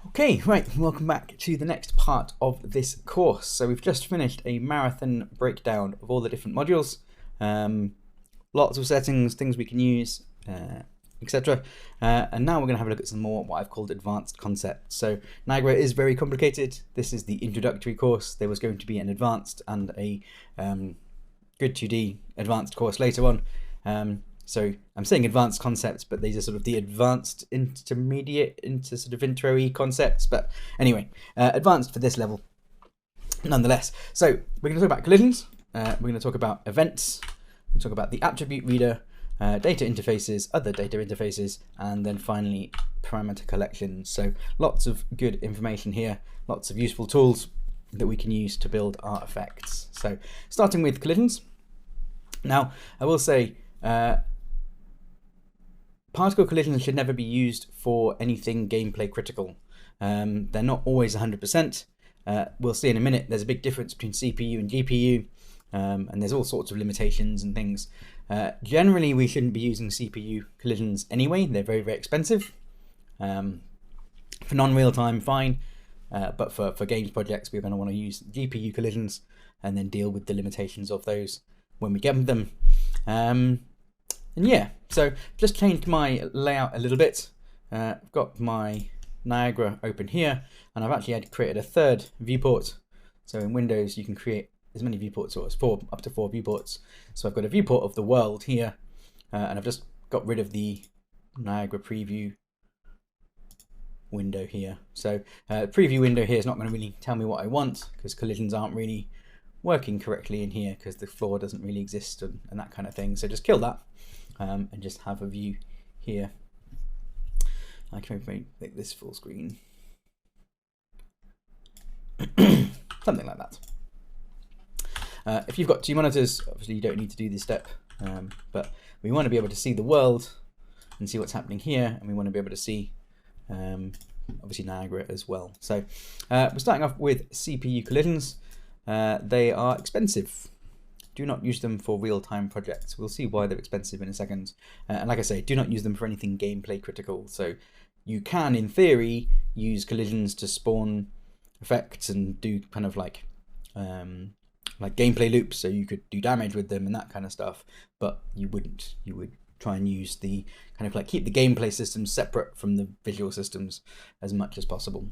Okay, right, welcome back to the next part of this course. So we've just finished a marathon breakdown of all the different modules, lots of settings, things we can use, etc. And now we're going to have a look at some more what I've called advanced concepts. So Niagara is very complicated. This is the introductory course. There was going to be an advanced and a Grid 2D advanced course later on. So I'm saying advanced concepts, but these are sort of the advanced intermediate into sort of intro-y concepts. But anyway, advanced for this level nonetheless. So we're going to talk about collisions. We're going to talk about events. We're going to talk about the attribute reader, data interfaces, other data interfaces, and then finally parameter collection. So lots of good information here, lots of useful tools that we can use to build our effects. So starting with collisions. Now, I will say, particle collisions should never be used for anything gameplay critical. They're not always 100%. We'll see in a minute there's a big difference between CPU and GPU, and there's all sorts of limitations and things. Generally, we shouldn't be using CPU collisions anyway. They're very, very expensive. For non-real-time, fine, but for games projects, we're going to want to use GPU collisions and then deal with the limitations of those when we get them. And yeah, so just changed my layout a little bit. I've got my Niagara open here, and I've actually created a third viewport. So in Windows, you can create as many viewports as up to 4 viewports. So I've got a viewport of the world here, and I've just got rid of the Niagara preview window here. So preview window here is not going to really tell me what I want, because collisions aren't really working correctly in here because the floor doesn't really exist and that kind of thing. So just kill that. And just have a view here. I can make this full screen. Something like that. If you've got 2 monitors, obviously you don't need to do this step, but we want to be able to see the world and see what's happening here, and we want to be able to see obviously Niagara as well. So we're starting off with CPU collisions. They are expensive. Do not use them for real-time projects. We'll see why they're expensive in a second. And like I say, do not use them for anything gameplay critical. So you can, in theory, use collisions to spawn effects and do kind of like gameplay loops. So you could do damage with them and that kind of stuff. But you wouldn't. You would try and use the kind of like keep the gameplay systems separate from the visual systems as much as possible.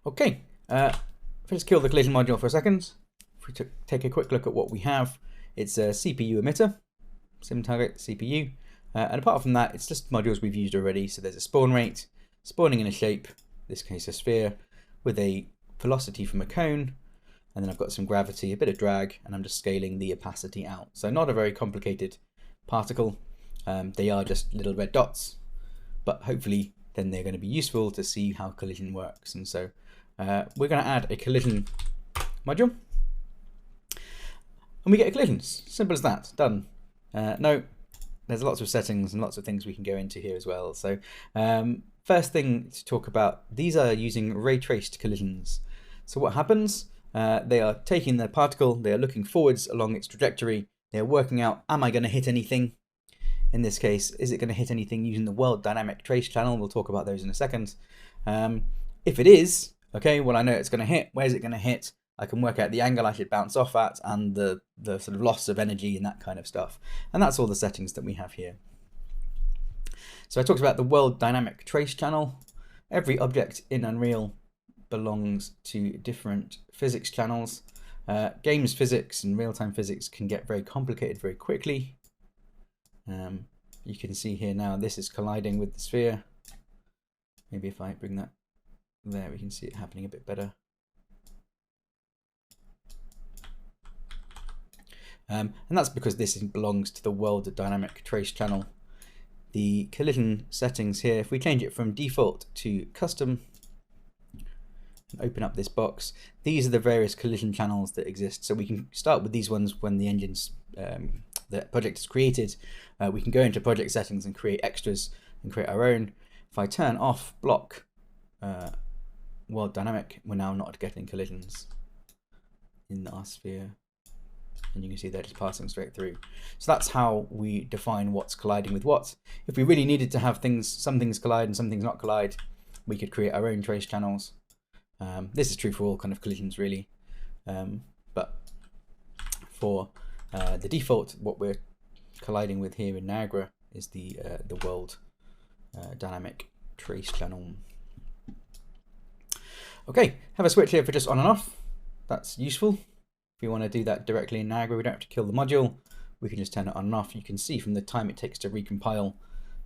Okay, let's kill the collision module for a second. If we take a quick look at what we have, it's a CPU emitter, sim target CPU, and apart from that, it's just modules we've used already. So there's a spawn rate, spawning in a shape, in this case a sphere, with a velocity from a cone, and then I've got some gravity, a bit of drag, and I'm just scaling the opacity out. So not a very complicated particle. They are just little red dots, but hopefully then they're going to be useful to see how collision works. And so we're going to add a collision module. And we get a collision. Simple as that. Done. No, there's lots of settings and lots of things we can go into here as well. So first thing to talk about, these are using ray traced collisions. So what happens? They are taking the particle, they are looking forwards along its trajectory, they're working out, am I going to hit anything? In this case, is it going to hit anything using the world dynamic trace channel? We'll talk about those in a second. If it is, okay, well I know it's going to hit. Where's it going to hit? I can work out the angle I should bounce off at and the sort of loss of energy and that kind of stuff. And that's all the settings that we have here. So I talked about the world dynamic trace channel. Every object in Unreal belongs to different physics channels. Games physics and real-time physics can get very complicated very quickly. You can see here now this is colliding with the sphere. Maybe if I bring that there, we can see it happening a bit better. And that's because this belongs to the world dynamic trace channel. The collision settings here, if we change it from default to custom, and open up this box, these are the various collision channels that exist. So we can start with these ones when the engine's the project is created. We can go into project settings and create extras and create our own. If I turn off block world dynamic, we're now not getting collisions in our sphere. And you can see they're just passing straight through. So that's how we define what's colliding with what. If we really needed to have some things collide and some things not collide, we could create our own trace channels. This is true for all kind of collisions really, but for the default, what we're colliding with here in Niagara is the world dynamic trace channel. Okay, have a switch here for just on and off. That's useful. If we want to do that directly in Niagara, we don't have to kill the module. We can just turn it on and off. You can see from the time it takes to recompile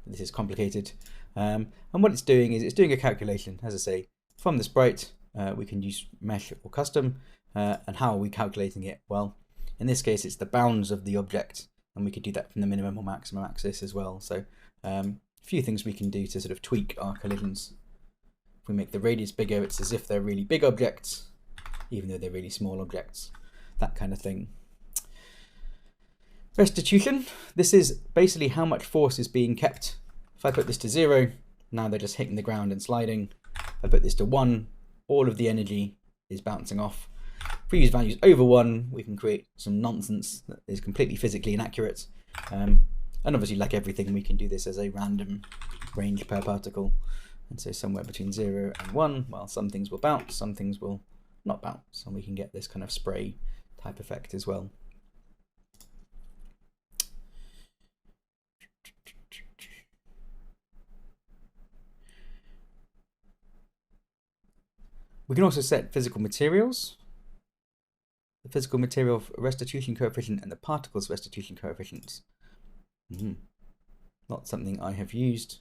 that this is complicated. And what it's doing is it's doing a calculation, as I say, from the sprite. We can use mesh or custom. And how are we calculating it? Well, in this case, it's the bounds of the object, and we could do that from the minimum or maximum axis as well. So a few things we can do to sort of tweak our collisions. If we make the radius bigger, it's as if they're really big objects, even though they're really small objects, that kind of thing. Restitution, this is basically how much force is being kept. If I put this to 0, now they're just hitting the ground and sliding. If I put this to 1, all of the energy is bouncing off. If we use values over 1, we can create some nonsense that is completely physically inaccurate. And obviously, like everything, we can do this as a random range per particle. And so somewhere between 0 and 1, well, some things will bounce, some things will not bounce, and we can get this kind of spray type effect as well. We can also set physical materials, the physical material restitution coefficient and the particles restitution coefficients. Not something I have used,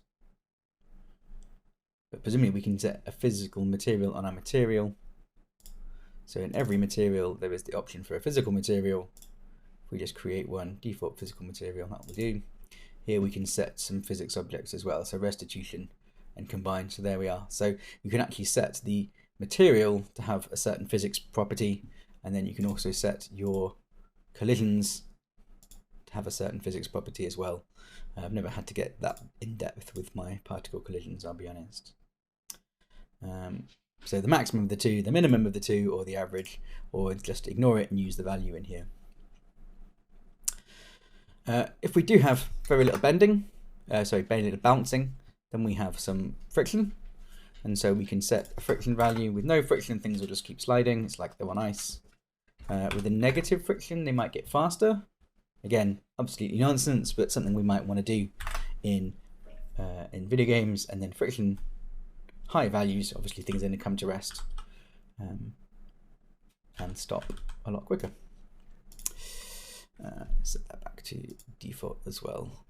but presumably we can set a physical material on our material. So in every material there is the option for a physical material. If we just create one default physical material, that will do. Here we can set some physics objects as well, so restitution and combine. So there we are. So you can actually set the material to have a certain physics property, and then you can also set your collisions to have a certain physics property as well. I've never had to get that in depth with my particle collisions, I'll be honest. So the maximum of the two, the minimum of the two, or the average, or just ignore it and use the value in here. If we do have very little bending, very little bouncing, then we have some friction. And so we can set a friction value. With no friction, things will just keep sliding. It's like they're on ice. With a negative friction, they might get faster. Again, absolutely nonsense, but something we might want to do in video games. And then friction, high values, obviously things are going to come to rest and stop a lot quicker. Set that back to default as well.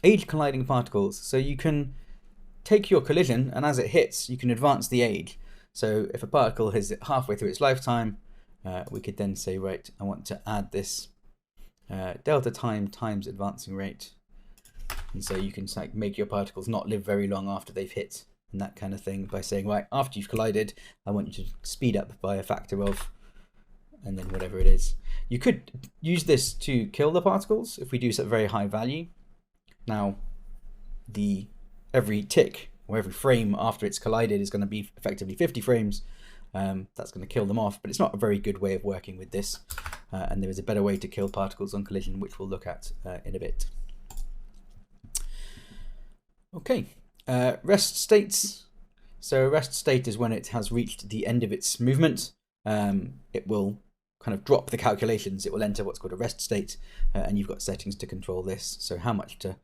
Age colliding particles. So you can take your collision, and as it hits, you can advance the age. So if a particle is halfway through its lifetime, we could then say, right, I want to add this delta time times advancing rate. And so you can like make your particles not live very long after they've hit, and that kind of thing, by saying, right, after you've collided, I want you to speed up by a factor of, and then whatever it is. You could use this to kill the particles if we do set a very high value. Now, every tick or every frame after it's collided is going to be effectively 50 frames. That's going to kill them off, but it's not a very good way of working with this. And there is a better way to kill particles on collision, which we'll look at in a bit. Okay, rest states. So a rest state is when it has reached the end of its movement. It will kind of drop the calculations. It will enter what's called a rest state, and you've got settings to control this. So how much to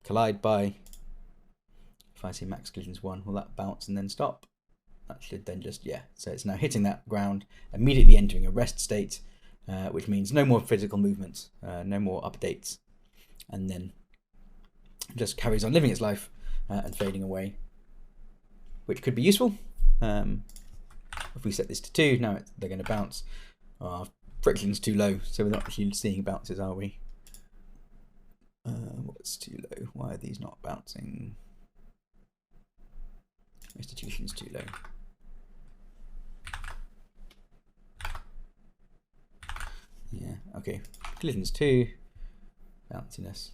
collide by. If I say max collisions 1, will that bounce and then stop? That should then just, yeah. So it's now hitting that ground, immediately entering a rest state, which means no more physical movement, no more updates, and then just carries on living its life and fading away, which could be useful. If we set this to 2, now they're going to bounce. Our friction's too low, so we're not actually seeing bounces, are we? What's too low? Why are these not bouncing? Restitution's too low. Yeah, okay. Collision's 2. Bounciness.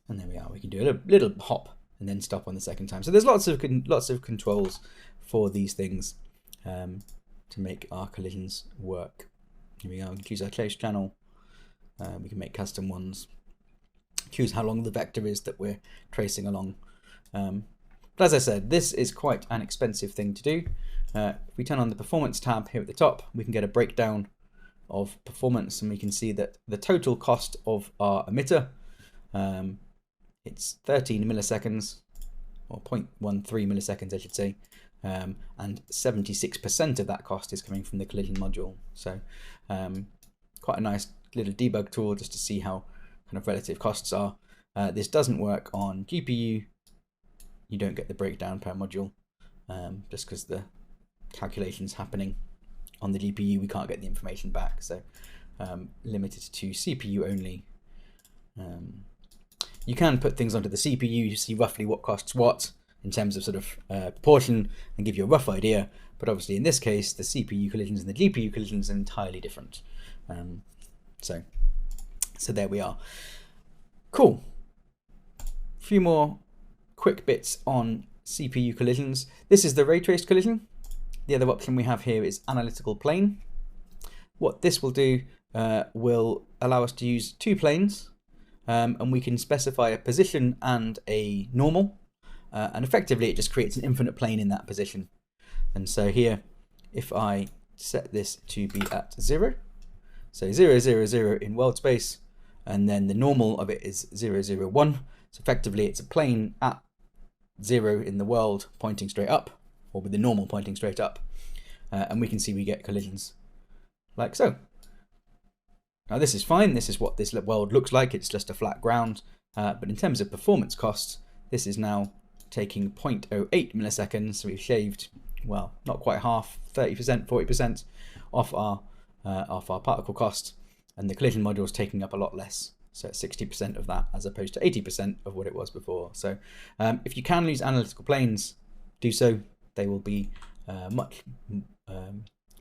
And there we are. We can do a little hop and then stop on the second time. So there's lots of controls for these things to make our collisions work. Here we go. We can choose our trace channel. We can make custom ones. choose how long the vector is that we're tracing along. But as I said, this is quite an expensive thing to do. If we turn on the performance tab here at the top, we can get a breakdown of performance, and we can see that the total cost of our emitter, it's 13 milliseconds, or 0.13 milliseconds I should say, and 76% of that cost is coming from the collision module. So quite a nice little debug tool just to see how kind of relative costs are. This doesn't work on GPU. You don't get the breakdown per module, just because the calculations happening on the GPU, we can't get the information back. So limited to CPU only. You can put things onto the CPU to see roughly what costs what in terms of sort of proportion and give you a rough idea. But obviously in this case, the CPU collisions and the GPU collisions are entirely different. So there we are. Cool. A few more quick bits on CPU collisions. This is the ray traced collision. The other option we have here is analytical plane. What this will do will allow us to use two planes, and we can specify a position and a normal, and effectively it just creates an infinite plane in that position. And so here, if I set this to be at 0, so 0, 0, 0 in world space, and then the normal of it is 0, 0, 1. So effectively it's a plane at 0 in the world pointing straight up, or with the normal pointing straight up, and we can see we get collisions like so. Now this is fine, this is what this world looks like, it's just a flat ground, but in terms of performance costs, this is now taking 0.08 milliseconds, so we've shaved, well, not quite half, 30%, 40% off our particle cost, and the collision module is taking up a lot less. So it's 60% of that as opposed to 80% of what it was before. So if you can use analytical planes, do so. They will be much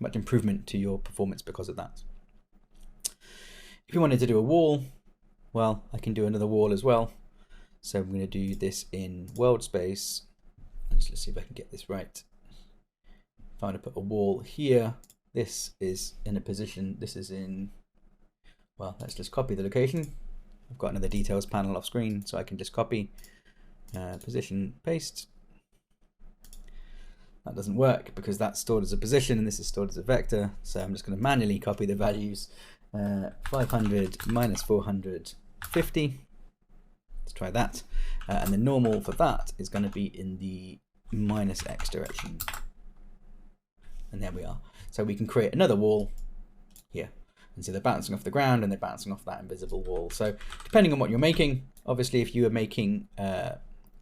improvement to your performance because of that. If you wanted to do a wall, well, I can do another wall as well. So I'm going to do this in world space. Let's see if I can get this right. If I want to put a wall here, this is in a position, this is in, well, let's just copy the location. I've got another details panel off screen, so I can just copy, position, paste. That doesn't work because that's stored as a position and this is stored as a vector. So I'm just going to manually copy the values. 500 minus 450. Let's try that. And the normal for that is going to be in the minus x direction. And there we are. So we can create another wall here. And so they're bouncing off the ground and they're bouncing off that invisible wall. So depending on what you're making, obviously if you are making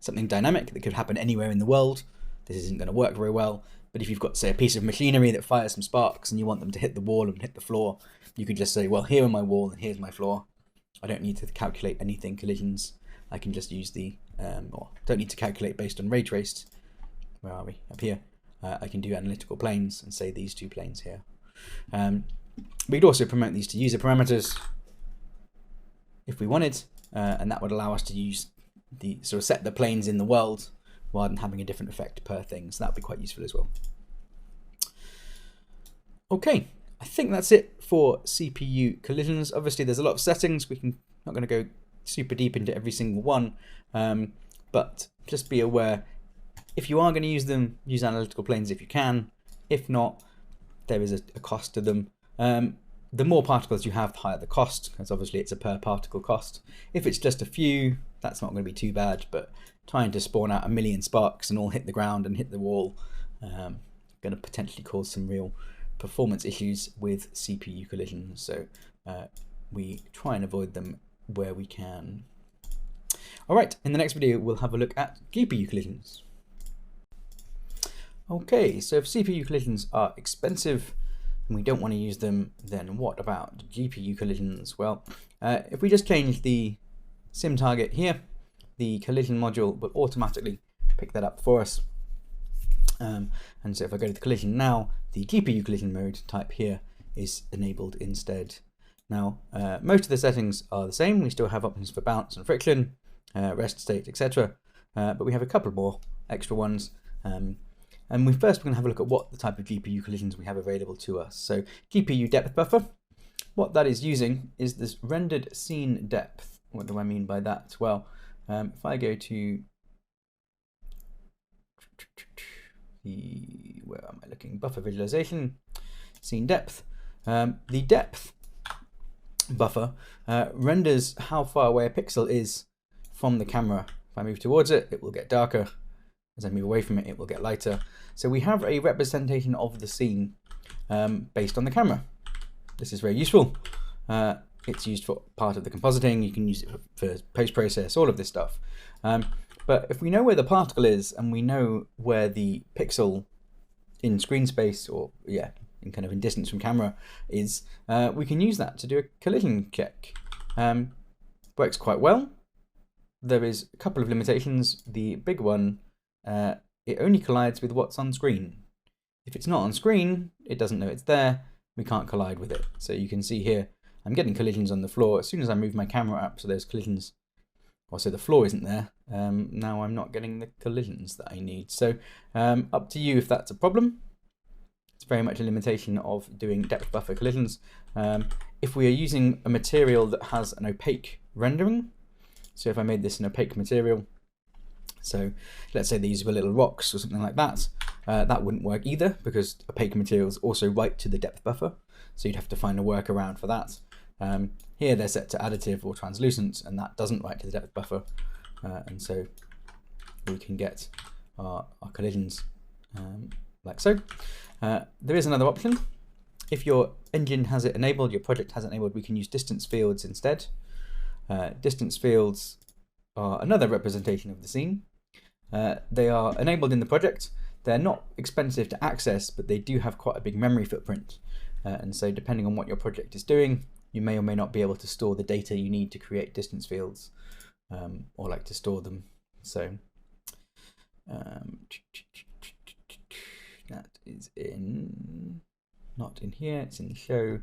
something dynamic that could happen anywhere in the world, this isn't going to work very well. But if you've got, say, a piece of machinery that fires some sparks and you want them to hit the wall and hit the floor, you could just say, well, here are my wall and here's my floor. I don't need to calculate anything collisions. I can just use the, or don't need to calculate based on ray traced. Where are we? Up here. I can do analytical planes and say these two planes here. We could also promote these to user parameters if we wanted, and that would allow us to use the sort of set the planes in the world rather than having a different effect per thing. So that would be quite useful as well. Okay, I think that's it for CPU collisions. Obviously, there's a lot of settings. Not going to go super deep into every single one, but just be aware, if you are going to use them, use analytical planes if you can. If not, there is a cost to them. The more particles you have, the higher the cost, because obviously it's a per particle cost. If it's just a few, that's not going to be too bad, but trying to spawn out 1 million sparks and all hit the ground and hit the wall, going to potentially cause some real performance issues with CPU collisions. So we try and avoid them where we can. All right, in the next video, we'll have a look at GPU collisions. Okay, so if CPU collisions are expensive and we don't want to use them, then what about GPU collisions? Well, if we just change the sim target here, the collision module will automatically pick that up for us. And so if I go to the collision now, the GPU collision mode type here is enabled instead. Now, most of the settings are the same. We still have options for bounce and friction, rest state, etc. But we have a couple more extra ones. And we're going to have a look at what the type of GPU collisions we have available to us. So GPU depth buffer, what that is using is this rendered scene depth what do I mean by that? Well, if I go to where am I looking? Buffer visualization, scene depth. The depth buffer renders how far away a pixel is from the camera. If I move towards it, it will get darker. As I move away from it, it will get lighter. So we have a representation of the scene based on the camera. This is very useful. It's used for part of the compositing. You can use it for post-process, all of this stuff. But if we know where the particle is and we know where the pixel in screen space, or in distance from camera is, we can use that to do a collision check. Works quite well. There is a couple of limitations. The big one, it only collides with what's on screen. If it's not on screen, it doesn't know it's there. We can't collide with it. So you can see here, I'm getting collisions on the floor. As soon as I move my camera up, so there's collisions, or so the floor isn't there, now I'm not getting the collisions that I need. So up to you if that's a problem. It's very much a limitation of doing depth buffer collisions. If we are using a material that has an opaque rendering, so if I made this an opaque material, so let's say these were little rocks or something like that, that wouldn't work either, because opaque materials also write to the depth buffer. So you'd have to find a workaround for that. Here they're set to additive or translucent, and that doesn't write to the depth buffer. And so we can get our collisions like so. There is another option. If your engine has it enabled, your project has it enabled, we can use distance fields instead. Distance fields are another representation of the scene. They are enabled in the project. They're not expensive to access, but they do have quite a big memory footprint. And so depending on what your project is doing, you may or may not be able to store the data you need to create distance fields, or like to store them. So that is not in here, it's in the show,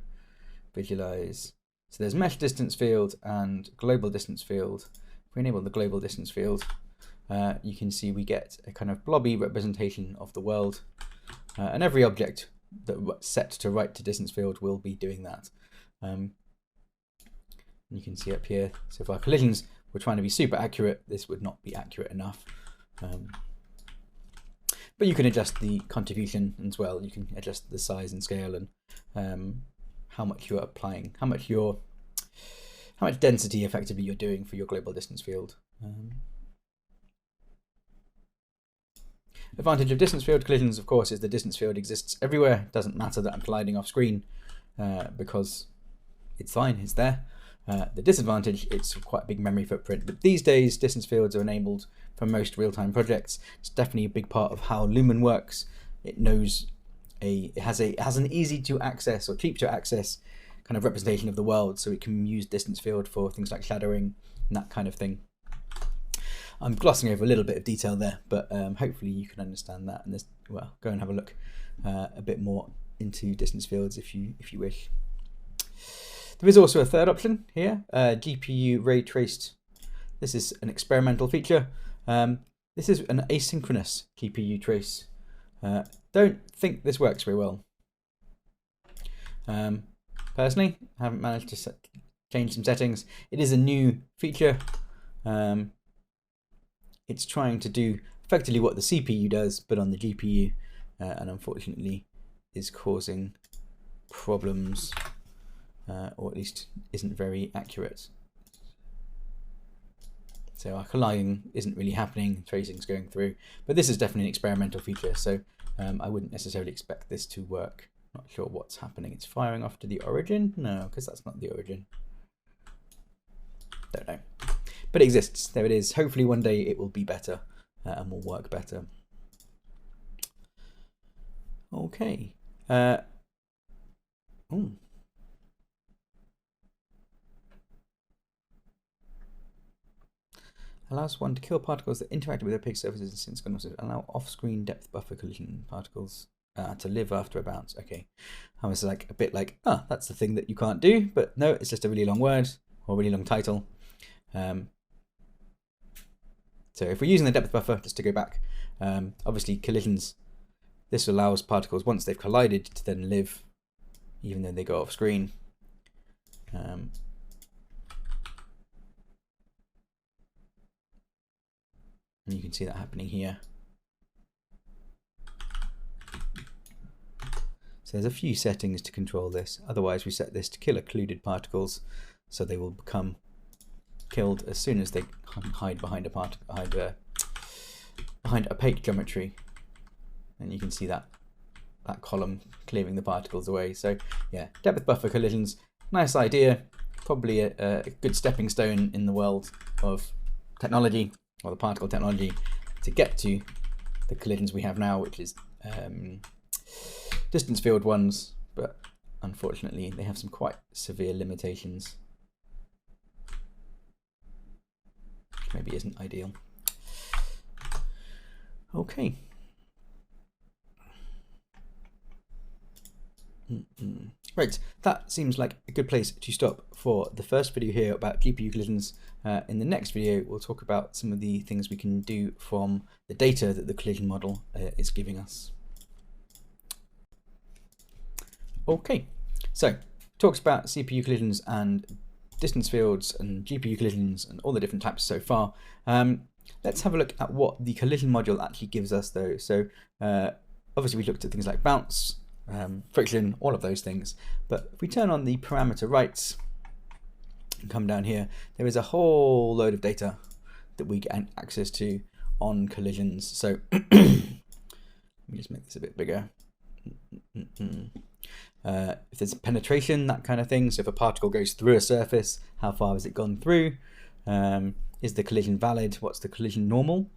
visualize. So there's mesh distance field and global distance field. If we enable the global distance field, you can see we get a kind of blobby representation of the world, and every object that's set to write to distance field will be doing that. You can see up here, so if our collisions were trying to be super accurate, this would not be accurate enough. But you can adjust the contribution as well. You can adjust the size and scale and how much you're applying, how much density effectively you're doing for your global distance field. Advantage of distance field collisions, of course, is the distance field exists everywhere. It doesn't matter that I'm colliding off screen because it's fine, it's there. The disadvantage, it's quite a big memory footprint, but these days distance fields are enabled for most real-time projects. It's definitely a big part of how Lumen works. It knows it has an easy to access or cheap to access kind of representation of the world, so it can use distance field for things like shadowing and that kind of thing. I'm glossing over a little bit of detail there, but hopefully you can understand that. And well, go and have a look a bit more into distance fields if you wish. There is also a third option here, GPU ray traced. This is an experimental feature. This is an asynchronous GPU trace. Don't think this works very well. Personally, I haven't managed to change some settings. It is a new feature. It's trying to do effectively what the CPU does, but on the GPU, and unfortunately is causing problems, or at least isn't very accurate. So our colliding isn't really happening, tracing's going through, but this is definitely an experimental feature, so I wouldn't necessarily expect this to work. Not sure what's happening. It's firing off to the origin? No, because that's not the origin. Don't know. But it exists. There it is. Hopefully one day it will be better and will work better. Okay. Allows one to kill particles that interact with opaque surfaces and since can also allow off-screen depth buffer collision particles to live after a bounce. Okay. I was like a bit like, oh, that's the thing that you can't do, but no, it's just a really long word or a really long title. So if we're using the depth buffer, just to go back, obviously collisions, this allows particles, once they've collided, to then live, even though they go off screen. And you can see that happening here. So there's a few settings to control this. Otherwise, we set this to kill occluded particles, so they will become killed as soon as they hide behind behind opaque geometry. And you can see that column clearing the particles away. So yeah, depth buffer collisions, nice idea. Probably a good stepping stone in the world of technology, or the particle technology, to get to the collisions we have now, which is distance field ones, but unfortunately they have some quite severe limitations, which maybe isn't ideal. Okay. Right, that seems like a good place to stop for the first video here about GPU collisions. In the next video, we'll talk about some of the things we can do from the data that the collision model is giving us. Okay, so talks about CPU collisions and distance fields and GPU collisions and all the different types so far. Let's have a look at what the collision module actually gives us though. So obviously we looked at things like bounce, friction, all of those things. But if we turn on the parameter rights and come down here, there is a whole load of data that we get access to on collisions. So let me just make this a bit bigger. If there's penetration, that kind of thing. So if a particle goes through a surface, how far has it gone through? Is the collision valid? What's the collision normal?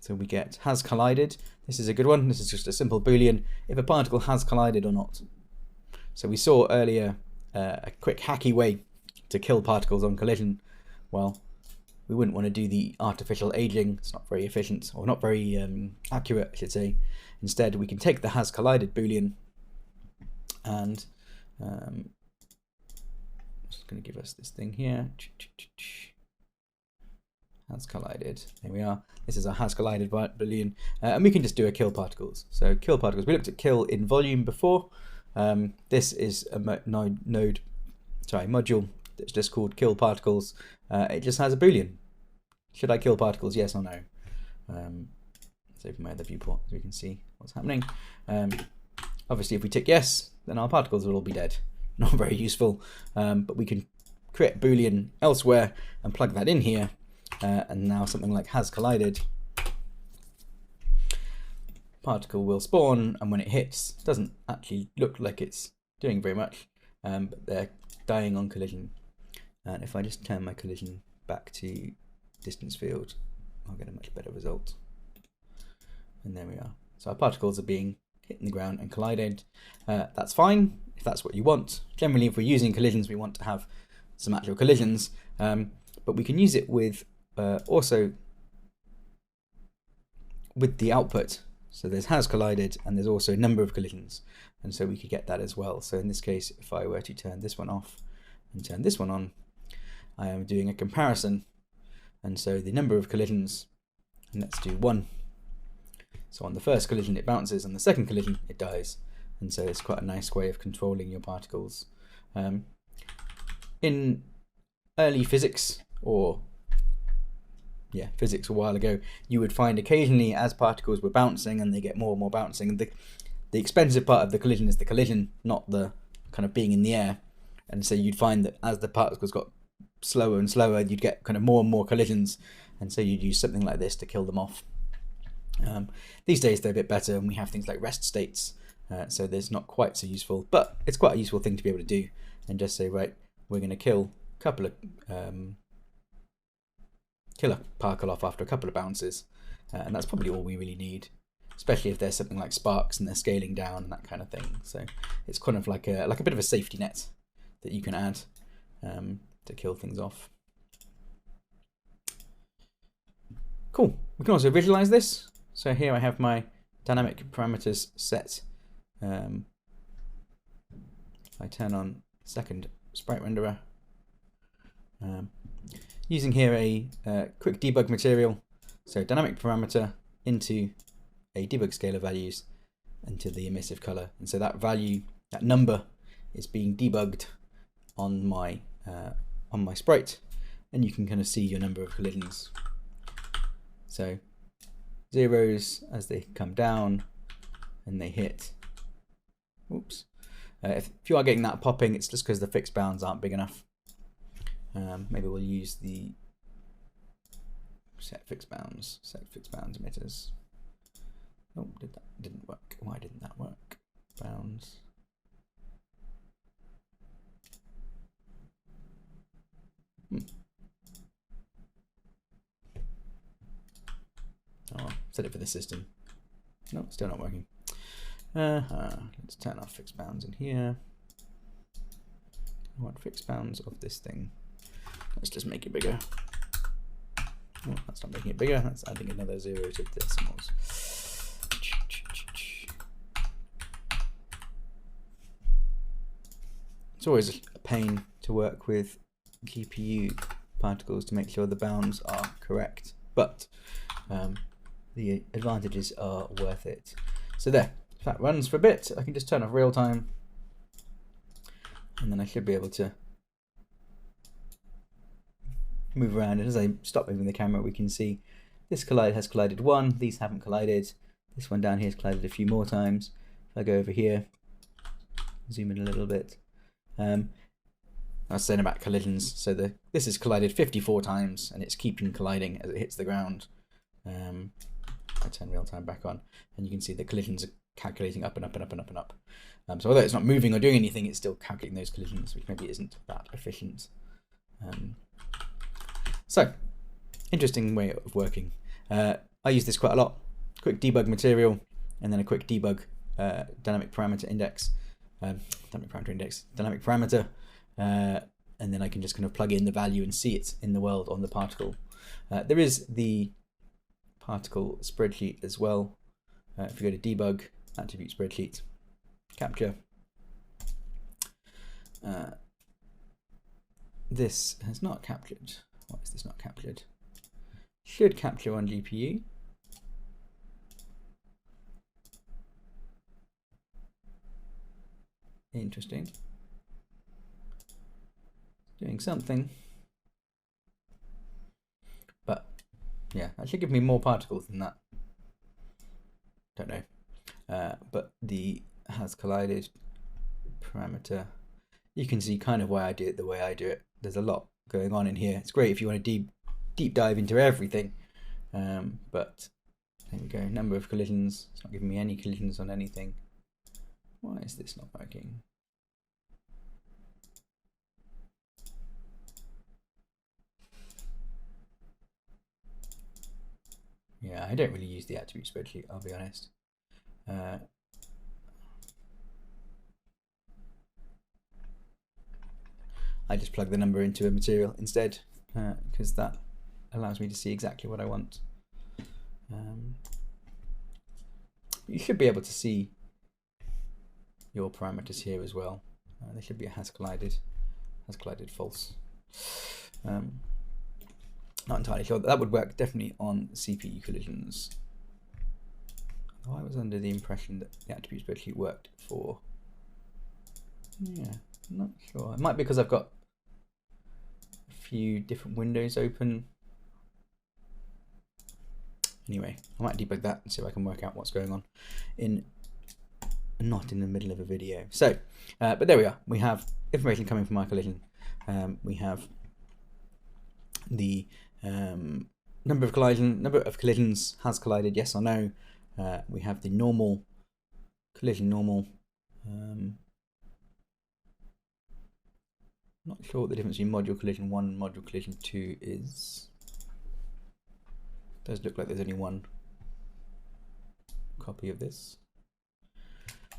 So we get has collided. This is a good one. This is just a simple Boolean if a particle has collided or not. So we saw earlier a quick hacky way to kill particles on collision. Well, we wouldn't want to do the artificial aging. It's not very efficient, or not very accurate, I should say. Instead, we can take the has collided Boolean and just going to give us this thing here. Has collided. There we are. This is a has collided Boolean, and we can just do a kill particles. So kill particles. We looked at kill in volume before. This is a module that's just called kill particles. It just has a Boolean. Should I kill particles? Yes or no? Let's open my other viewport so we can see what's happening. Obviously, if we tick yes, then our particles will all be dead. Not very useful, but we can create a Boolean elsewhere and plug that in here. And now something like has collided, particle will spawn, and when it hits, it doesn't actually look like it's doing very much, but they're dying on collision. And if I just turn my collision back to distance field, I'll get a much better result. And there we are. So our particles are being hit in the ground and collided. That's fine if that's what you want. Generally, if we're using collisions, we want to have some actual collisions, but we can use it with also with the output. So there's has collided and there's also a number of collisions, and so we could get that as well. So in this case, if I were to turn this one off and turn this one on, I am doing a comparison, and so the number of collisions, and let's do 1. So on the first collision it bounces, on the second collision it dies, and so it's quite a nice way of controlling your particles. In early physics, or physics a while ago, you would find occasionally as particles were bouncing and they get more and more bouncing, the expensive part of the collision is the collision, not the kind of being in the air. And so you'd find that as the particles got slower and slower, you'd get kind of more and more collisions, and so you'd use something like this to kill them off. These days they're a bit better, and we have things like rest states, so there's not quite so useful, but it's quite a useful thing to be able to do, and just say, right, we're going to kill a couple of kill a particle off after a couple of bounces, and that's probably all we really need, especially if there's something like sparks and they're scaling down and that kind of thing. So it's kind of like a bit of a safety net that you can add to kill things off. Cool. We can also visualize this. So here I have my dynamic parameters set. If I turn on second sprite renderer, using here a quick debug material, so dynamic parameter into a debug scalar values into the emissive color, and so that value, that number, is being debugged on my sprite, and you can kind of see your number of collisions So zeros as they come down and they hit. Oops. If you are getting that popping, it's just because the fixed bounds aren't big enough. Maybe we'll use the set fixed bounds emitters. Oh, didn't work. Why didn't that work? Bounds. Oh, set it for the system. No, still not working. Let's turn off fixed bounds in here. I want fixed bounds of this thing. Let's just make it bigger. Oh, that's not making it bigger. That's adding another 0 to the decimals. It's always a pain to work with GPU particles to make sure the bounds are correct, but the advantages are worth it. So there, if that runs for a bit, I can just turn off real time, and then I should be able to move around. And as I stop moving the camera, we can see this collide has collided one, these haven't collided. This one down here has collided a few more times. If I go over here, zoom in a little bit. I was saying about collisions, so this has collided 54 times and it's keeping colliding as it hits the ground. I turn real time back on and you can see the collisions are calculating up and up and up and up and up. So although it's not moving or doing anything, it's still calculating those collisions, which maybe isn't that efficient. So, interesting way of working. I use this quite a lot. Quick debug material, and then a quick debug dynamic parameter index. Dynamic parameter, and then I can just kind of plug in the value and see it in the world on the particle. There is the particle spreadsheet as well. If you go to debug, attribute spreadsheet, capture. This has not captured. Why is this not captured? Should capture on GPU. Interesting. Doing something. But yeah, that should give me more particles than that. Don't know. But the has collided parameter, you can see kind of why I do it the way I do it. There's a lot going on in here. It's great if you want to deep dive into everything. But there we go. Number of collisions. It's not giving me any collisions on anything. Why is this not working? Yeah, I don't really use the attribute spreadsheet, I'll be honest. I just plug the number into a material instead, because that allows me to see exactly what I want. You should be able to see your parameters here as well. There should be a has collided false. Not entirely sure. That would work definitely on CPU collisions. I was under the impression that the attribute spreadsheet worked for. Yeah, I'm not sure. It might be because I've got a few different windows open. Anyway, I might debug that and see if I can work out what's going on not in the middle of a video. So, but there we are. We have information coming from our collision. We have the number of collisions has collided, yes or no. We have the normal collision normal. Not sure what the difference between module collision 1 and module collision 2 is. Does look like there's only one copy of this.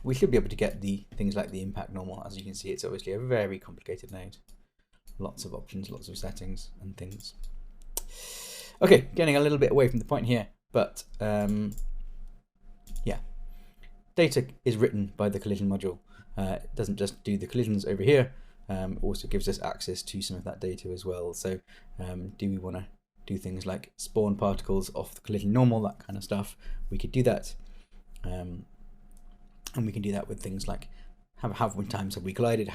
We should be able to get the things like the impact normal. As you can see, it's obviously a very complicated node. Lots of options, lots of settings and things. Okay, getting a little bit away from the point here, but yeah, data is written by the collision module. It doesn't just do the collisions over here, also gives us access to some of that data as well. So do we want to do things like spawn particles off the collision normal, that kind of stuff? We could do that. And we can do that with things like how many times have we collided,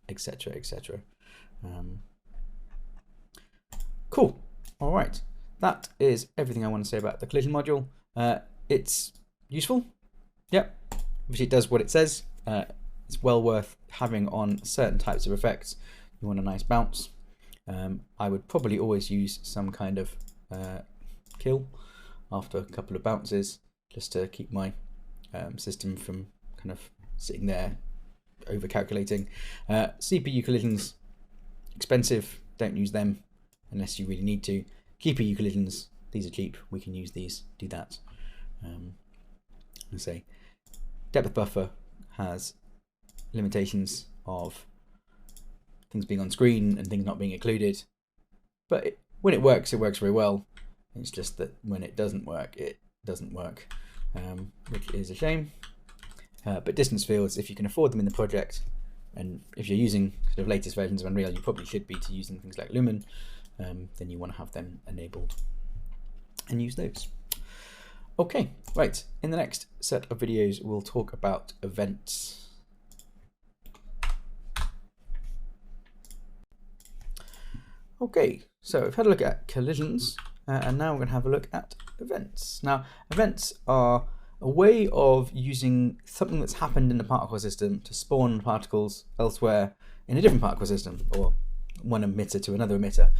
etc., etc. Cool. All right. that is everything I want to say about the collision module. It's useful. Yep, obviously it does what it says. It's well worth having on certain types of effects. You want a nice bounce. I would probably always use some kind of kill after a couple of bounces, just to keep my system from kind of sitting there over calculating. CPU collisions, expensive, don't use them unless you really need to. GPU collisions, these are cheap, we can use these, do that. Let's say depth buffer has limitations of things being on screen and things not being included, but when it works very well. It's just that when it doesn't work, it doesn't work, which is a shame. But distance fields, if you can afford them in the project, and if you're using sort of latest versions of Unreal, you probably should be to using things like Lumen, then you want to have them enabled and use those. Okay, right, in the next set of videos, we'll talk about events. Okay, so we've had a look at collisions, and now we're going to have a look at events. Now, events are a way of using something that's happened in the particle system to spawn particles elsewhere in a different particle system, or one emitter to another emitter.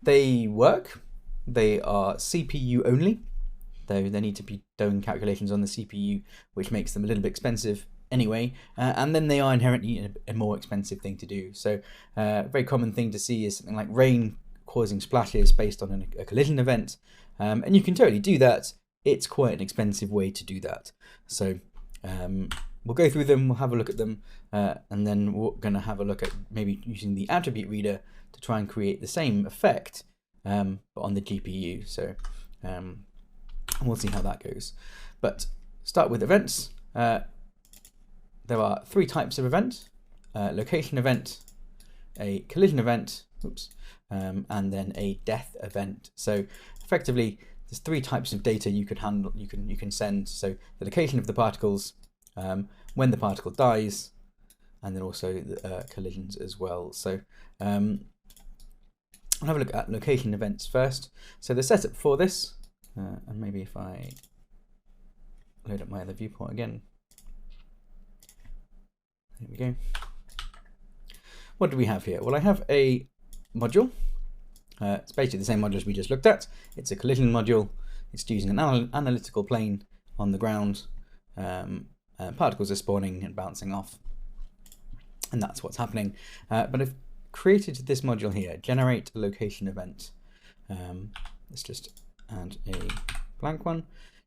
They work. They are CPU only, though they need to be doing calculations on the CPU, which makes them a little bit expensive anyway, and then they are inherently a more expensive thing to do. So a very common thing to see is something like rain causing splashes based on a collision event, and you can totally do that. It's quite an expensive way to do that. So we'll go through them, we'll have a look at them, and then we're going to have a look at maybe using the attribute reader to try and create the same effect, but on the GPU. So we'll see how that goes. But start with events. There are three types of event: location event, a collision event, and then a death event. So effectively, there's three types of data you could handle. You can send. So the location of the particles, when the particle dies, and then also the collisions as well. So I'll have a look at location events first. So the setup for this, and maybe if I load up my other viewport again. There we go. What do we have here? Well, I have a module. It's basically the same module as we just looked at. It's a collision module. It's using an analytical plane on the ground. Particles are spawning and bouncing off. And that's what's happening. But I've created this module here, generate a location event. Let's just add a blank one.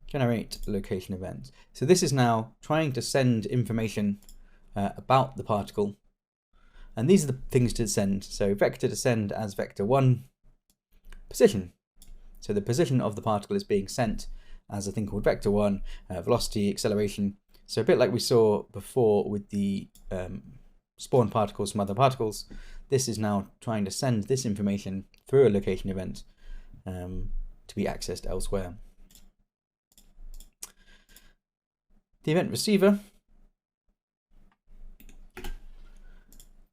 Generate location event. So this is now trying to send information about the particle, and these are the things to send. So vector to send as vector1, position. So the position of the particle is being sent as a thing called vector1, velocity, acceleration. So a bit like we saw before with the spawn particles from other particles, this is now trying to send this information through a location event to be accessed elsewhere. The event receiver.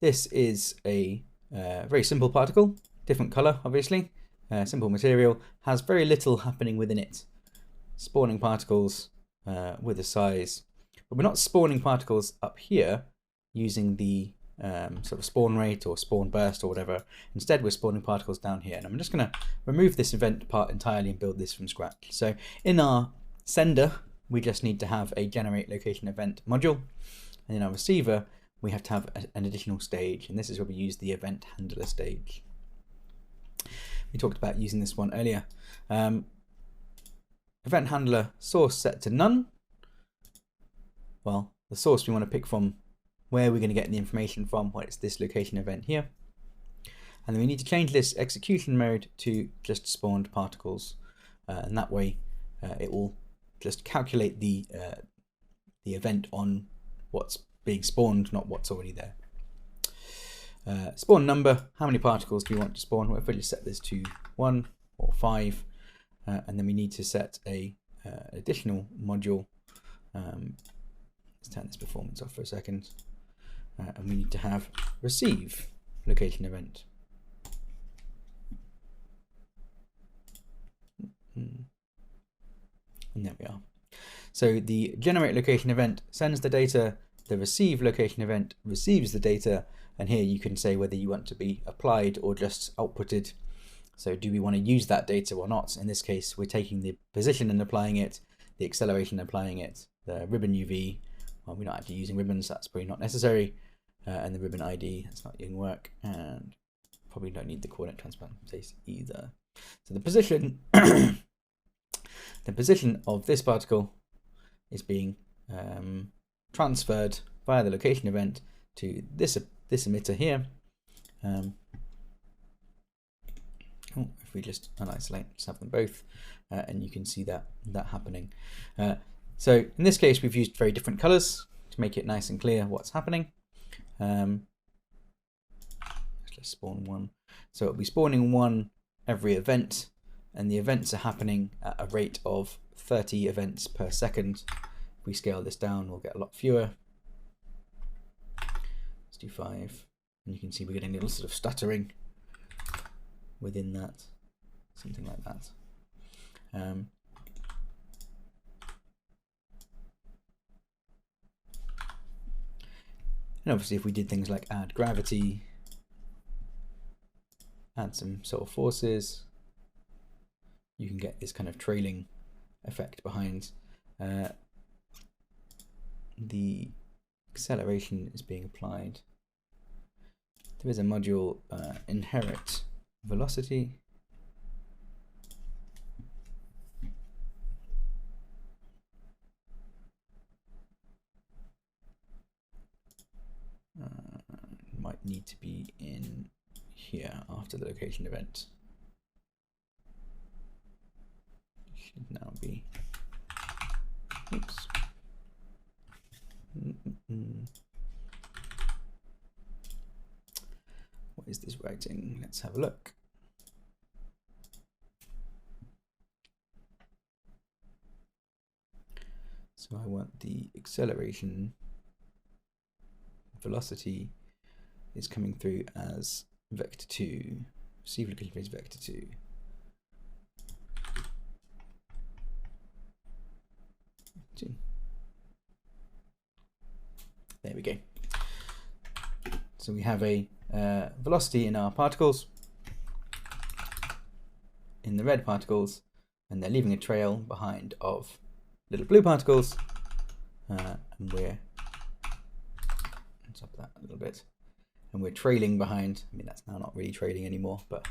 This is a very simple particle, different color, obviously, simple material, has very little happening within it. Spawning particles with a size, but we're not spawning particles up here using the sort of spawn rate or spawn burst or whatever. Instead, we're spawning particles down here. And I'm just going to remove this event part entirely and build this from scratch. So in our sender, we just need to have a generate location event module. And in our receiver, we have to have an additional stage, and this is where we use the event handler stage. We talked about using this one earlier. Event handler source set to none. Well, the source we want to pick from, where we're going to get the information from, well, it's this location event here. And then we need to change this execution mode to just spawned particles, and that way it will just calculate the event on what's being spawned, not what's already there. Spawn number, how many particles do we want to spawn? Well, if we just set this to 1 or 5, and then we need to set a additional module. Let's turn this performance off for a second. And we need to have receive location event. And there we are. So the generate location event sends the data, the receive location event receives the data, and here you can say whether you want to be applied or just outputted. So do we want to use that data or not? In this case, we're taking the position and applying it, the acceleration and applying it, the ribbon UV, well, we're not actually using ribbons, that's probably not necessary, and the ribbon ID, that's not going to work, and probably don't need the coordinate transplantase either. So the position, the position of this particle is being transferred via the location event to this emitter here. If we just unisolate, just have them both, and you can see that happening. So in this case, we've used very different colors to make it nice and clear what's happening. Let's spawn one. So it'll be spawning one every event, and the events are happening at a rate of 30 events per second. If we scale this down, we'll get a lot fewer. Let's do 5, and you can see we're getting a little sort of stuttering within that, something like that. And obviously if we did things like add gravity, add some sort of forces, you can get this kind of trailing effect behind. The acceleration is being applied. There is a module inherit velocity. Might need to be in here after the location event. Should now be. Oops. What is this writing? Let's have a look. So I want the acceleration velocity is coming through as vector 2. Receive location is vector 2. There we go. So we have a velocity in our particles, in the red particles, and they're leaving a trail behind of little blue particles, and we're on top of that a little bit, and we're trailing behind. I mean, that's now not really trailing anymore, but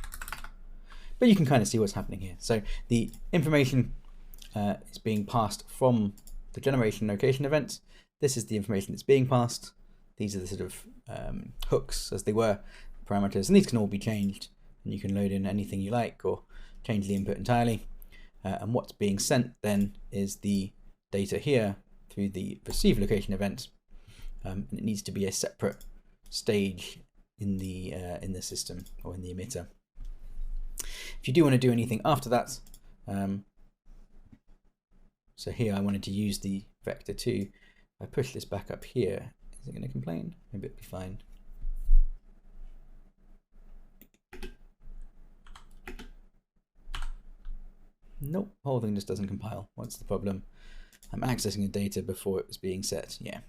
you can kind of see what's happening here. So the information is being passed from the generation location event. This is the information that's being passed. These are the sort of hooks, as they were, parameters, and these can all be changed, and you can load in anything you like or change the input entirely. And what's being sent then is the data here through the receive location event, and it needs to be a separate stage in the system or in the emitter. If you do want to do anything after that, so here I wanted to use the vector 2. If I push this back up here, is it going to complain? Maybe it'll be fine. Nope, the whole thing just doesn't compile. What's the problem? I'm accessing the data before it was being set. Yeah.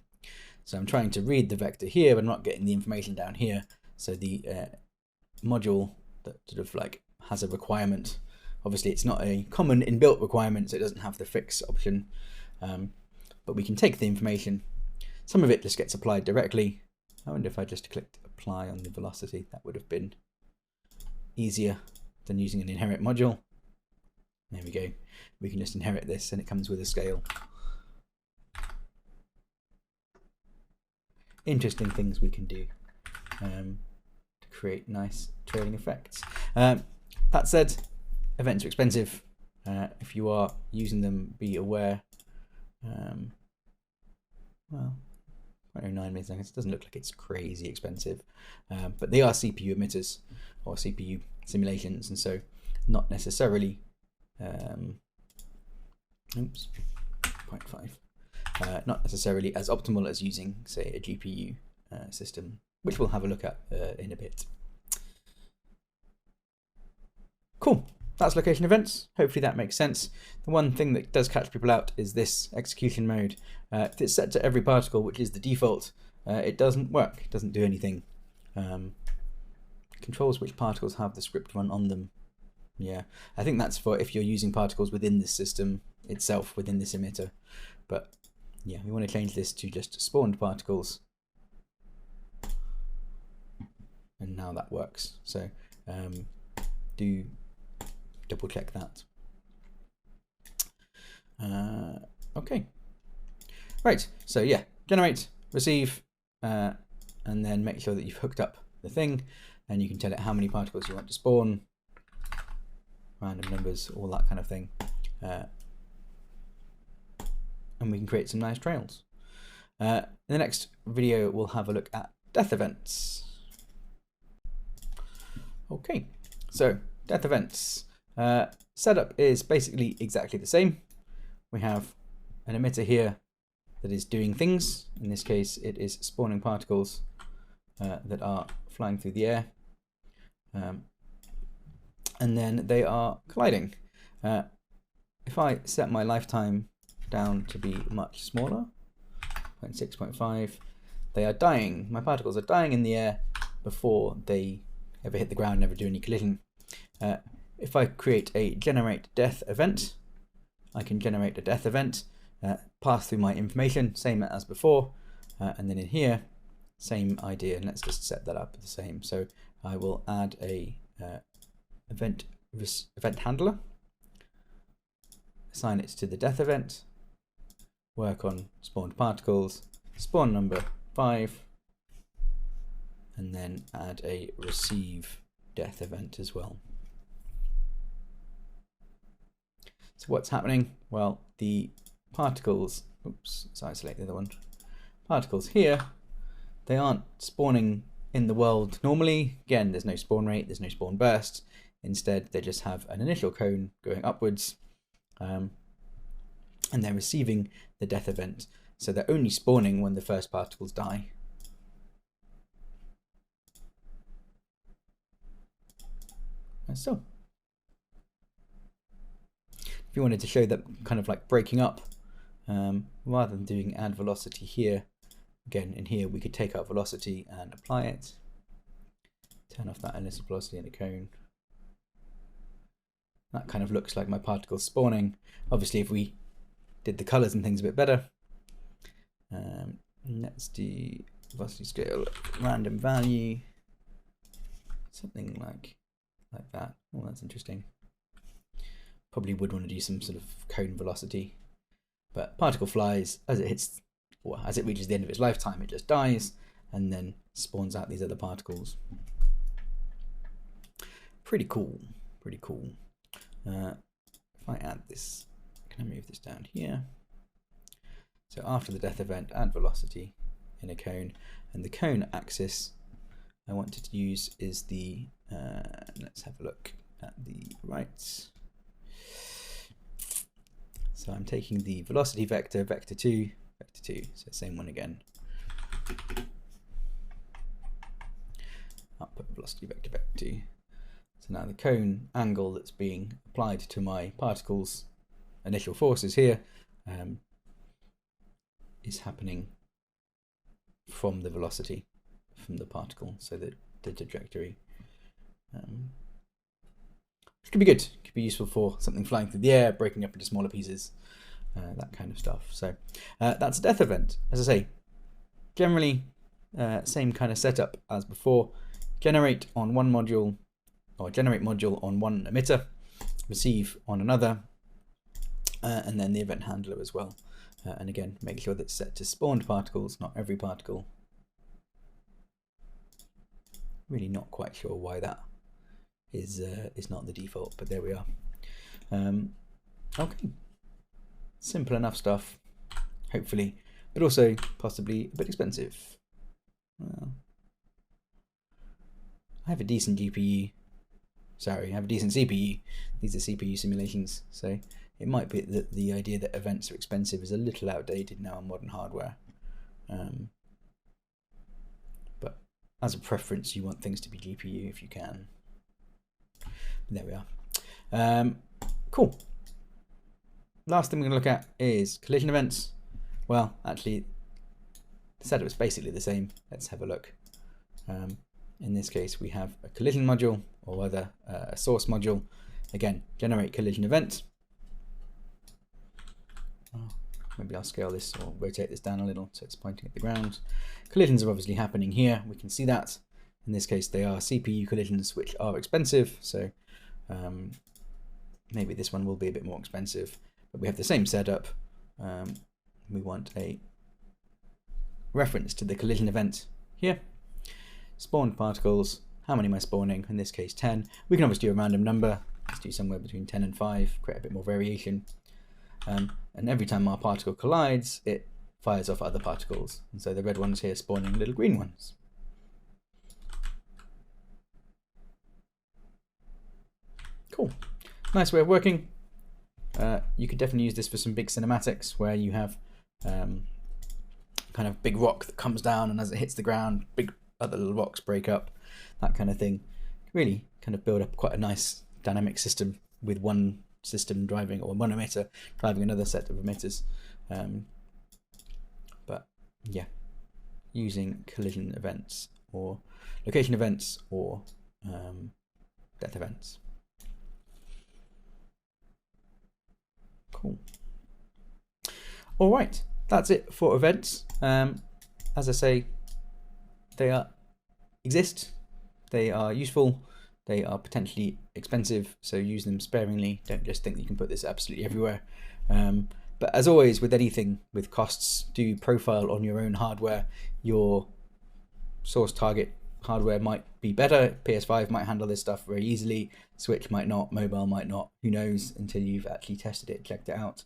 So I'm trying to read the vector here, but I'm not getting the information down here. So the module that sort of like has a requirement. Obviously, it's not a common inbuilt requirement, so it doesn't have the fix option. But we can take the information. Some of it just gets applied directly. I wonder if I just clicked apply on the velocity. That would have been easier than using an inherit module. There we go. We can just inherit this, and it comes with a scale. Interesting things we can do to create nice trailing effects. That said, events are expensive. If you are using them, be aware. Well, 0.09 milliseconds doesn't look like it's crazy expensive, but they are CPU emitters or CPU simulations, and so not necessarily. Oops, 0.5. Not necessarily as optimal as using, say, a GPU system, which we'll have a look at in a bit. Cool. that's location events. Hopefully that makes sense. The one thing that does catch people out is this execution mode. If it's set to every particle, which is the default, it doesn't work. It doesn't do anything. Controls which particles have the script run on them. Yeah, I think that's for if you're using particles within the system itself, within this emitter. But yeah, we want to change this to just spawned particles. And now that works. So do double check that. Okay. Right, so yeah, generate, receive, and then make sure that you've hooked up the thing, and you can tell it how many particles you want to spawn, random numbers, all that kind of thing. And we can create some nice trails. In the next video, we'll have a look at death events. Okay, so death events. Setup is basically exactly the same. We have an emitter here that is doing things. In this case, it is spawning particles that are flying through the air. And then they are colliding. If I set my lifetime down to be much smaller, 0.6, 0.5, they are dying. My particles are dying in the air before they ever hit the ground, never do any collision. If I create a generate death event, I can generate a death event, pass through my information, same as before, and then in here, same idea, and let's just set that up the same. So I will add a event handler, assign it to the death event, work on spawned particles, spawn number 5, and then add a receive death event as well. So what's happening? Well, the particles, oops, let's isolate the other one. Particles here, they aren't spawning in the world normally. Again, there's no spawn rate, there's no spawn burst. Instead, they just have an initial cone going upwards, and they're receiving the death event. So they're only spawning when the first particles die. And so, if you wanted to show that kind of like breaking up, rather than doing add velocity here, again in here we could take out velocity and apply it, turn off that initial velocity in a cone. That kind of looks like my particles spawning. Obviously if we did the colors and things a bit better, let's do velocity scale random value, something like that. Oh, that's interesting. Probably would want to do some sort of cone velocity, but particle flies as it hits, or as it reaches the end of its lifetime, it just dies and then spawns out these other particles. Pretty cool, pretty cool. If I add this, can I move this down here? So after the death event, add velocity in a cone, and the cone axis I wanted to use is the, let's have a look at the right. So I'm taking the velocity vector, vector 2, so same one again. Output velocity vector, vector 2. So now the cone angle that's being applied to my particles' initial forces here is happening from the velocity, from the particle, so that the trajectory. Which could be good, could be useful for something flying through the air, breaking up into smaller pieces, that kind of stuff. So that's a death event. As I say, generally same kind of setup as before. Generate on one module, or generate module on one emitter, receive on another, and then the event handler as well. And again, make sure that's set to spawned particles, not every particle. Really not quite sure why that is not the default, but there we are. Okay, simple enough stuff, hopefully, but also possibly a bit expensive. Well, I have a decent GPU. Sorry, I have a decent CPU. These are CPU simulations, so it might be that the idea that events are expensive is a little outdated now on modern hardware. But as a preference, you want things to be GPU if you can. There we are. Cool. Last thing we're going to look at is collision events. Well, actually, the setup is basically the same. Let's have a look. In this case, we have a collision module, or rather a source module. Again, generate collision event. Maybe I'll scale this or rotate this down a little so it's pointing at the ground. Collisions are obviously happening here. We can see that. In this case, they are CPU collisions, which are expensive. So maybe this one will be a bit more expensive. But we have the same setup. We want a reference to the collision event here. Spawned particles. How many am I spawning? In this case, 10. We can obviously do a random number. Let's do somewhere between 10 and 5, create a bit more variation. And every time our particle collides, it fires off other particles. And so the red ones here spawning little green ones. Cool. Nice way of working. You could definitely use this for some big cinematics where you have kind of big rock that comes down, and as it hits the ground, big other little rocks break up, that kind of thing. Really kind of build up quite a nice dynamic system with one system driving, or one emitter driving another set of emitters. But yeah, using collision events or location events or depth events. Cool. All right, that's it for events. As I say, they exist, they are useful, they are potentially expensive, so use them sparingly. Don't just think that you can put this absolutely everywhere. But as always with anything with costs, do profile on your own hardware. Your source target hardware might be better. PS5 might handle this stuff very easily. Switch might not, mobile might not. Who knows until you've actually tested it, checked it out.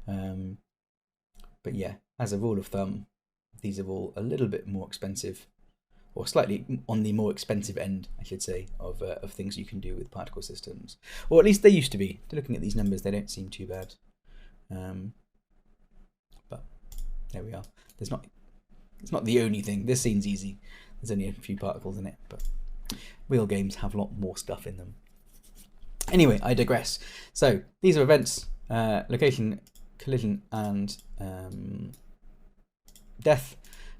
But yeah, as a rule of thumb, these are all a little bit more expensive, or slightly on the more expensive end, I should say, of things you can do with particle systems. Or at least they used to be. Looking at these numbers, they don't seem too bad. But there we are. It's not the only thing. This seems easy. There's only a few particles in it, but real games have a lot more stuff in them. Anyway, I digress. So these are events, location, collision, and death.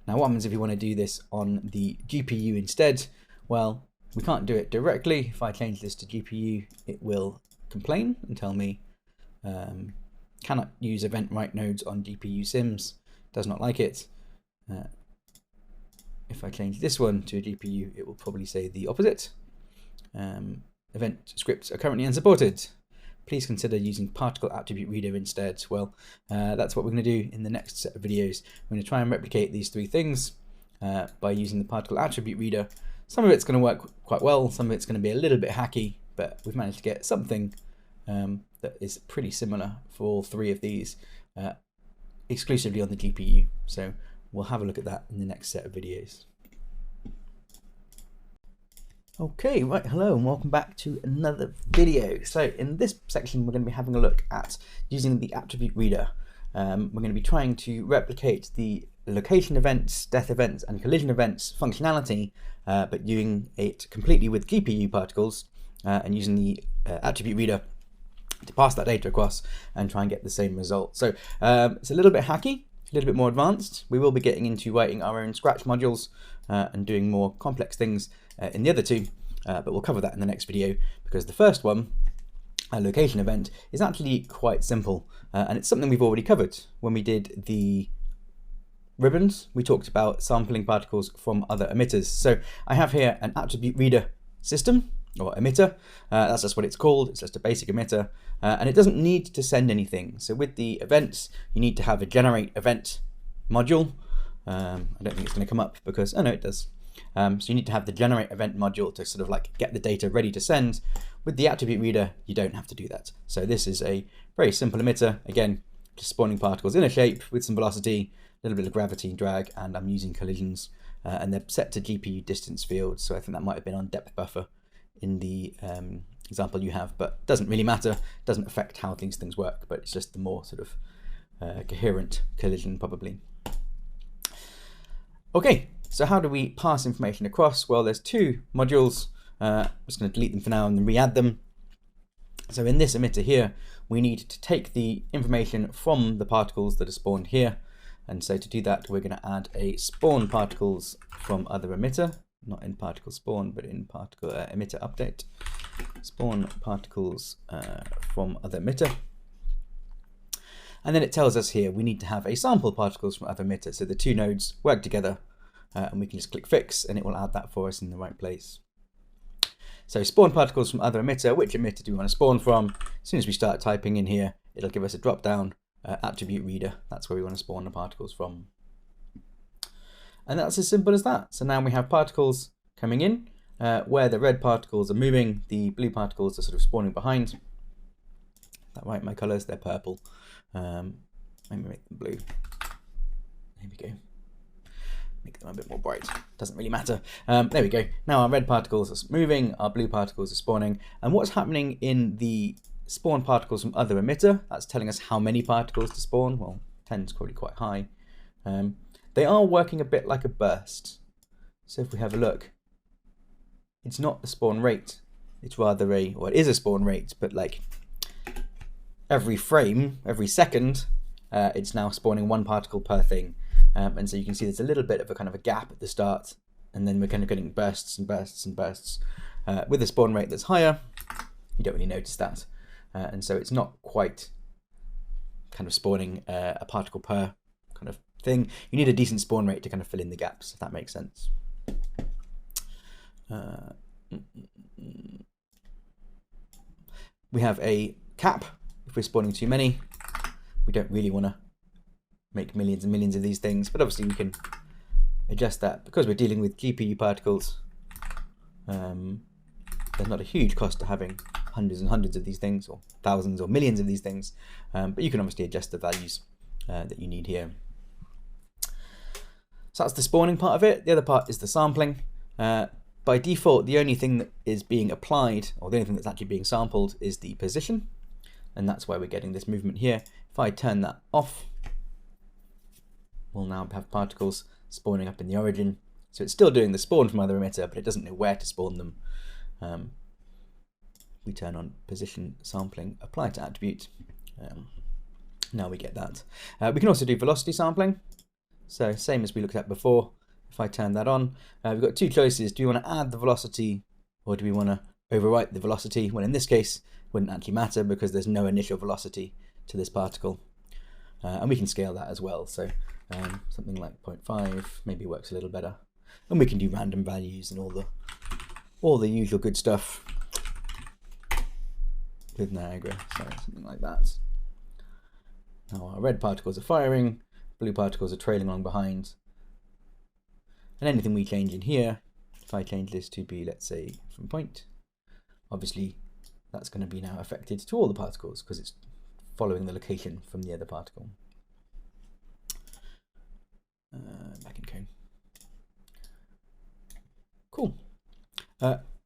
Now what happens if you want to do this on the GPU instead? Well, we can't do it directly. If I change this to GPU, it will complain and tell me cannot use event write nodes on GPU sims, does not like it. If I change this one to a GPU, it will probably say the opposite. Event scripts are currently unsupported. Please consider using particle attribute reader instead. Well, that's what we're going to do in the next set of videos. We're going to try and replicate these three things by using the particle attribute reader. Some of it's going to work quite well, some of it's going to be a little bit hacky, but we've managed to get something that is pretty similar for all three of these exclusively on the GPU. So we'll have a look at that in the next set of videos. Okay, right, hello and welcome back to another video. So in this section we're going to be having a look at using the attribute reader. We're going to be trying to replicate the location events, death events and collision events functionality, but doing it completely with GPU particles and using the attribute reader to pass that data across and try and get the same result. So it's a little bit hacky, a little bit more advanced. We will be getting into writing our own Scratch modules and doing more complex things in the other two, but we'll cover that in the next video, because the first one, a location event, is actually quite simple, and it's something we've already covered. When we did the ribbons, we talked about sampling particles from other emitters. So I have here an attribute reader system, or emitter. That's just what it's called. It's just a basic emitter, and it doesn't need to send anything. So with the events, you need to have a generate event module. I don't think it's going to come up because, oh no, it does. So you need to have the generate event module to sort of like get the data ready to send. With the attribute reader, you don't have to do that. So this is a very simple emitter. Again, just spawning particles in a shape with some velocity, a little bit of gravity and drag, and I'm using collisions, and they're set to GPU distance fields. So I think that might have been on depth buffer in the example you have, but doesn't really matter. Doesn't affect how these things work, but it's just the more sort of coherent collision probably. Okay, so how do we pass information across? Well, there's two modules. I'm just going to delete them for now and then re-add them. So in this emitter here, we need to take the information from the particles that are spawned here. And so to do that, we're going to add a spawn particles from other emitter, not in particle spawn, but in particle emitter update. Spawn particles from other emitter. And then it tells us here we need to have a sample particles from other emitter. So the two nodes work together and we can just click fix and it will add that for us in the right place. So spawn particles from other emitter, which emitter do we want to spawn from? As soon as we start typing in here, it'll give us a drop down attribute reader. That's where we want to spawn the particles from. And that's as simple as that. So now we have particles coming in where the red particles are moving, the blue particles are sort of spawning behind. Is that right? My colors, they're purple. Let me make them blue. There we go. Make them a bit more bright. Doesn't really matter. There we go. Now our red particles are moving, our blue particles are spawning. And what's happening in the spawn particles from other emitter? That's telling us how many particles to spawn. Well, 10 is probably quite high. They are working a bit like a burst. So if we have a look, it's not a spawn rate. It's rather it is a spawn rate, but like every frame, every second, it's now spawning one particle per thing. And so you can see there's a little bit of a kind of a gap at the start, and then we're kind of getting bursts and bursts and bursts. With a spawn rate that's higher, you don't really notice that. And so it's not quite kind of spawning a particle per kind of thing. You need a decent spawn rate to kind of fill in the gaps, if that makes sense. We have a cap. If we're spawning too many, we don't really want to make millions and millions of these things, but obviously we can adjust that. Because we're dealing with GPU particles, there's not a huge cost to having hundreds and hundreds of these things, or thousands or millions of these things, but you can obviously adjust the values that you need here. So that's the spawning part of it. The other part is the sampling. By default, the only thing that is being applied, or the only thing that's actually being sampled, is the position, and that's why we're getting this movement here. If I turn that off, we'll now have particles spawning up in the origin. So it's still doing the spawn from other emitter, but it doesn't know where to spawn them. We turn on position sampling, apply to attribute. Now we get that. We can also do velocity sampling. So same as we looked at before. If I turn that on, we've got two choices. Do we want to add the velocity, or do we want to overwrite the velocity? Well, in this case, it wouldn't actually matter because there's no initial velocity to this particle. And we can scale that as well. So something like 0.5 maybe works a little better. And we can do random values and all the usual good stuff with Niagara. So something like that. Now our red particles are firing, blue particles are trailing along behind. And anything we change in here, if I change this to be, let's say, from point, obviously that's going to be now affected to all the particles because it's following the location from the other particle. Back in cone. Cool.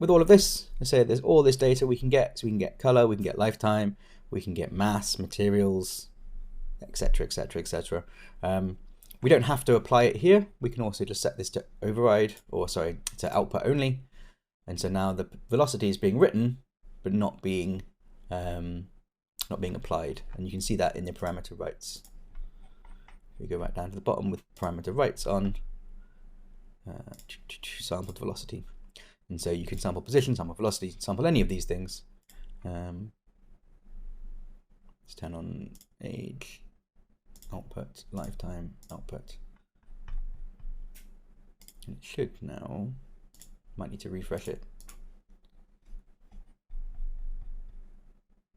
With all of this, I say there's all this data we can get. So we can get color, we can get lifetime, we can get mass, materials, etc., etc., etc. We don't have to apply it here. We can also just set this to override, or sorry, to output only. And so now the velocity is being written, but not being applied. And you can see that in the parameter writes. We go right down to the bottom with parameter writes on sampled velocity. And so you can sample position, sample velocity, sample any of these things. Let's turn on age, output, lifetime, output. And it should now, might need to refresh it.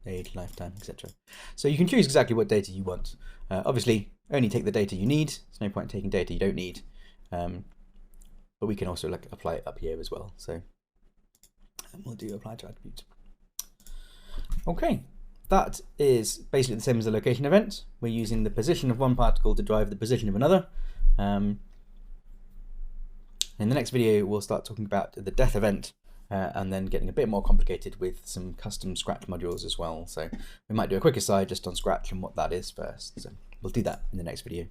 Age, lifetime, etc. So you can choose exactly what data you want. Obviously, only take the data you need. There's no point in taking data you don't need. But we can also apply it up here as well. So we'll do apply to attribute. Okay, that is basically the same as the location event. We're using the position of one particle to drive the position of another. In the next video, we'll start talking about the death event and then getting a bit more complicated with some custom Scratch modules as well. So we might do a quick aside just on Scratch and what that is first. So we'll do that in the next video.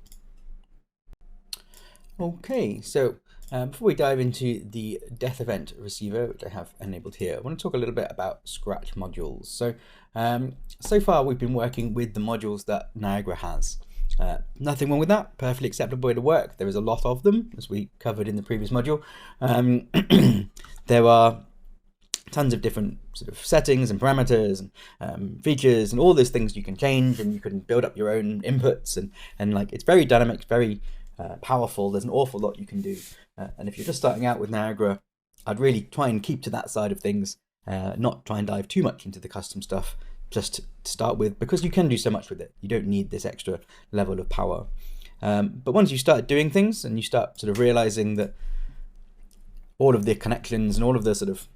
Okay, so before we dive into the death event receiver, which I have enabled here, I want to talk a little bit about Scratch modules. So So far we've been working with the modules that Niagara has. Nothing wrong with that, perfectly acceptable way to work. There is a lot of them, as we covered in the previous module. There are tons of different sort of settings and parameters and features and all those things you can change, and you can build up your own inputs, and like, it's very dynamic, very powerful. There's an awful lot you can do, and if you're just starting out with Niagara, I'd really try and keep to that side of things, not try and dive too much into the custom stuff just to start with, because you can do so much with it. You don't need this extra level of power. But once you start doing things and you start sort of realizing that all of the connections and all of the sort of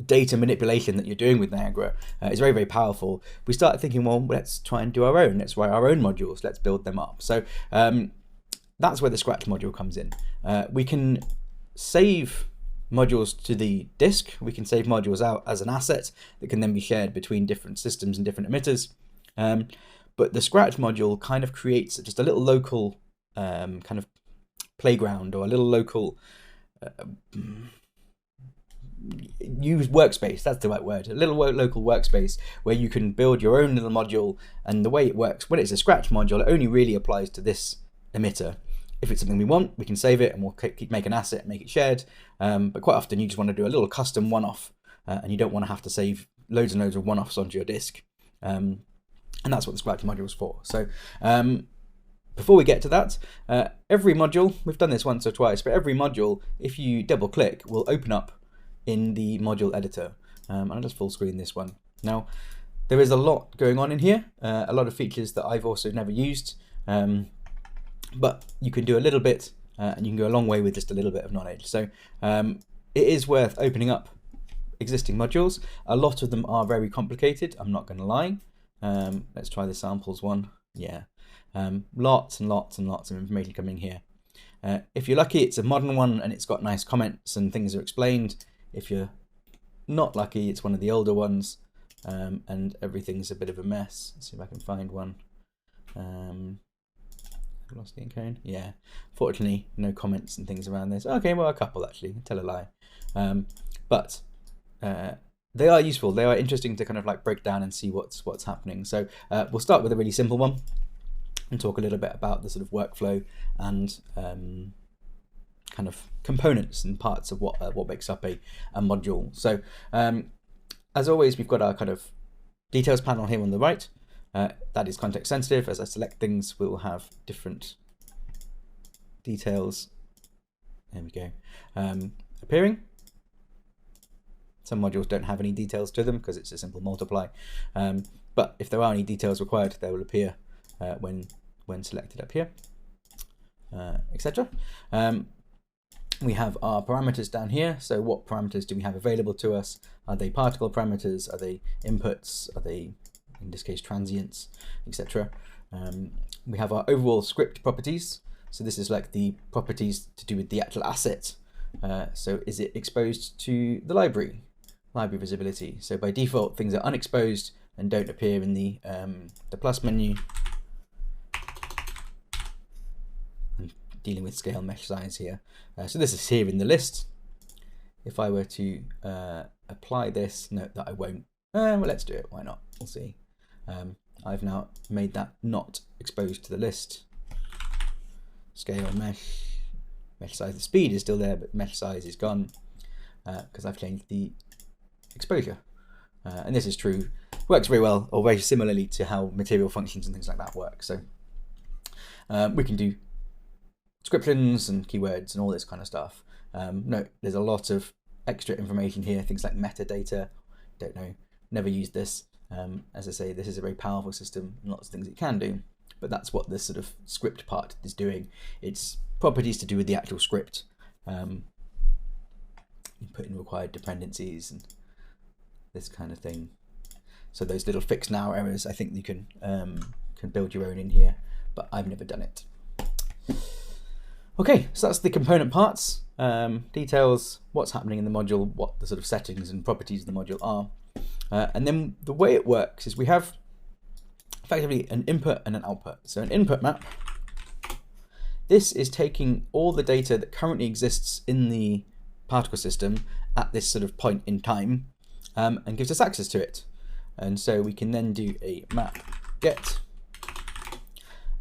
data manipulation that you're doing with Niagara is very, very powerful, we start thinking, well, let's try and do our own. Let's write our own modules. Let's build them up. So that's where the Scratch module comes in. We can save modules to the disk. We can save modules out as an asset that can then be shared between different systems and different emitters. But the Scratch module kind of creates just a little local kind of playground, or a little local use workspace. That's the right word. A little local workspace where you can build your own little module. And the way it works, when it's a Scratch module, it only really applies to this emitter. If it's something we want, we can save it and we'll make an asset and make it shared. But quite often you just want to do a little custom one-off, and you don't want to have to save loads and loads of one-offs onto your disk. And that's what the Scratch module is for. So before we get to that, every module, we've done this once or twice, but every module, if you double click, will open up in the module editor. I'll just full screen this one. Now, there is a lot going on in here, a lot of features that I've also never used. But you can do a little bit, and you can go a long way with just a little bit of knowledge. So it is worth opening up existing modules. A lot of them are very complicated, I'm not going to lie. Let's try the samples one. Yeah, lots and lots and lots of information coming here. If you're lucky, it's a modern one and it's got nice comments and things are explained. If you're not lucky, it's one of the older ones, and everything's a bit of a mess. Let's see if I can find one. Lost the encode. Yeah, fortunately no comments and things around this. Okay, well, a couple actually, tell a lie. But they are useful. They are interesting to kind of like break down and see what's happening. So we'll start with a really simple one and talk a little bit about the sort of workflow and kind of components and parts of what makes up a module. So as always, we've got our kind of details panel here on the right. That is context sensitive. As I select things, we will have different details. There we go. Appearing. Some modules don't have any details to them because it's a simple multiply. But if there are any details required, they will appear when selected up here, etc. We have our parameters down here. So what parameters do we have available to us? Are they particle parameters? Are they inputs? Are they, in this case, transients, etc. We have our overall script properties. So this is like the properties to do with the actual asset. So is it exposed to the library visibility? So by default, things are unexposed and don't appear in the plus menu. I'm dealing with scale mesh size here. So this is here in the list. If I were to apply this, note that I won't. Well, let's do it. Why not? We'll see. I've now made that not exposed to the list. Scale mesh size. The speed is still there, but mesh size is gone because I've changed the exposure. And this is true. Works very well, or very similarly to how material functions and things like that work. So we can do descriptions and keywords and all this kind of stuff. Note there's a lot of extra information here. Things like metadata. Don't know. Never used this. As I say, this is a very powerful system and lots of things it can do, but that's what this sort of script part is doing. It's properties to do with the actual script. You put in required dependencies and this kind of thing. So those little fix now errors, I think you can build your own in here, but I've never done it. Okay, so that's the component parts, details, what's happening in the module, what the sort of settings and properties of the module are. And then the way it works is we have effectively an input and an output. So an input map, this is taking all the data that currently exists in the particle system at this sort of point in time and gives us access to it. And so we can then do a map get,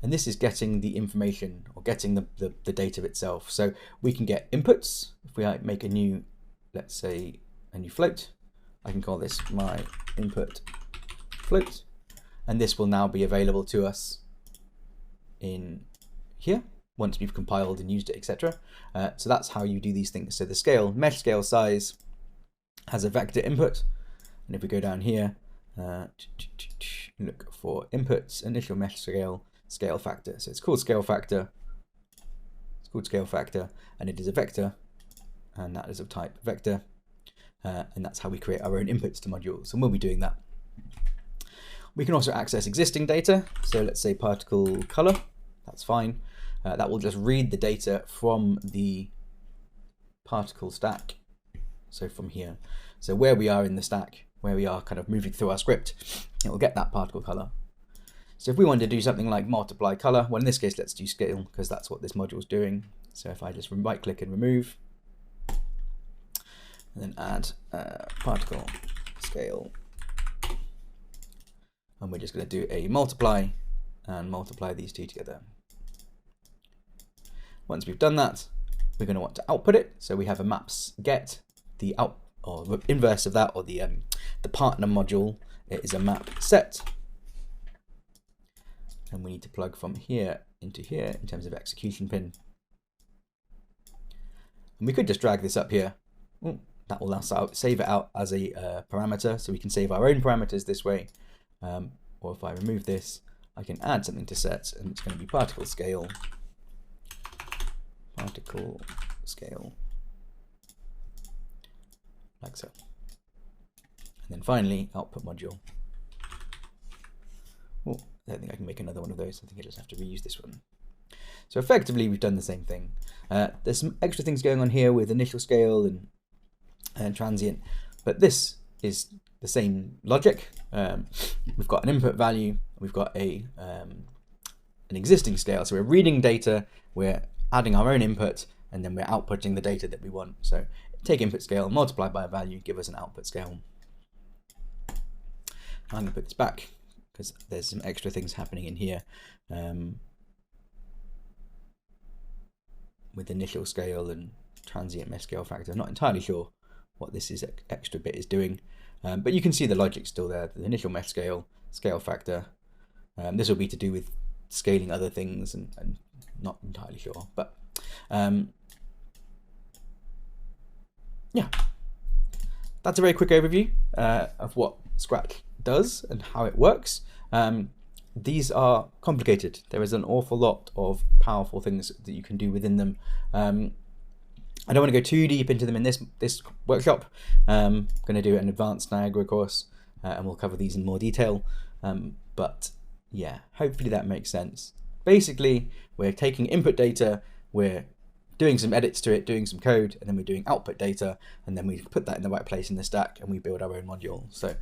and this is getting the information or getting the data itself. So we can get inputs. If we make a new, let's say a new float, I can call this my input float, and this will now be available to us in here once we've compiled and used it, etc. So that's how you do these things. So the scale, mesh scale size, has a vector input, and if we go down here, look for inputs, initial mesh scale factor. So it's called scale factor. It's called scale factor, and it is a vector, and that is of type vector. And that's how we create our own inputs to modules, and we'll be doing that. We can also access existing data. So let's say particle color, that's fine. That will just read the data from the particle stack. So from here, so where we are in the stack, where we are kind of moving through our script, it will get that particle color. So if we want to do something like multiply color, well in this case let's do scale, because that's what this module is doing. So if I just right click and remove, and then add particle scale, and we're just going to do a multiply and multiply these two together. Once we've done that, we're going to want to output it. So we have a maps get, the out or the inverse of that, or the partner module, it is a map set, and we need to plug from here into here in terms of execution pin. And we could just drag this up here. Ooh, that will now save it out as a parameter, so we can save our own parameters this way. Or if I remove this, I can add something to set, and it's going to be particle scale, like so. And then finally, output module. Oh, I don't think I can make another one of those. I think I just have to reuse this one. So effectively, we've done the same thing. There's some extra things going on here with initial scale and transient, but this is the same logic. We've got an input value, we've got an existing scale, so we're reading data, we're adding our own input, and then we're outputting the data that we want. So take input scale, multiply by a value, give us an output scale. I'm going to put this back because there's some extra things happening in here with initial scale and transient mesh scale factor. I'm not entirely sure what this extra bit is doing, but you can see the logic still there. The initial mesh scale, scale factor. This will be to do with scaling other things, and not entirely sure, but yeah, that's a very quick overview of what Scratch does and how it works. These are complicated. There is an awful lot of powerful things that you can do within them. I don't want to go too deep into them in this workshop. I'm going to do an advanced Niagara course, and we'll cover these in more detail. But yeah, hopefully that makes sense. Basically, we're taking input data, we're doing some edits to it, doing some code, and then we're doing output data, and then we put that in the right place in the stack, and we build our own module. So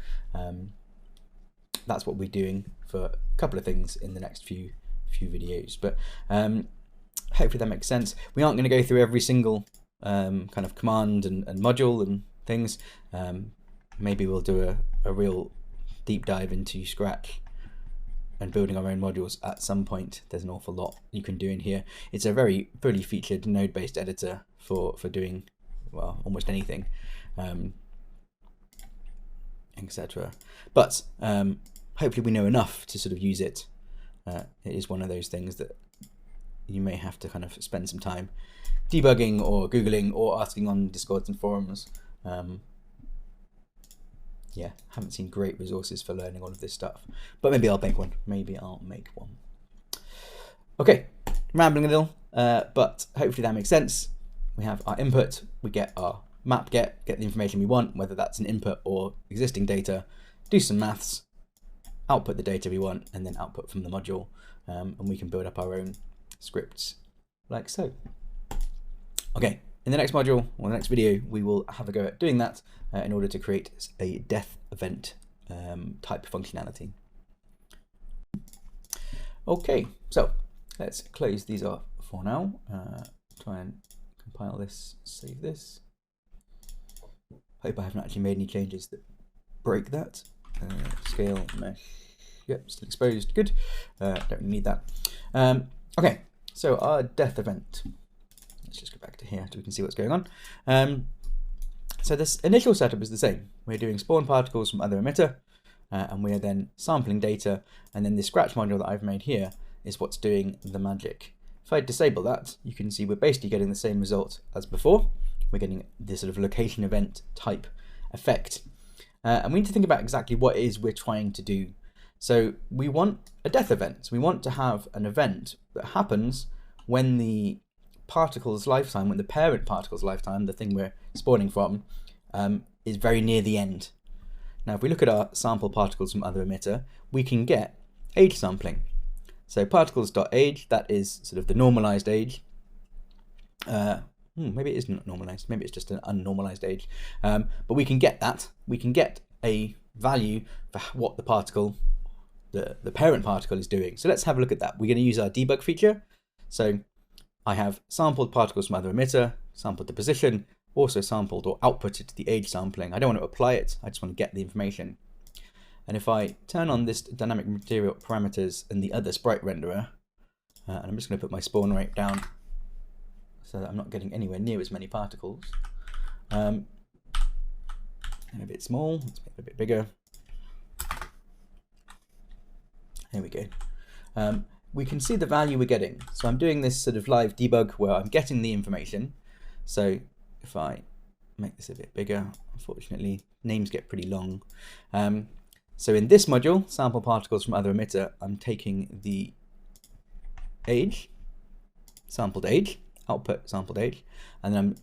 that's what we're doing for a couple of things in the next few videos. But hopefully that makes sense. We aren't going to go through every single kind of command and module and things. Maybe we'll do a real deep dive into Scratch and building our own modules at some point. There's an awful lot you can do in here. It's a very fully featured node-based editor for doing, well, almost anything, etc. But hopefully we know enough to sort of use it. It is one of those things that you may have to kind of spend some time debugging or Googling or asking on Discords and forums. Yeah, haven't seen great resources for learning all of this stuff, but maybe I'll make one. Okay, rambling a little, but hopefully that makes sense. We have our input, we get our map get the information we want, whether that's an input or existing data, do some maths, output the data we want, and then output from the module, and we can build up our own scripts like so. Okay, in the next module or the next video, we will have a go at doing that in order to create a death event type functionality. Okay, so let's close these off for now. Try and compile this, save this. Hope I haven't actually made any changes that break that. scale mesh. Yep, still exposed. Good. Don't need that. Okay, so our death event. Let's just go back to here so we can see what's going on. So this initial setup is the same. We're doing spawn particles from other emitter, and we're then sampling data, and then the scratch module that I've made here is what's doing the magic. If I disable that, you can see we're basically getting the same result as before. We're getting this sort of location event type effect. And we need to think about exactly what it is we're trying to do. So we want a death event. We want to have an event that happens when the particle's lifetime, when the parent particle's lifetime, the thing we're spawning from, is very near the end. Now, if we look at our sample particles from other emitter, we can get age sampling. So particles.age, that is sort of the normalized age. Maybe it isn't normalized. Maybe it's just an unnormalized age. But we can get that. We can get a value for what the particle, the parent particle, is doing. So let's have a look at that. We're going to use our debug feature. So I have sampled particles from other emitter, sampled the position, also sampled or outputted the age sampling. I don't want to apply it. I just want to get the information. And if I turn on this dynamic material parameters and the other sprite renderer, and I'm just going to put my spawn rate down so that I'm not getting anywhere near as many particles. And a bit small, let's make it a bit bigger. There we go. We can see the value we're getting. So I'm doing this sort of live debug where I'm getting the information. So if I make this a bit bigger, unfortunately, names get pretty long. So in this module, sample particles from other emitter, I'm taking the age, sampled age, output sampled age, and then I'm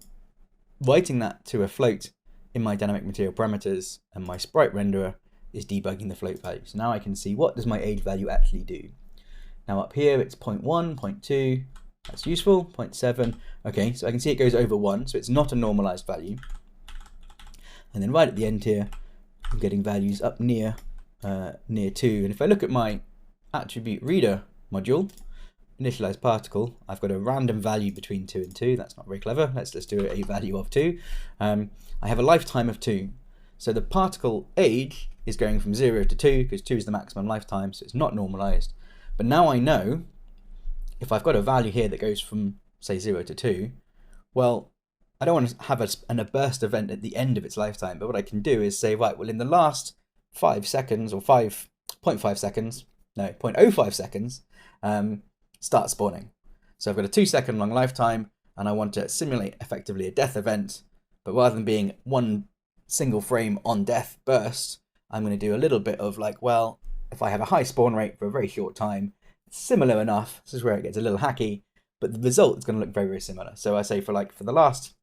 writing that to a float in my dynamic material parameters, and my sprite renderer is debugging the float value. So now I can see what does my age value actually do. Now up here it's 0.1, 0.2, that's useful, 0.7. Okay, so I can see it goes over 1, so it's not a normalized value. And then right at the end here, I'm getting values up near 2. And if I look at my attribute reader module, initialize particle, I've got a random value between 2 and 2. That's not very clever. Let's just do a value of 2. I have a lifetime of 2. So the particle age is going from 0 to 2 because 2 is the maximum lifetime, so it's not normalized. But now I know if I've got a value here that goes from, say, 0 to 2, well, I don't want to have a burst event at the end of its lifetime, but what I can do is say, right, well, in the last 5 seconds or 5.5 seconds, no, 0.05 seconds, start spawning. So I've got a 2-second long lifetime and I want to simulate effectively a death event, but rather than being one single frame on death burst, I'm going to do a little bit of like, well, if I have a high spawn rate for a very short time, it's similar enough. This is where it gets a little hacky, but the result is going to look very, very similar. So I say for the last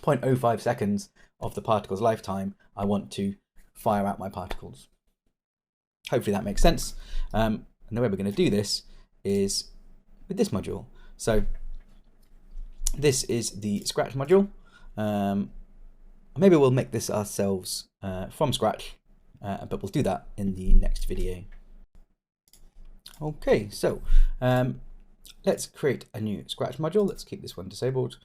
0.05 seconds of the particle's lifetime, I want to fire out my particles. Hopefully that makes sense. And the way we're going to do this is with this module. So this is the scratch module. Maybe we'll make this ourselves from scratch, but we'll do that in the next video. Okay, so let's create a new scratch module. Let's keep this one disabled.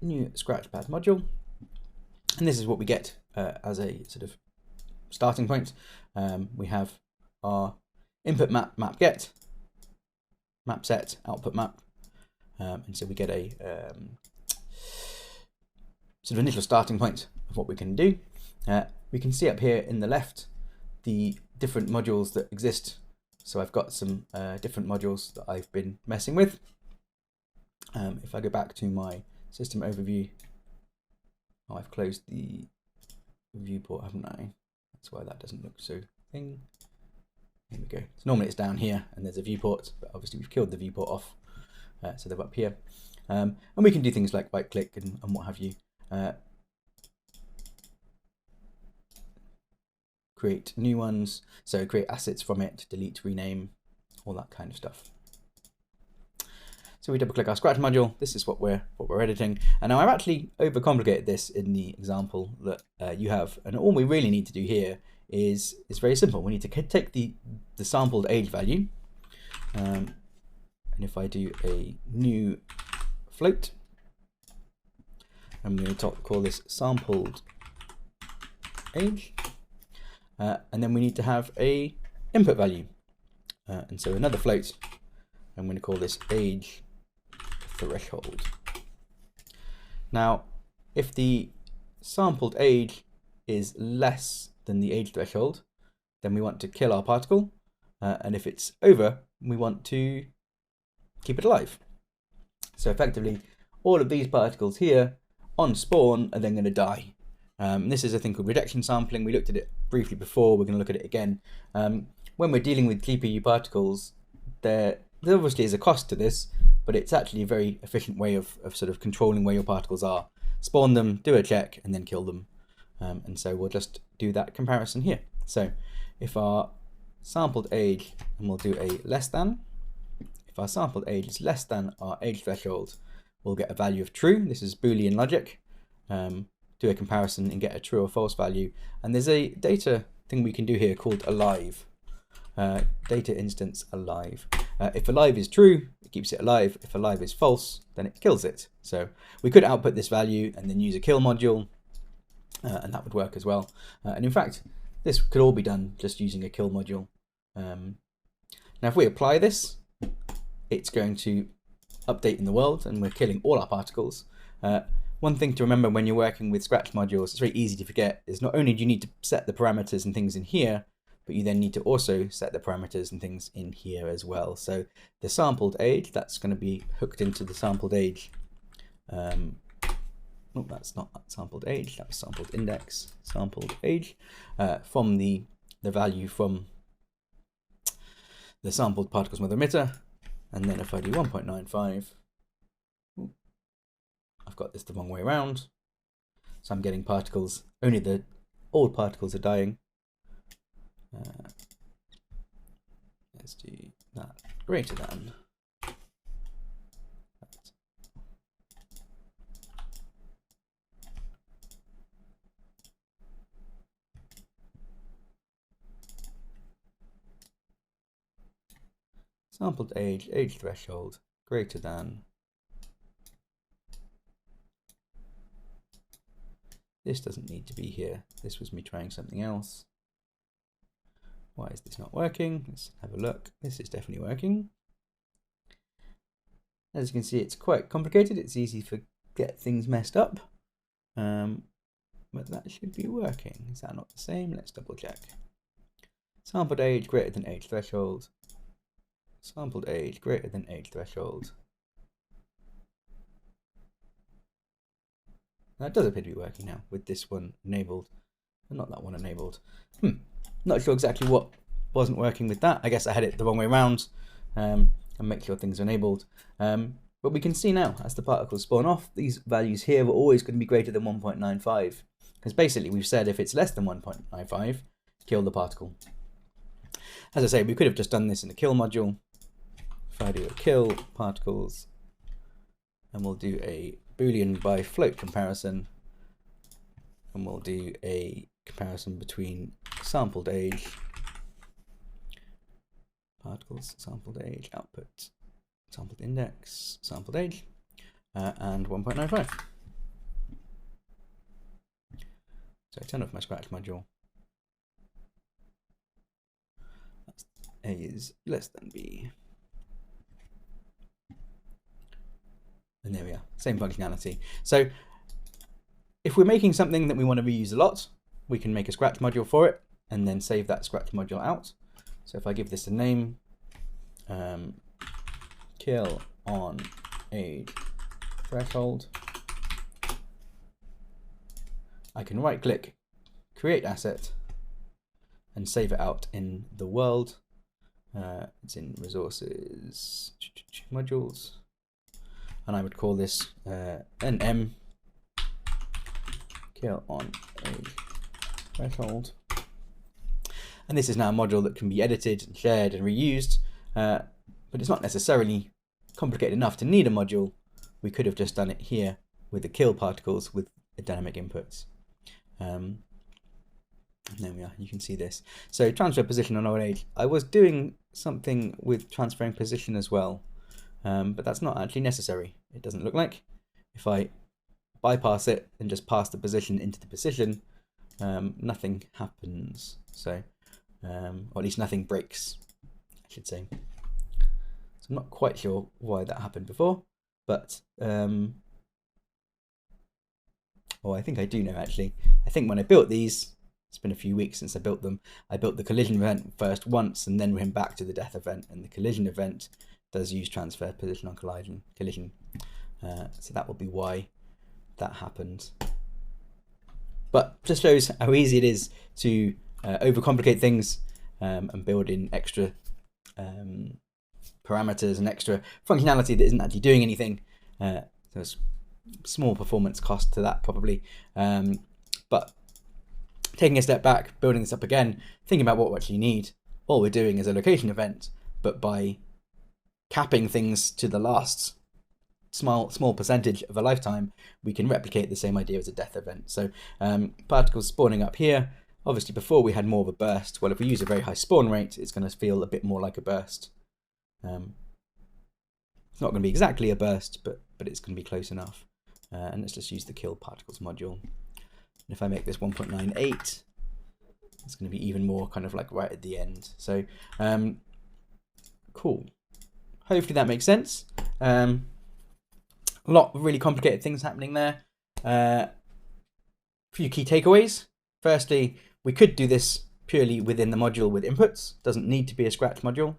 New scratch pad module. And this is what we get as a sort of starting point. We have our input map, map get, map set, output map. And so we get a sort of initial starting point of what we can do. We can see up here in the left the different modules that exist. So I've got some different modules that I've been messing with. If I go back to my system overview, oh, I've closed the viewport, haven't I? That's why that doesn't look so thing. Here we go. So normally it's down here and there's a viewport, but obviously we've killed the viewport off. So they're up here. And we can do things like right click and what have you. Create new ones, so create assets from it, delete, rename, all that kind of stuff. So we double click our scratch module. This is what we're editing. And now I've actually overcomplicated this in the example that you have. And all we really need to do here is very simple. We need to take the sampled age value. And if I do a new float, I'm going to call this sampled age. And then we need to have a input value. And so another float, I'm going to call this age threshold. Now, if the sampled age is less than the age threshold, then we want to kill our particle. And if it's over, we want to keep it alive. So effectively, all of these particles here on spawn are then going to die. This is a thing called rejection sampling. We looked at it briefly before. We're going to look at it again. When we're dealing with GPU particles, there obviously is a cost to this, but it's actually a very efficient way of sort of controlling where your particles are. Spawn them, do a check, and then kill them. And so we'll just do that comparison here. So if our sampled age, and we'll do a less than, if our sampled age is less than our age threshold, we'll get a value of true. This is Boolean logic. Do a comparison and get a true or false value. And there's a data thing we can do here called alive. Data instance alive. If alive is true, it keeps it alive. If alive is false, then it kills it. So we could output this value and then use a kill module, and that would work as well. And in fact, this could all be done just using a kill module. Now, if we apply this, it's going to update in the world, and we're killing all our particles. One thing to remember when you're working with Scratch modules, it's very easy to forget, is not only do you need to set the parameters and things in here, but you then need to also set the parameters and things in here as well. So the sampled age, that's going to be hooked into the sampled age. Oh, that's not sampled age, that was sampled index, sampled age, from the value from the sampled particles with emitter. And then if I do 1.95, I've got this the wrong way around. So I'm getting particles, only the old particles are dying. Let's do that greater than. Sampled age, age threshold, greater than. This doesn't need to be here. This was me trying something else. Why is this not working? Let's have a look. This is definitely working. As you can see, it's quite complicated. It's easy to get things messed up. But that should be working. Is that not the same? Let's double check. Sampled age greater than age threshold. Sampled age greater than age threshold. That does appear to be working now with this one enabled, and not that one enabled. Not sure exactly what wasn't working with that. I guess I had it the wrong way around, and make sure things are enabled. But we can see now, as the particles spawn off, these values here are always going to be greater than 1.95. Because basically we've said if it's less than 1.95, kill the particle. As I say, we could have just done this in the kill module. If I do a kill particles, and we'll do a Boolean by float comparison, and we'll do a comparison between sampled age, particles, sampled age, output, sampled index, sampled age, and 1.95. So I turn off my Scratch module. That's A is less than B. And there we are, same functionality. So if we're making something that we want to reuse a lot, we can make a Scratch module for it and then save that Scratch module out. So if I give this a name, kill on age threshold, I can right click, create asset, and save it out in the world. It's in resources, modules. And I would call this nm kill on age threshold. And this is now a module that can be edited and shared and reused, but it's not necessarily complicated enough to need a module. We could have just done it here with the kill particles with the dynamic inputs. And there we are, you can see this. So transfer position on old age. I was doing something with transferring position as well. But that's not actually necessary. It doesn't look like. If I bypass it and just pass the position into the position, nothing happens. So, or at least nothing breaks, I should say. So I'm not quite sure why that happened before, but oh, I think I do know actually. I think when I built these, it's been a few weeks since I built them, I built the collision event first once and then went back to the death event, and the collision event does use transfer position on collision. So that will be why that happened. But just shows how easy it is to overcomplicate things and build in extra parameters and extra functionality that isn't actually doing anything. There's small performance cost to that probably. But taking a step back, building this up again, thinking about what we actually need, all we're doing is a location event, but by capping things to the last small percentage of a lifetime, we can replicate the same idea as a death event. So particles spawning up here, obviously before we had more of a burst. Well, if we use a very high spawn rate, it's going to feel a bit more like a burst. It's not going to be exactly a burst, but it's going to be close enough. And let's just use the kill particles module. And if I make this 1.98, it's going to be even more kind of like right at the end. So cool. Hopefully that makes sense. A lot of really complicated things happening there. A few key takeaways. Firstly, we could do this purely within the module with inputs. Doesn't need to be a Scratch module.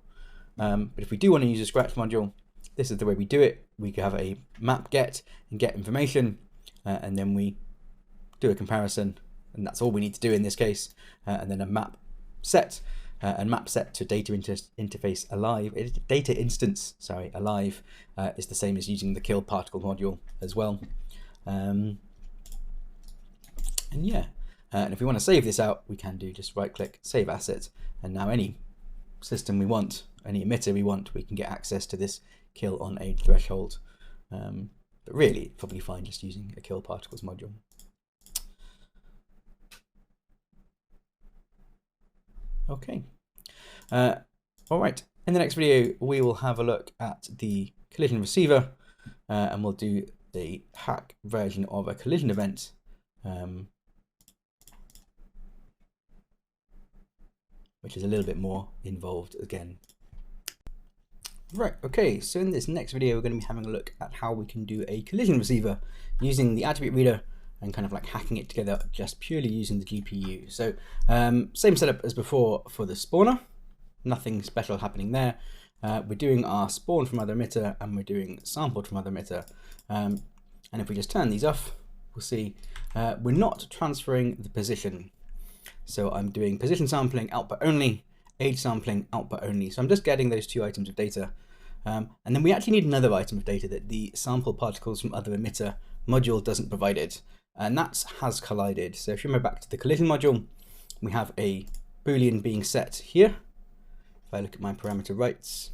But if we do want to use a Scratch module, this is the way we do it. We have a map get and get information, and then we do a comparison, and that's all we need to do in this case. And then a map set, and map set to data interface alive. Data instance, sorry, alive is the same as using the kill particle module as well. And yeah, and if we want to save this out, we can do just right click, save asset, and now any system we want, any emitter we want, we can get access to this kill on age threshold. But really, it's probably fine just using a kill particles module. Okay. All right. In the next video, we will have a look at the collision receiver, and we'll do the hack version of a collision event. Which is a little bit more involved again. Right, okay, so in this next video, we're going to be having a look at how we can do a collision receiver using the attribute reader and kind of like hacking it together just purely using the GPU. So same setup as before for the spawner, nothing special happening there. We're doing our spawn from other emitter and we're doing sampled from other emitter. And if we just turn these off, we'll see we're not transferring the position. So I'm doing position sampling output only, age sampling output only. So I'm just getting those two items of data. And then we actually need another item of data that the sample particles from other emitter module doesn't provide it. And that's has collided. So if you remember back to the collision module, we have a Boolean being set here. If I look at my parameter rights,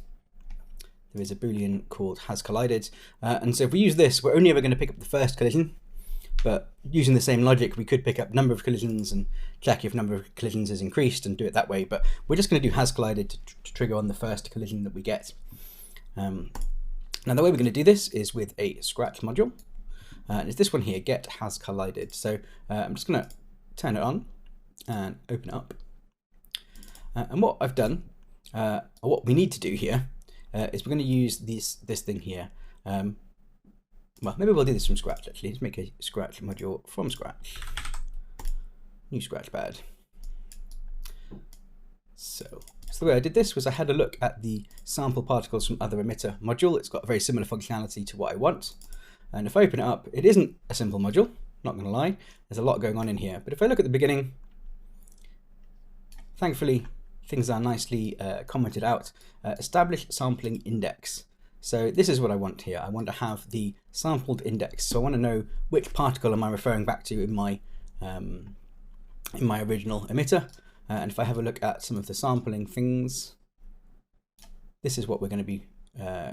there is a Boolean called has collided. And so if we use this, we're only ever going to pick up the first collision. But using the same logic, we could pick up number of collisions and check if number of collisions is increased and do it that way. But we're just going to do has collided to trigger on the first collision that we get. Now the way we're going to do this is with a Scratch module. And it's this one here, get has collided. So I'm just going to turn it on and open it up. And what I've done, or what we need to do here, is we're going to use this thing here. Well, maybe we'll do this from scratch actually. Let's make a Scratch module from scratch. New Scratch pad. So the way I did this was I had a look at the sample particles from other emitter module. It's got a very similar functionality to what I want. And if I open it up, it isn't a simple module, not going to lie. There's a lot going on in here. But if I look at the beginning, thankfully, things are nicely commented out. Establish sampling index. So this is what I want here. I want to have the sampled index. So I want to know which particle am I referring back to in my original emitter. And if I have a look at some of the sampling things, this is what we're going to be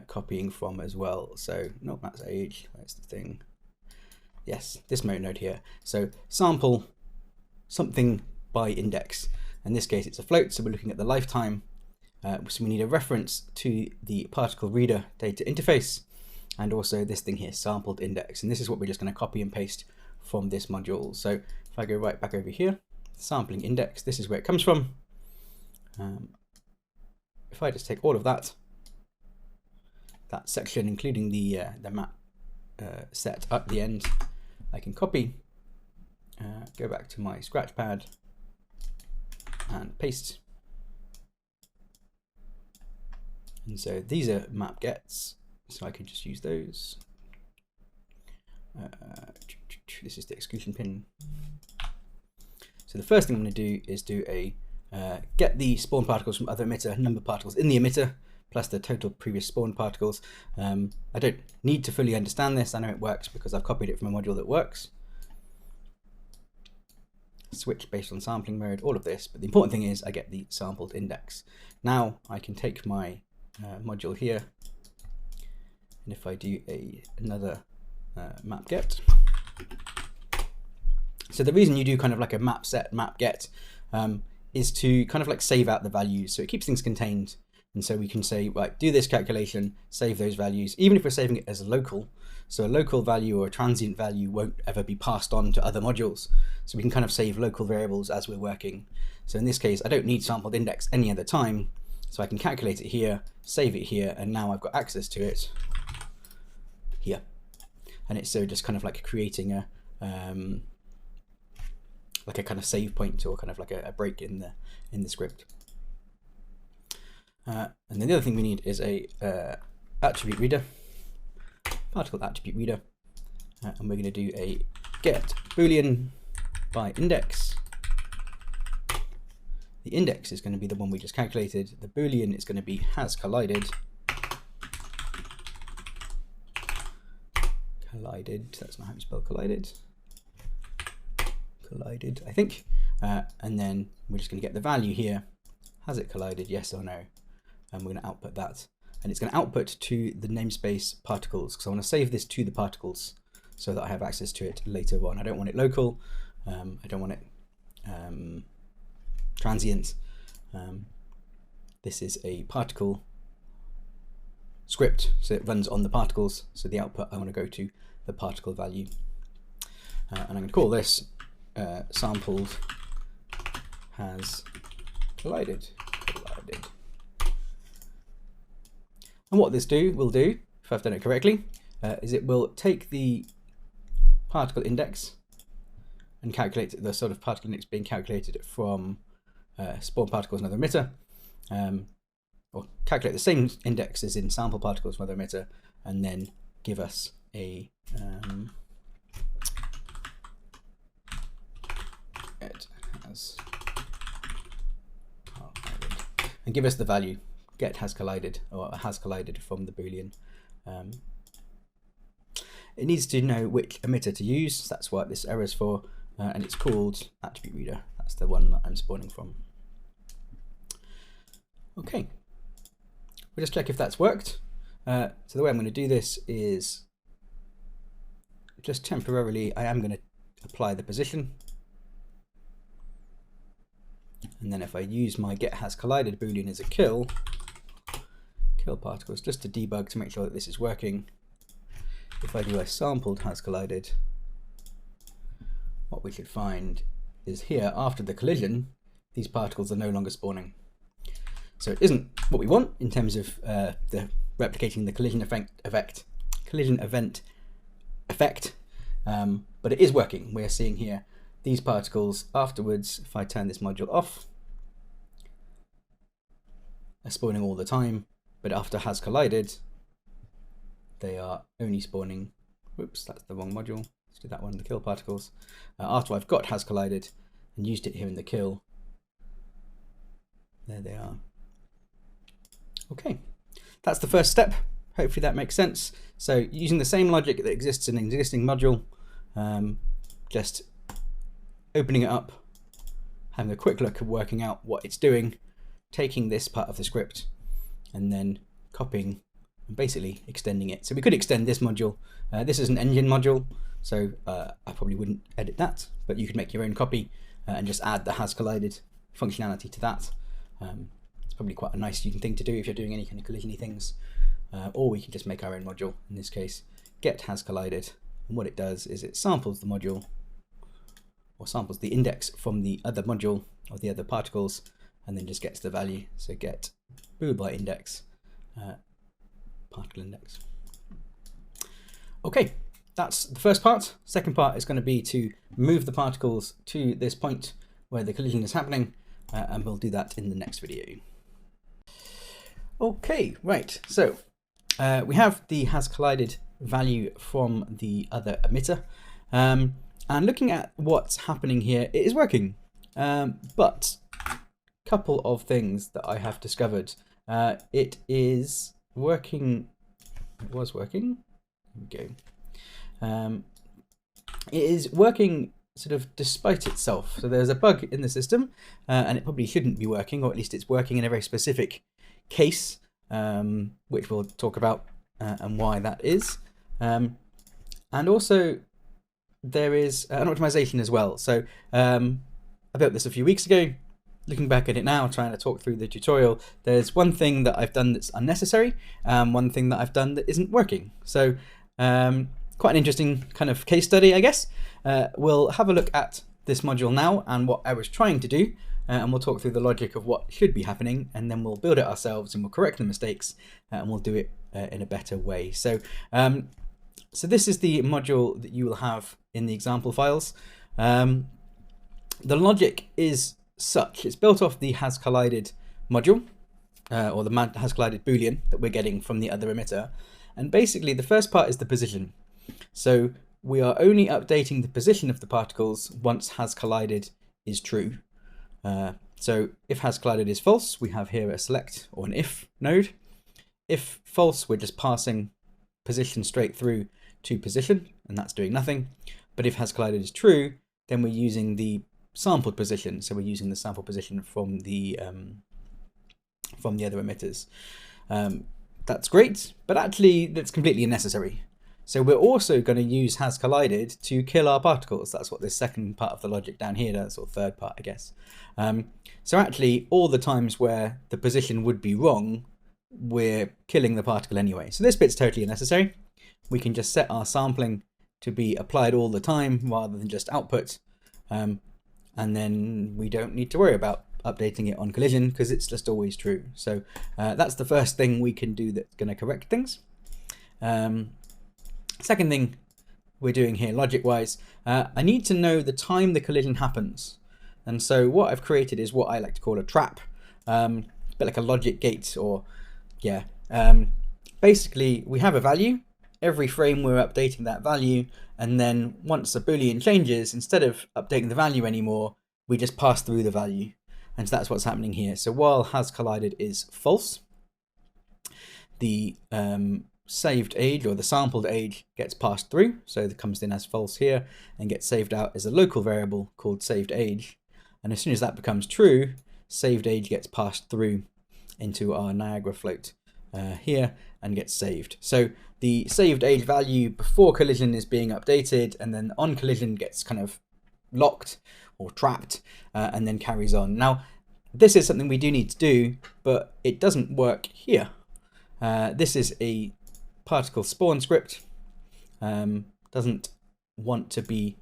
copying from as well. So no, that's age. Where's the thing? Yes, this node here. So sample something by index. In this case, it's a float. So we're looking at the lifetime. So we need a reference to the particle reader data interface and also this thing here, sampled index. And this is what we're just going to copy and paste from this module. So if I go right back over here, sampling index, this is where it comes from. If I just take all of that section, including the map set at the end, I can copy, go back to my scratch pad and paste. And so these are map gets, so I can just use those. This is the exclusion pin. So the first thing I'm going to do is do a get the spawn particles from other emitter, number particles in the emitter, plus the total previous spawn particles. I don't need to fully understand this. I know it works because I've copied it from a module that works. Switch based on sampling mode, all of this. But the important thing is I get the sampled index. Now I can take my module here, and if I do another map get. So the reason you do kind of like a map set, map get is to kind of like save out the values. So it keeps things contained. And so we can say, right, do this calculation, save those values, even if we're saving it as a local. So a local value or a transient value won't ever be passed on to other modules. So we can kind of save local variables as we're working. So in this case, I don't need sampled index any other time. So I can calculate it here, save it here, and now I've got access to it here. And it's so just kind of like creating a like a kind of save point, or kind of like a break in the script. And then the other thing we need is a attribute reader, particle attribute reader, and we're going to do a get boolean by index. The index is going to be the one we just calculated. The boolean is going to be has collided. Collided. That's not how you spell collided. Collided, I think. And then we're just going to get the value here. Has it collided? Yes or no? And we're going to output that. And it's going to output to the namespace particles, because I want to save this to the particles so that I have access to it later on. I don't want it local. I don't want it transient. This is a particle script, so it runs on the particles. So the output, I want to go to the particle value. And I'm going to call this sampled has collided. And what this will do, if I've done it correctly, is it will take the particle index and calculate the sort of particle index being calculated from spawn particles and other emitter, or calculate the same index as in sample particles from other emitter, and then give us a it has collided, and give us the value get has collided, or has collided from the boolean. It needs to know which emitter to use. That's what this error is for, and it's called attribute reader. That's the one that I'm spawning from. Okay, we'll just check if that's worked. So the way I'm going to do this is just temporarily, I am going to apply the position. And then if I use my get has collided boolean as a kill particles, just to debug to make sure that this is working. If I do a sampled has collided, what we should find is here, after the collision, these particles are no longer spawning. So it isn't what we want in terms of the replicating the collision event effect, but it is working. We're seeing here these particles afterwards, if I turn this module off, are spawning all the time, but after has collided, they are only spawning, whoops, that's the wrong module. Let's do that one, the kill particles. After I've got has collided and used it here in the kill, there they are. Okay, that's the first step. Hopefully that makes sense. So using the same logic that exists in an existing module, just opening it up, having a quick look at working out what it's doing, taking this part of the script, and then copying and basically extending it. So we could extend this module. This is an engine module, so I probably wouldn't edit that, but you could make your own copy and just add the has collided functionality to that. It's probably quite a nice thing to do if you're doing any kind of collision-y things. Or we can just make our own module, in this case, get has collided. And what it does is it samples the module, or samples the index from the other module or the other particles, and then just gets the value. So get bool by index, particle index. Okay, that's the first part. Second part is going to be to move the particles to this point where the collision is happening, and we'll do that in the next video. Okay, right, so we have the has collided value from the other emitter, and looking at what's happening here, it is working, but a couple of things that I have discovered. It is working, it was working, here we go. It is working sort of despite itself. So there's a bug in the system, and it probably shouldn't be working, or at least it's working in a very specific case, which we'll talk about and why that is. And also there is an optimization as well. So I built this a few weeks ago. Looking back at it now, trying to talk through the tutorial, there's one thing that I've done that's unnecessary, one thing that I've done that isn't working. So quite an interesting kind of case study, I guess. We'll have a look at this module now and what I was trying to do, and we'll talk through the logic of what should be happening, and then we'll build it ourselves and we'll correct the mistakes, and we'll do it in a better way. So, so this is the module that you will have in the example files. The logic is such, it's built off the has collided module, or the has collided boolean that we're getting from the other emitter. And basically the first part is the position. So we are only updating the position of the particles once has collided is true. So if has collided is false, we have here a select or an if node. If false, we're just passing position straight through to position, and that's doing nothing. But if has collided is true, then we're using the sampled position. So we're using the sample position from the other emitters. That's great, but actually that's completely unnecessary. So we're also going to use has collided to kill our particles. That's what this second part of the logic down here does, or third part, I guess. So actually all the times where the position would be wrong, we're killing the particle anyway. So this bit's totally unnecessary. We can just set our sampling to be applied all the time rather than just output. And then we don't need to worry about updating it on collision because it's just always true. So that's the first thing we can do that's going to correct things. Second thing we're doing here logic-wise, I need to know the time the collision happens. And so what I've created is what I like to call a trap, a bit like a logic gate, or yeah. Basically, we have a value. Every frame we're updating that value, and then once a boolean changes, instead of updating the value anymore, we just pass through the value. And so that's what's happening here. So while has collided is false, the saved age or the sampled age gets passed through. So it comes in as false here and gets saved out as a local variable called saved age. And as soon as that becomes true, saved age gets passed through into our Niagara float here and gets saved. So the saved age value before collision is being updated, and then on collision gets kind of locked or trapped, and then carries on. Now, this is something we do need to do, but it doesn't work here. This is a particle spawn script. Doesn't want to be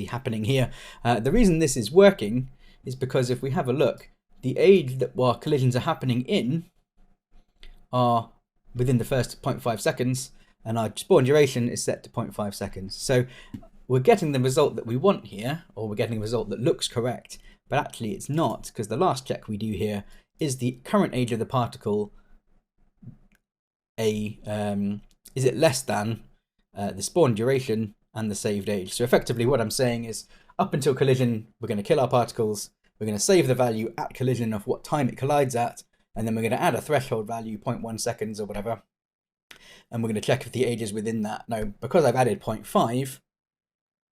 happening here. The reason this is working is because if we have a look, the age that our collisions are happening in are within the first 0.5 seconds, and our spawn duration is set to 0.5 seconds. So we're getting the result that we want here, or we're getting a result that looks correct, but actually it's not, because the last check we do here is the current age of the particle is it less than the spawn duration and the saved age. So effectively what I'm saying is up until collision, we're going to kill our particles, we're going to save the value at collision of what time it collides at, and then we're going to add a threshold value, 0.1 seconds or whatever, and we're going to check if the age is within that. Now, because I've added 0.5,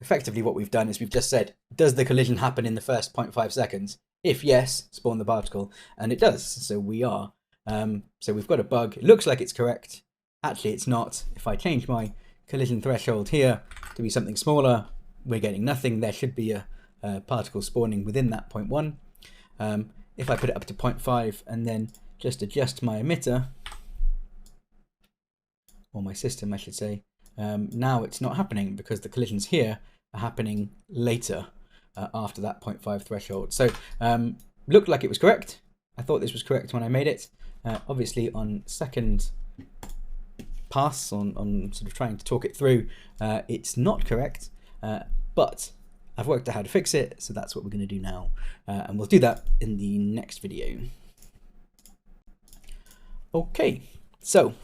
effectively what we've done is we've just said, does the collision happen in the first 0.5 seconds? If yes, spawn the particle, and it does, so we are. So we've got a bug, it looks like it's correct, actually it's not. If I change my collision threshold here to be something smaller, we're getting nothing. There should be a particle spawning within that 0.1. If I put it up to 0.5 and then just adjust my emitter, or my system I should say, now it's not happening because the collisions here are happening later. after that 0.5 threshold. So looked like it was correct. I thought this was correct when I made it. Obviously on second pass, on sort of trying to talk it through, it's not correct, but I've worked out how to fix it, so that's what we're going to do now. And we'll do that in the next video. Okay, so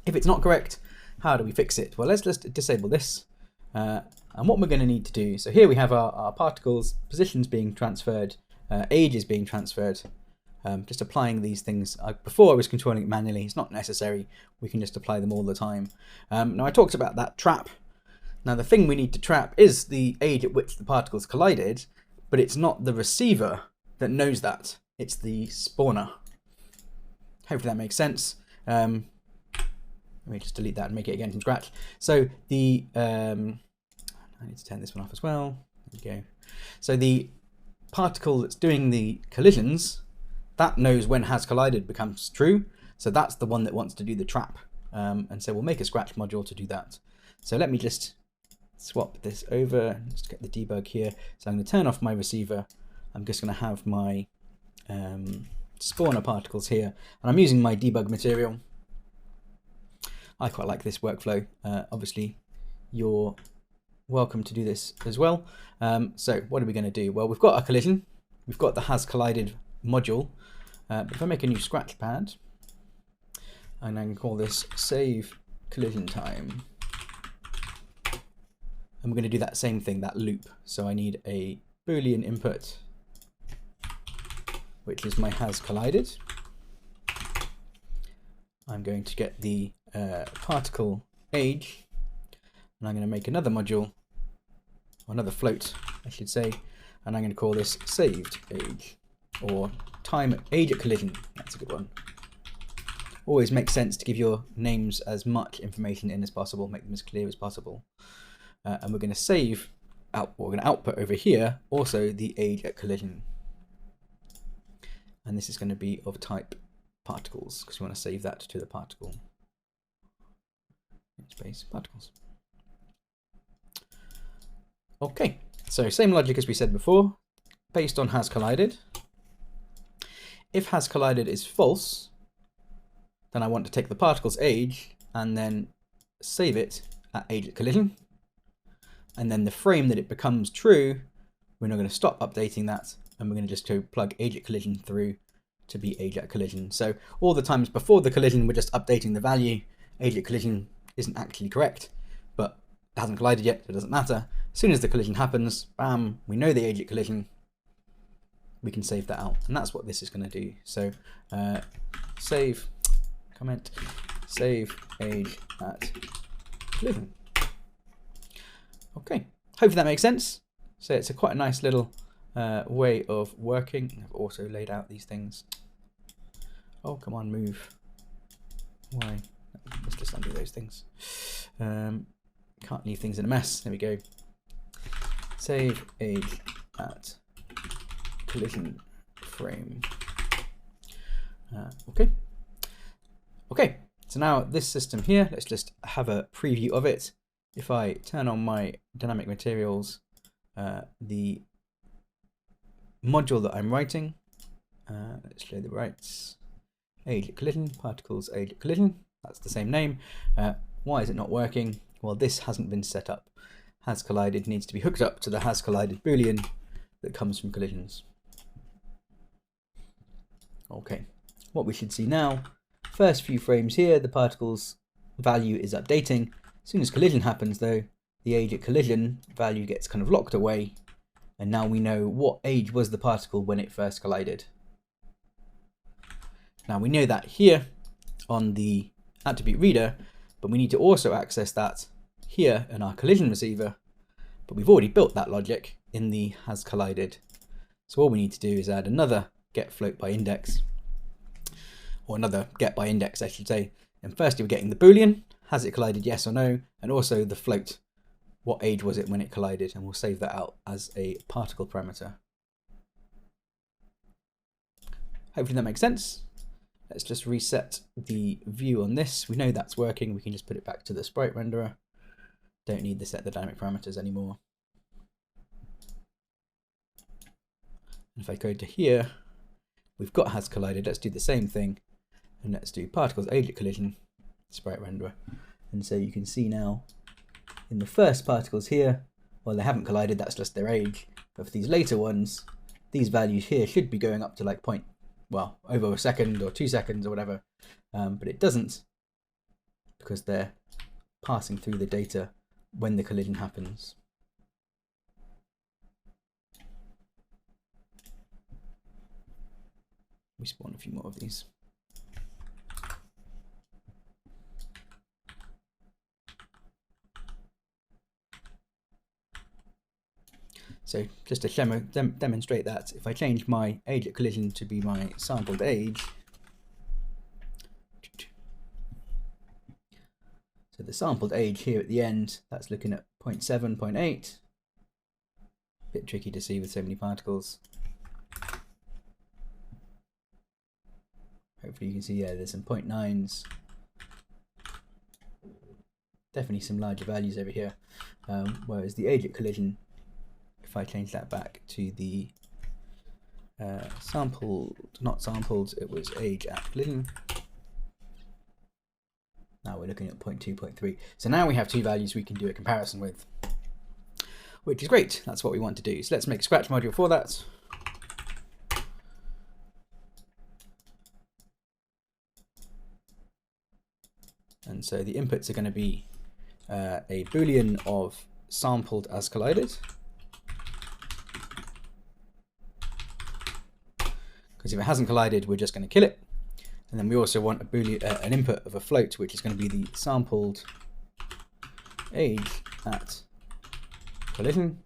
if it's not correct, how do we fix it? Well, let's just disable this. And what we're going to need to do, so here we have our particles, positions being transferred, ages being transferred. Just applying these things. Before I was controlling it manually, it's not necessary. We can just apply them all the time. Now I talked about that trap. Now the thing we need to trap is the age at which the particles collided, but it's not the receiver that knows that. It's the spawner. Hopefully that makes sense. Let me just delete that and make it again from scratch. So the, I need to turn this one off as well. There we go. So the particle that's doing the collisions, that knows when has collided becomes true. So that's the one that wants to do the trap. And so we'll make a scratch module to do that. So let me just swap this over. Let's get the debug here. So I'm going to turn off my receiver. I'm just going to have my spawner particles here. And I'm using my debug material. I quite like this workflow. Obviously, you're welcome to do this as well. So what are we going to do? Well, we've got a collision. We've got the has collided module. But if I make a new scratch pad, and I can call this save collision time, and we're going to do that same thing, that loop. So I need a Boolean input, which is my has collided. I'm going to get the particle age, and I'm going to make another module, or another float, I should say, and I'm going to call this saved age, or time age at collision. That's a good one. Always makes sense to give your names as much information in as possible, make them as clear as possible. And we're going to save out, we're going to output over here also the age at collision. And this is going to be of type particles, because we want to save that to the particle. Space particles. Okay, so same logic as we said before, based on has collided. If has collided is false, then I want to take the particle's age and then save it at age at collision. And then the frame that it becomes true, we're not going to stop updating that, and we're going to just go plug age at collision through to be age at collision. So all the times before the collision, we're just updating the value. Age at collision isn't actually correct, but it hasn't collided yet, so it doesn't matter. As soon as the collision happens, bam, we know the age at collision. We can save that out, and that's what this is going to do. So save, comment, save age at collision. Okay, hopefully that makes sense. So it's quite a nice little way of working. I've also laid out these things. Oh, come on, move. Why? Let's just undo those things. Can't leave things in a mess. There we go. Save age at collision frame. Okay, so now this system here, let's just have a preview of it. If I turn on my dynamic materials, the module that I'm writing, let's show the writes age at collision, particles age at collision, that's the same name. Why is it not working? Well, this hasn't been set up. Has collided needs to be hooked up to the has collided Boolean that comes from collisions. Okay, what we should see now, first few frames here, the particle's value is updating. As soon as collision happens though, the age at collision value gets kind of locked away, and now we know what age was the particle when it first collided. Now we know that here on the attribute reader, but we need to also access that here in our collision receiver, but we've already built that logic in the has collided. So all we need to do is add another get float by index, or another get by index I should say, and firstly we're getting the Boolean, has it collided yes or no, and also the float, what age was it when it collided, and we'll save that out as a particle parameter. Hopefully that makes sense. Let's just reset the view on this. We know that's working, we can just put it back to the sprite renderer. Don't need to set the dynamic parameters anymore. If I go to here, we've got has collided. Let's do the same thing, and let's do particles age at collision, sprite renderer. And so you can see now in the first particles here, well, they haven't collided, that's just their age. But for these later ones, these values here should be going up to like over a second or 2 seconds or whatever, but it doesn't, because they're passing through the data when the collision happens. We spawn a few more of these. So just to demonstrate that, if I change my age at collision to be my sampled age, so the sampled age here at the end, that's looking at 0.7, 0.8. Bit tricky to see with so many particles. Hopefully you can see, yeah, there's some 0.9s. Definitely some larger values over here. Whereas the age at collision, if I change that back to the sampled, not sampled, it was age at collision. Now we're looking at 0.2, 0.3. So now we have two values we can do a comparison with, which is great. That's what we want to do. So let's make a Scratch module for that. And so the inputs are going to be a Boolean of sampled as collided. Because if it hasn't collided, we're just going to kill it. And then we also want a Boolean, an input of a float, which is going to be the sampled age at collision.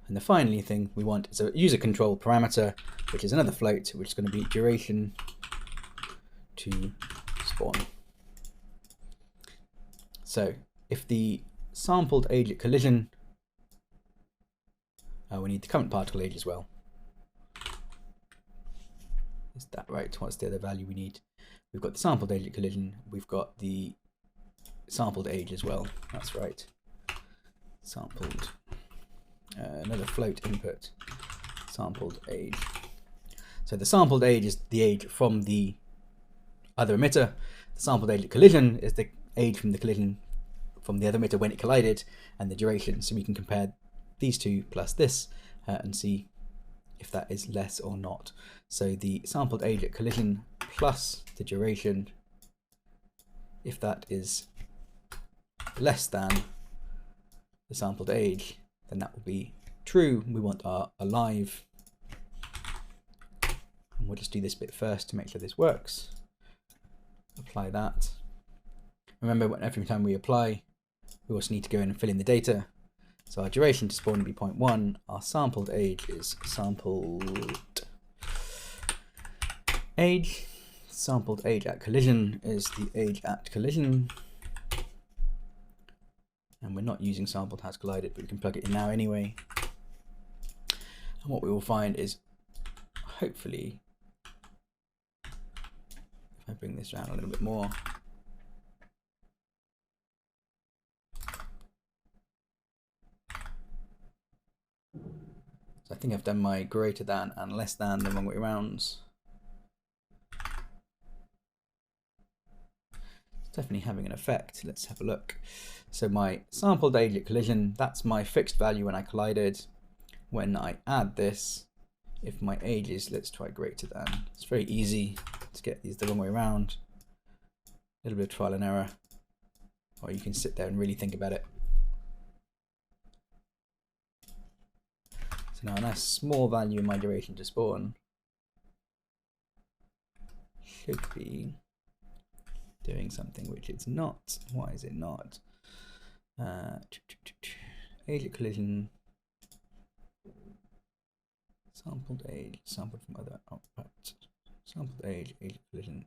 And the final thing we want is a user control parameter, which is another float, which is going to be duration to spawn. So if the sampled age at collision, we need the current particle age as well. Is that right? What's the other value we need? We've got the sampled age at collision. We've got the sampled age as well. That's right. Sampled. Another float input. Sampled age. So the sampled age is the age from the other emitter. The sampled age at collision is the age from the collision from the other emitter when it collided, and the duration. So we can compare these two plus this and see if that is less or not. So the sampled age at collision plus the duration, if that is less than the sampled age, then that will be true. We want our alive. And we'll just do this bit first to make sure this works. Apply that. Remember, every time we apply, we also need to go in and fill in the data. So our duration to spawn will be 0.1. Our sampled age is sampled age. Sampled age at collision is the age at collision. And we're not using sampled has collided, but we can plug it in now anyway. And what we will find is, hopefully, if I bring this down a little bit more, so I think I've done my greater than and less than the wrong way around. It's definitely having an effect. Let's have a look. So my sampled age at collision, that's my fixed value when I collided. When I add this, if my age is, let's try greater than. It's very easy to get these the wrong way around. A little bit of trial and error. Or you can sit there and really think about it. Now a nice small value in my duration to spawn should be doing something which it's not. Why is it not? Age at collision, sampled age, sampled from other outputs, sampled age, age at collision.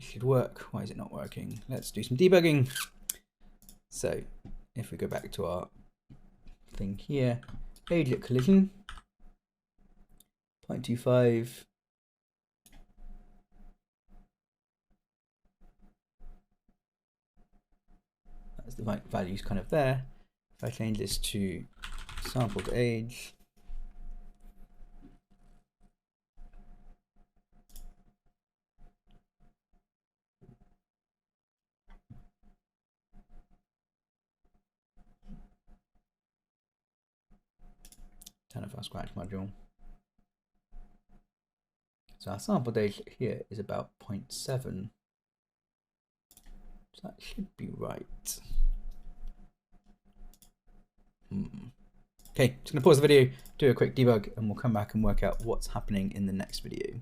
Should work. Why is it not working? Let's do some debugging. So if we go back to our thing here, age at collision 0.25, the right value's kind of there. If I change this to sampled age, turn off our scratch module. So our sampled age here is about 0.7. So that should be right. Okay, just gonna pause the video, do a quick debug, and we'll come back and work out what's happening in the next video.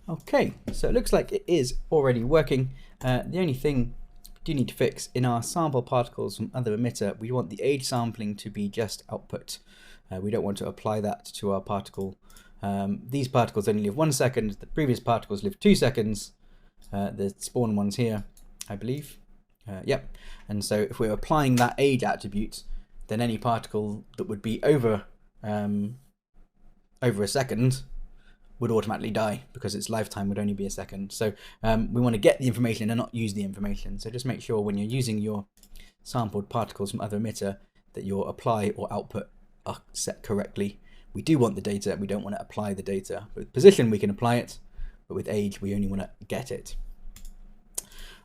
Okay, so it looks like it is already working. The only thing we do need to fix in our sample particles from other emitter, we want the age sampling to be just output. We don't want to apply that to our particle. These particles only live 1 second, the previous particles live 2 seconds. The spawn ones here, I believe. Yep. And so if we're applying that age attribute, then any particle that would be over a second would automatically die because its lifetime would only be a second. So we want to get the information and not use the information. So just make sure when you're using your sampled particles from other emitter that your apply or output are set correctly. We do want the data, we don't want to apply the data. With position we can apply it, but with age we only want to get it.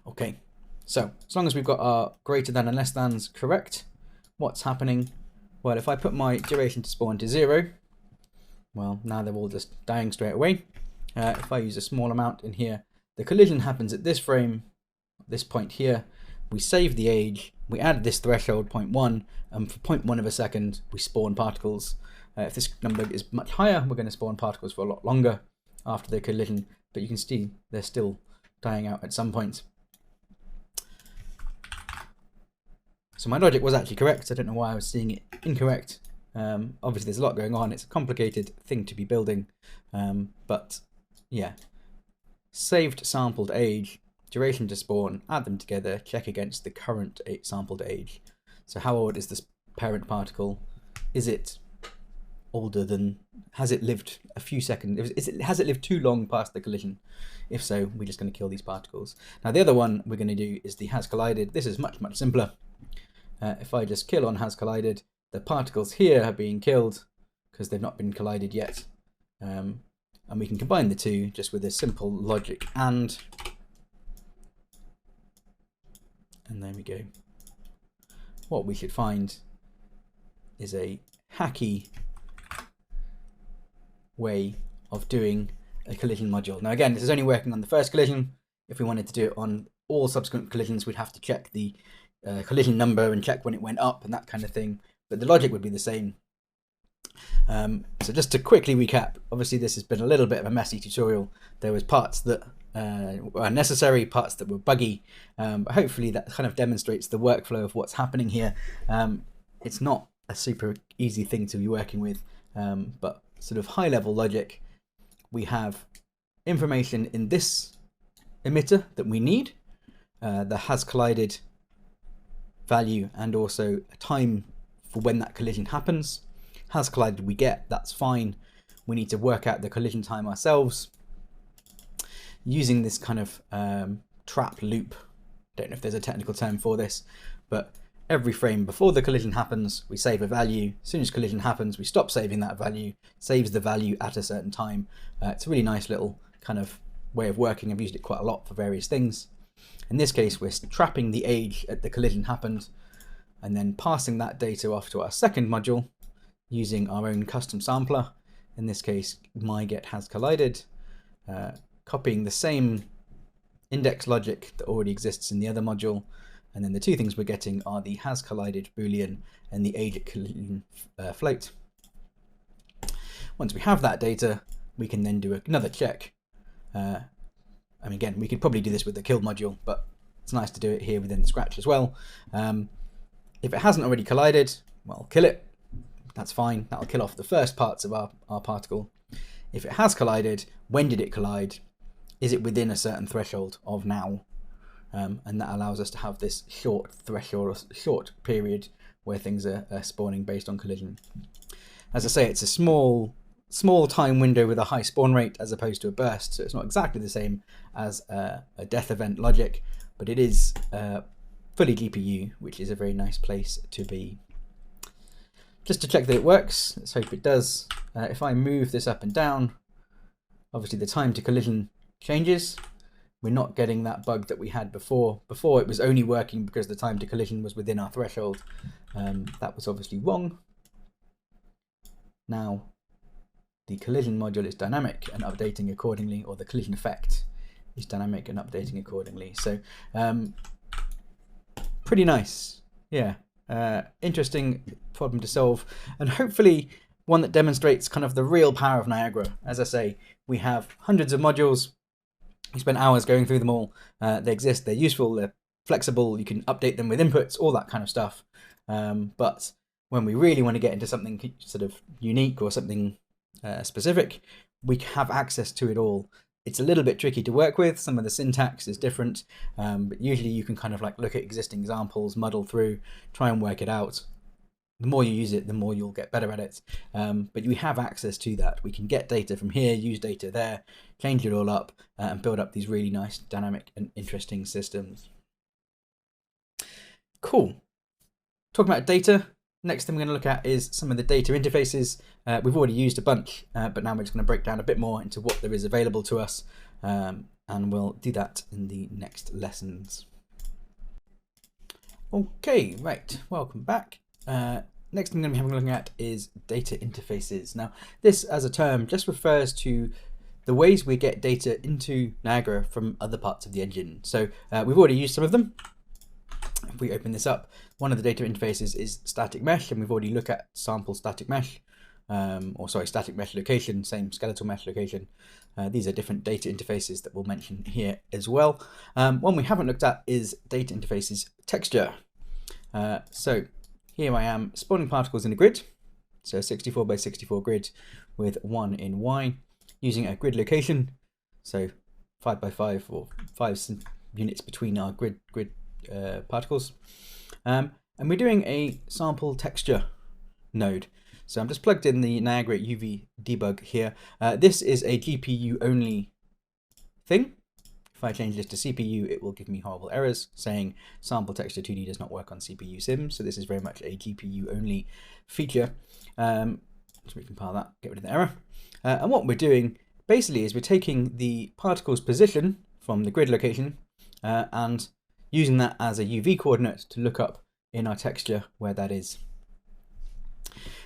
Okay, so as long as we've got our greater than and less than's correct, what's happening? Well, if I put my duration to spawn to 0, well, now they're all just dying straight away. If I use a small amount in here, the collision happens at this frame, this point here. We save the age, we add this threshold 0.1, and for 0.1 of a second, we spawn particles. If this number is much higher, we're going to spawn particles for a lot longer after the collision, but you can see they're still dying out at some point. So my logic was actually correct. I don't know why I was seeing it incorrect. Obviously there's a lot going on. It's a complicated thing to be building, but yeah. Saved sampled age, duration to spawn, add them together, check against the current sampled age. So how old is this parent particle? Is it older than, has it lived a few seconds? Has it lived too long past the collision? If so, we're just going to kill these particles. Now the other one we're going to do is the has collided. This is much simpler. If I just kill on has collided, the particles here are being killed because they've not been collided yet. And we can combine the two just with a simple logic and there we go. What we should find is a hacky way of doing a collision module. Now again, this is only working on the first collision. If we wanted to do it on all subsequent collisions, we'd have to check the collision number and check when it went up and that kind of thing, but the logic would be the same. So just to quickly recap, obviously this has been a little bit of a messy tutorial. There was parts that were necessary, parts that were buggy, but hopefully that kind of demonstrates the workflow of what's happening here. It's not a super easy thing to be working with, but sort of high level logic. We have information in this emitter that we need, the has collided value and also a time for when that collision happens. Has collided we get, that's fine. We need to work out the collision time ourselves using this kind of trap loop. Don't know if there's a technical term for this, but every frame before the collision happens, we save a value. As soon as collision happens, we stop saving that value, saves the value at a certain time. It's a really nice little kind of way of working. I've used it quite a lot for various things. In this case, we're trapping the age at the collision happened and then passing that data off to our second module using our own custom sampler. In this case, my get has collided, copying the same index logic that already exists in the other module. And then the two things we're getting are the has collided boolean and the age at collision float. Once we have that data, we can then do another check. I mean, again, we could probably do this with the kill module, but it's nice to do it here within the scratch as well. If it hasn't already collided, well, kill it. That's fine. That'll kill off the first parts of our particle. If it has collided, when did it collide? Is it within a certain threshold of now? And that allows us to have this short threshold, short period where things are spawning based on collision. As I say, it's a small time window with a high spawn rate as opposed to a burst, so it's not exactly the same as a death event logic, but it is fully GPU, which is a very nice place to be. Just to check that it works, let's hope it does. If I move this up and down, obviously the time to collision changes. We're not getting that bug that we had before. Before it was only working because the time to collision was within our threshold. That was obviously wrong. Now the collision module is dynamic and updating accordingly, or the collision effect is dynamic and updating accordingly. So pretty nice. Yeah. Interesting problem to solve, and hopefully one that demonstrates kind of the real power of Niagara. As I say, we have hundreds of modules. We spent hours going through them all. They exist, they're useful, they're flexible, you can update them with inputs, all that kind of stuff. But when we really want to get into something sort of unique or something specific, we have access to it all. It's a little bit tricky to work with. Some of the syntax is different, but usually you can kind of like look at existing examples, muddle through, try and work it out. The more you use it, the more you'll get better at it. But we have access to that. We can get data from here, use data there, change it all up, and build up these really nice, dynamic, and interesting systems. Cool. Talking about data, next thing we're going to look at is some of the data interfaces. We've already used a bunch, but now we're just going to break down a bit more into what there is available to us, and we'll do that in the next lessons. Okay, right, welcome back. Next thing I'm going to be having a look at is data interfaces. Now, this as a term just refers to the ways we get data into Niagara from other parts of the engine. So we've already used some of them. If we open this up, one of the data interfaces is static mesh, and we've already looked at sample static mesh, static mesh location, same skeletal mesh location. These are different data interfaces that we'll mention here as well. One we haven't looked at is data interfaces texture. So here I am spawning particles in a grid, so 64 by 64 grid with 1 in Y, using a grid location, so 5 by 5 or 5 units between our grid particles. And we're doing a sample texture node. So I'm just plugged in the Niagara UV debug here. This is a GPU only thing. If I change this to CPU, it will give me horrible errors saying sample texture 2D does not work on CPU sims. So this is very much a GPU only feature. So we compile that, get rid of the error. And what we're doing basically is we're taking the particle's position from the grid location and using that as a UV coordinate to look up in our texture where that is.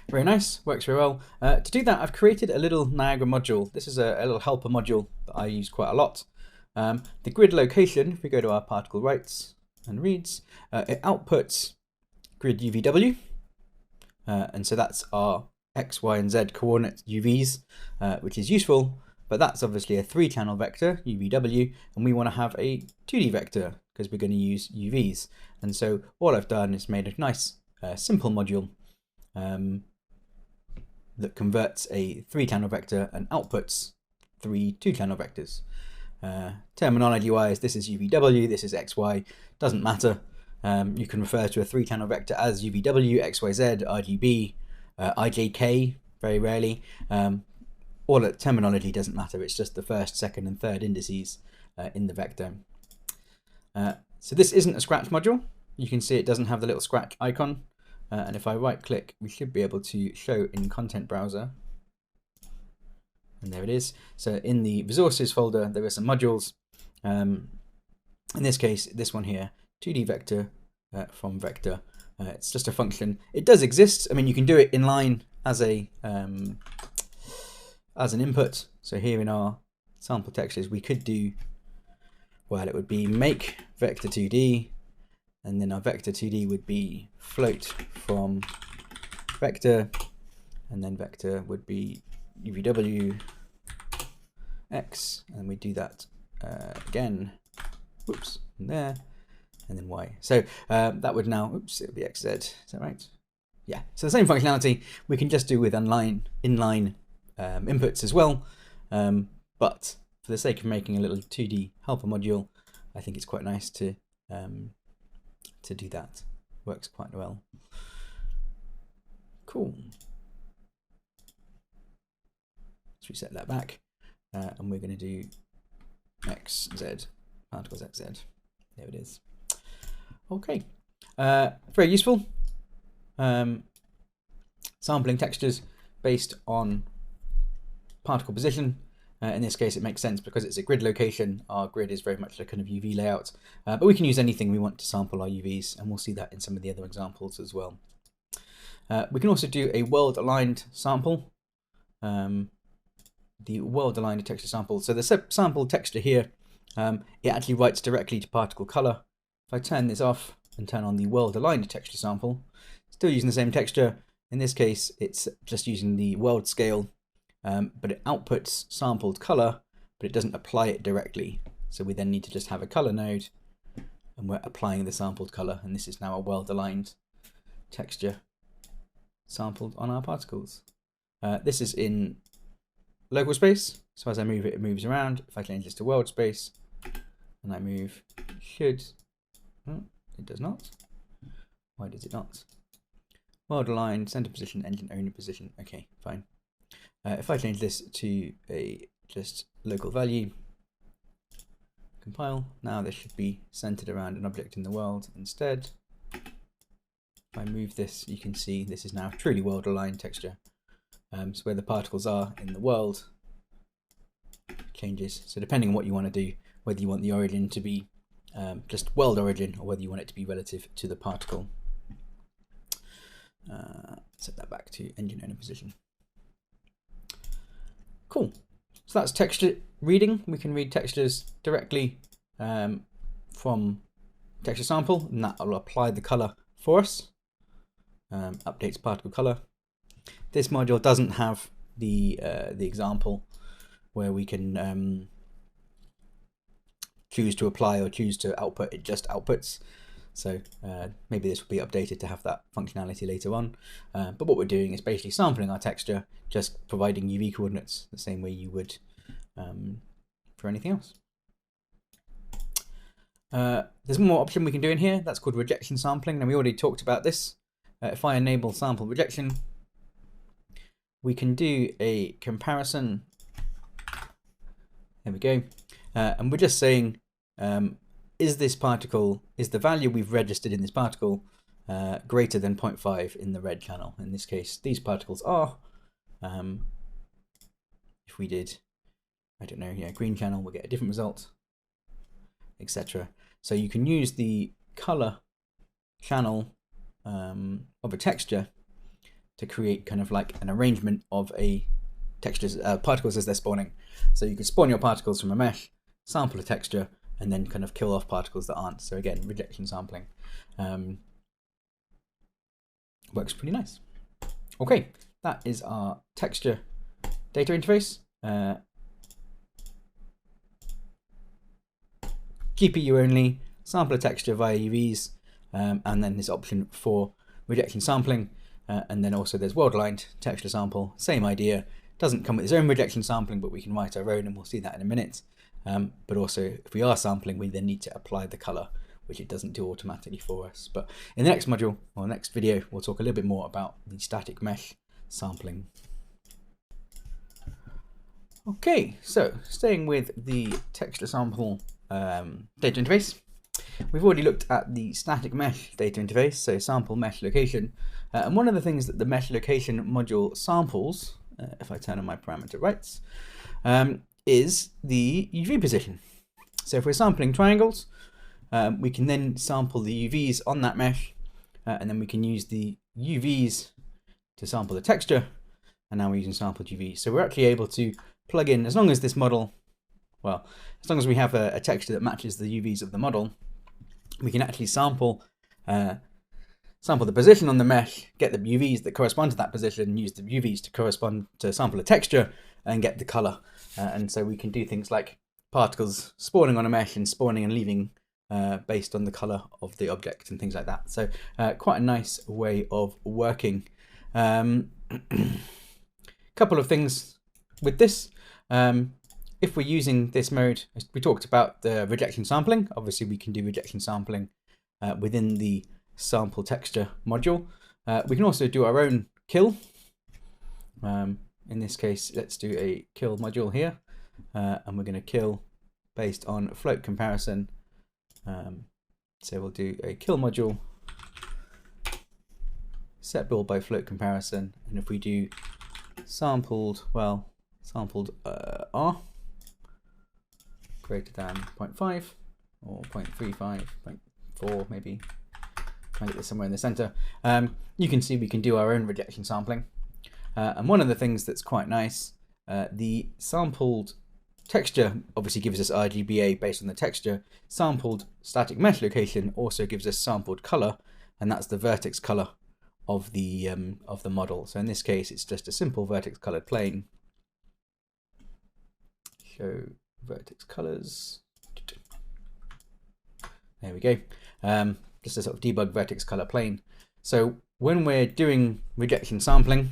Very nice, works very well. To do that, I've created a little Niagara module. This is a little helper module that I use quite a lot. The grid location, if we go to our particle writes and reads, it outputs grid UVW. And so that's our X, Y, and Z coordinate UVs, which is useful, but that's obviously a 3-channel vector, UVW, and we want to have a 2D vector because we're going to use UVs. And so all I've done is made a nice simple module that converts a 3-channel vector and outputs 3 2-channel vectors. Terminology wise, this is UVW, this is XY, doesn't matter. You can refer to a 3-channel vector as UVW, XYZ, RGB, IJK, very rarely. All that terminology doesn't matter, it's just the first, second, and third indices in the vector. So this isn't a scratch module. You can see it doesn't have the little scratch icon. And if I right click, we should be able to show in content browser. And there it is. So in the resources folder, there are some modules. In this case, this one here, 2D vector from vector. It's just a function. It does exist. I mean, you can do it inline as a as an input. So here in our sample textures, we could do, well, it would be make vector 2D, and then our vector 2D would be float from vector, and then vector would be UVW X, and we do that again, whoops, and there, and then Y. So that would now, oops, it would be XZ, is that right? Yeah, so the same functionality we can just do with inline inputs as well, but for the sake of making a little 2D helper module, I think it's quite nice to do that. Works quite well. Cool. Let's reset that back, and we're going to do XZ, particles XZ. There it is. Okay, very useful. Sampling textures based on particle position. In this case, it makes sense because it's a grid location. Our grid is very much a kind of UV layout, but we can use anything we want to sample our UVs, and we'll see that in some of the other examples as well. We can also do a world-aligned sample. The world-aligned texture sample. So the sample texture here, it actually writes directly to particle color. If I turn this off and turn on the world-aligned texture sample, still using the same texture. In this case, it's just using the world scale, but it outputs sampled color, but it doesn't apply it directly. So we then need to just have a color node, and we're applying the sampled color. And this is now a world-aligned texture sampled on our particles. This is in local space, so as I move it, it moves around. If I change this to world space and I move, it does not. Why does it not? World aligned, center position, engine only position. Okay, fine. If I change this to a just local value, compile, now this should be centered around an object in the world instead. If I move this, you can see this is now truly world aligned texture. So where the particles are in the world changes. So depending on what you want to do, whether you want the origin to be just world origin or whether you want it to be relative to the particle. Set that back to engine owner position. Cool. So that's texture reading. We can read textures directly from texture sample, and that will apply the color for us. Updates particle color. This module doesn't have the example where we can choose to apply or choose to output. It just outputs. So maybe this will be updated to have that functionality later on. But what we're doing is basically sampling our texture, just providing UV coordinates the same way you would for anything else. There's one more option we can do in here. That's called rejection sampling. Now we already talked about this. If I enable sample rejection, we can do a comparison. There we go. And we're just saying, is this particle, is the value we've registered in this particle greater than 0.5 in the red channel? In this case, these particles are. If we did, I don't know, green channel, we'll get a different result, etc. So you can use the color channel of a texture to create kind of like an arrangement of a textures particles as they're spawning. So you can spawn your particles from a mesh, sample a texture, and then kind of kill off particles that aren't. So again, rejection sampling works pretty nice. Okay, that is our texture data interface. GPU only, sample a texture via UVs, and then this option for rejection sampling. And then also there's world-aligned texture sample, same idea. Doesn't come with its own rejection sampling, but we can write our own, and we'll see that in a minute. But also, if we are sampling, we then need to apply the color, which it doesn't do automatically for us. But in the next module, or next video, we'll talk a little bit more about the static mesh sampling. Okay, so staying with the texture sample data interface, we've already looked at the static mesh data interface, so sample mesh location. And one of the things that the mesh location module samples, if I turn on my parameter rights, is the UV position. So if we're sampling triangles, we can then sample the UVs on that mesh, and then we can use the UVs to sample the texture, and now we're using sampled UVs. So we're actually able to plug in, as long as this model, well, as long as we have a texture that matches the UVs of the model, we can actually sample the position on the mesh, get the UVs that correspond to that position, use the UVs to correspond to sample a texture, and get the color. And so we can do things like particles spawning on a mesh and spawning and leaving based on the color of the object and things like that. So quite a nice way of working. Couple of things with this. If we're using this mode, we talked about the rejection sampling. Obviously, we can do rejection sampling within the sample texture module. We can also do our own kill. In this case, let's do a kill module here, and we're going to kill based on float comparison So we'll do a kill module, set build by float comparison, and if we do sampled R greater than 0.5 or 0.35, 0.4 maybe, try and get this somewhere in the center, you can see we can do our own rejection sampling. And one of the things that's quite nice, the sampled texture obviously gives us RGBA based on the texture. Sampled static mesh location also gives us sampled color, and that's the vertex color of the model. So in this case, it's just a simple vertex colored plane. Show vertex colors. There we go. Just a sort of debug vertex color plane. So when we're doing rejection sampling,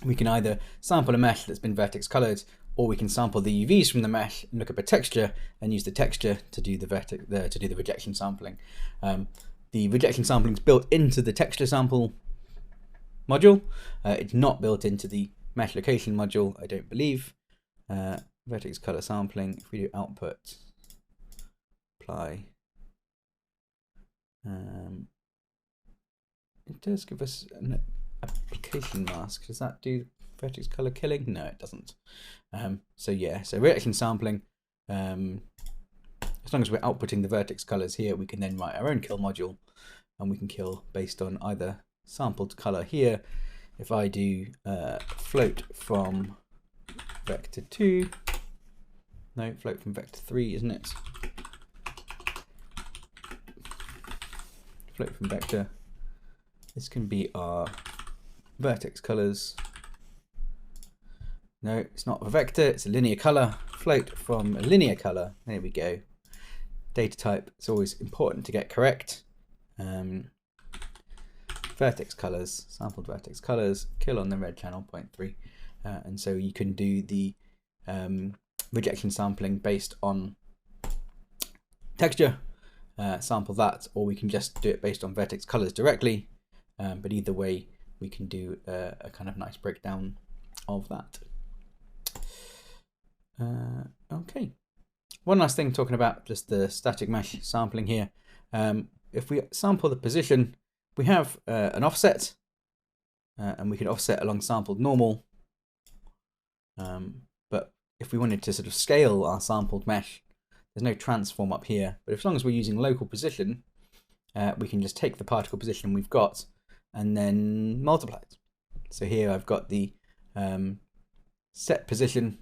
we can either sample a mesh that's been vertex colored, or we can sample the UVs from the mesh and look up a texture and use the texture to do the rejection sampling. The rejection sampling is built into the texture sample module. It's not built into the mesh location module, I don't believe. Vertex color sampling, if we do output, apply, it does give us an application mask. Does that do vertex color killing? No, it doesn't. So yeah, so rejection sampling, as long as we're outputting the vertex colors here, we can then write our own kill module, and we can kill based on either sampled color here. If I do float from vector 2, no, float from vector 3, isn't it? Float from vector. This can be our vertex colors. No, it's not a vector, it's a linear color. Float from a linear color. There we go. Data type, it's always important to get correct. Vertex colors, sampled vertex colors, kill on the red channel, 0.3. And so you can do the rejection sampling based on texture, sample that, or we can just do it based on vertex colors directly. But either way, we can do a kind of nice breakdown of that. Okay. One last thing, talking about just the static mesh sampling here. If we sample the position, we have an offset, and we can offset along sampled normal. But if we wanted to sort of scale our sampled mesh, there's no transform up here. But as long as we're using local position, we can just take the particle position we've got and then multiply it. So here I've got the set position.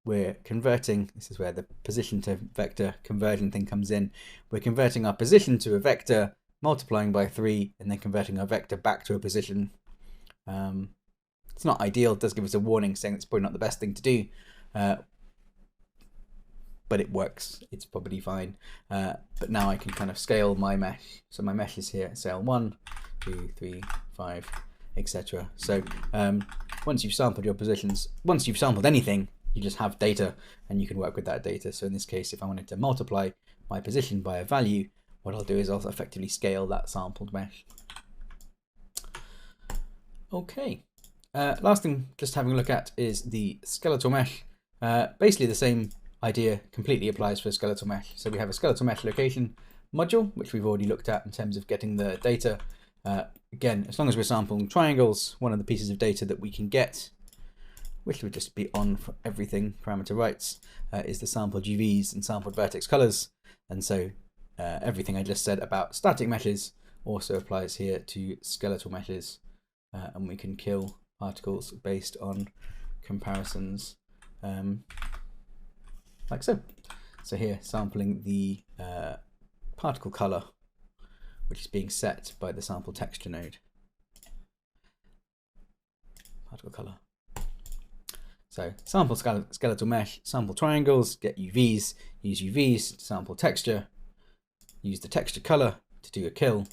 We're converting, this is where the position to vector conversion thing comes in. We're converting our position to a vector, multiplying by 3, and then converting our vector back to a position. It's not ideal, it does give us a warning saying it's probably not the best thing to do, but it works, it's probably fine. But now I can kind of scale my mesh. So my mesh is here, scale 1, 2, 3, 5, etc. So once you've sampled your positions, once you've sampled anything, you just have data and you can work with that data. So in this case, if I wanted to multiply my position by a value, what I'll do is I'll effectively scale that sampled mesh. Okay. Last thing just having a look at is the skeletal mesh. Basically the same idea completely applies for a skeletal mesh. So we have a skeletal mesh location module, which we've already looked at in terms of getting the data. Again, as long as we're sampling triangles, one of the pieces of data that we can get, which would just be on for everything, parameter rights, is the sampled UVs and sampled vertex colors. And so everything I just said about static meshes also applies here to skeletal meshes. And we can kill particles based on comparisons like so. So here, sampling the particle color, which is being set by the sample texture node. Particle color. So sample skeletal mesh, sample triangles, get UVs, use UVs to sample texture, use the texture color to do a kill.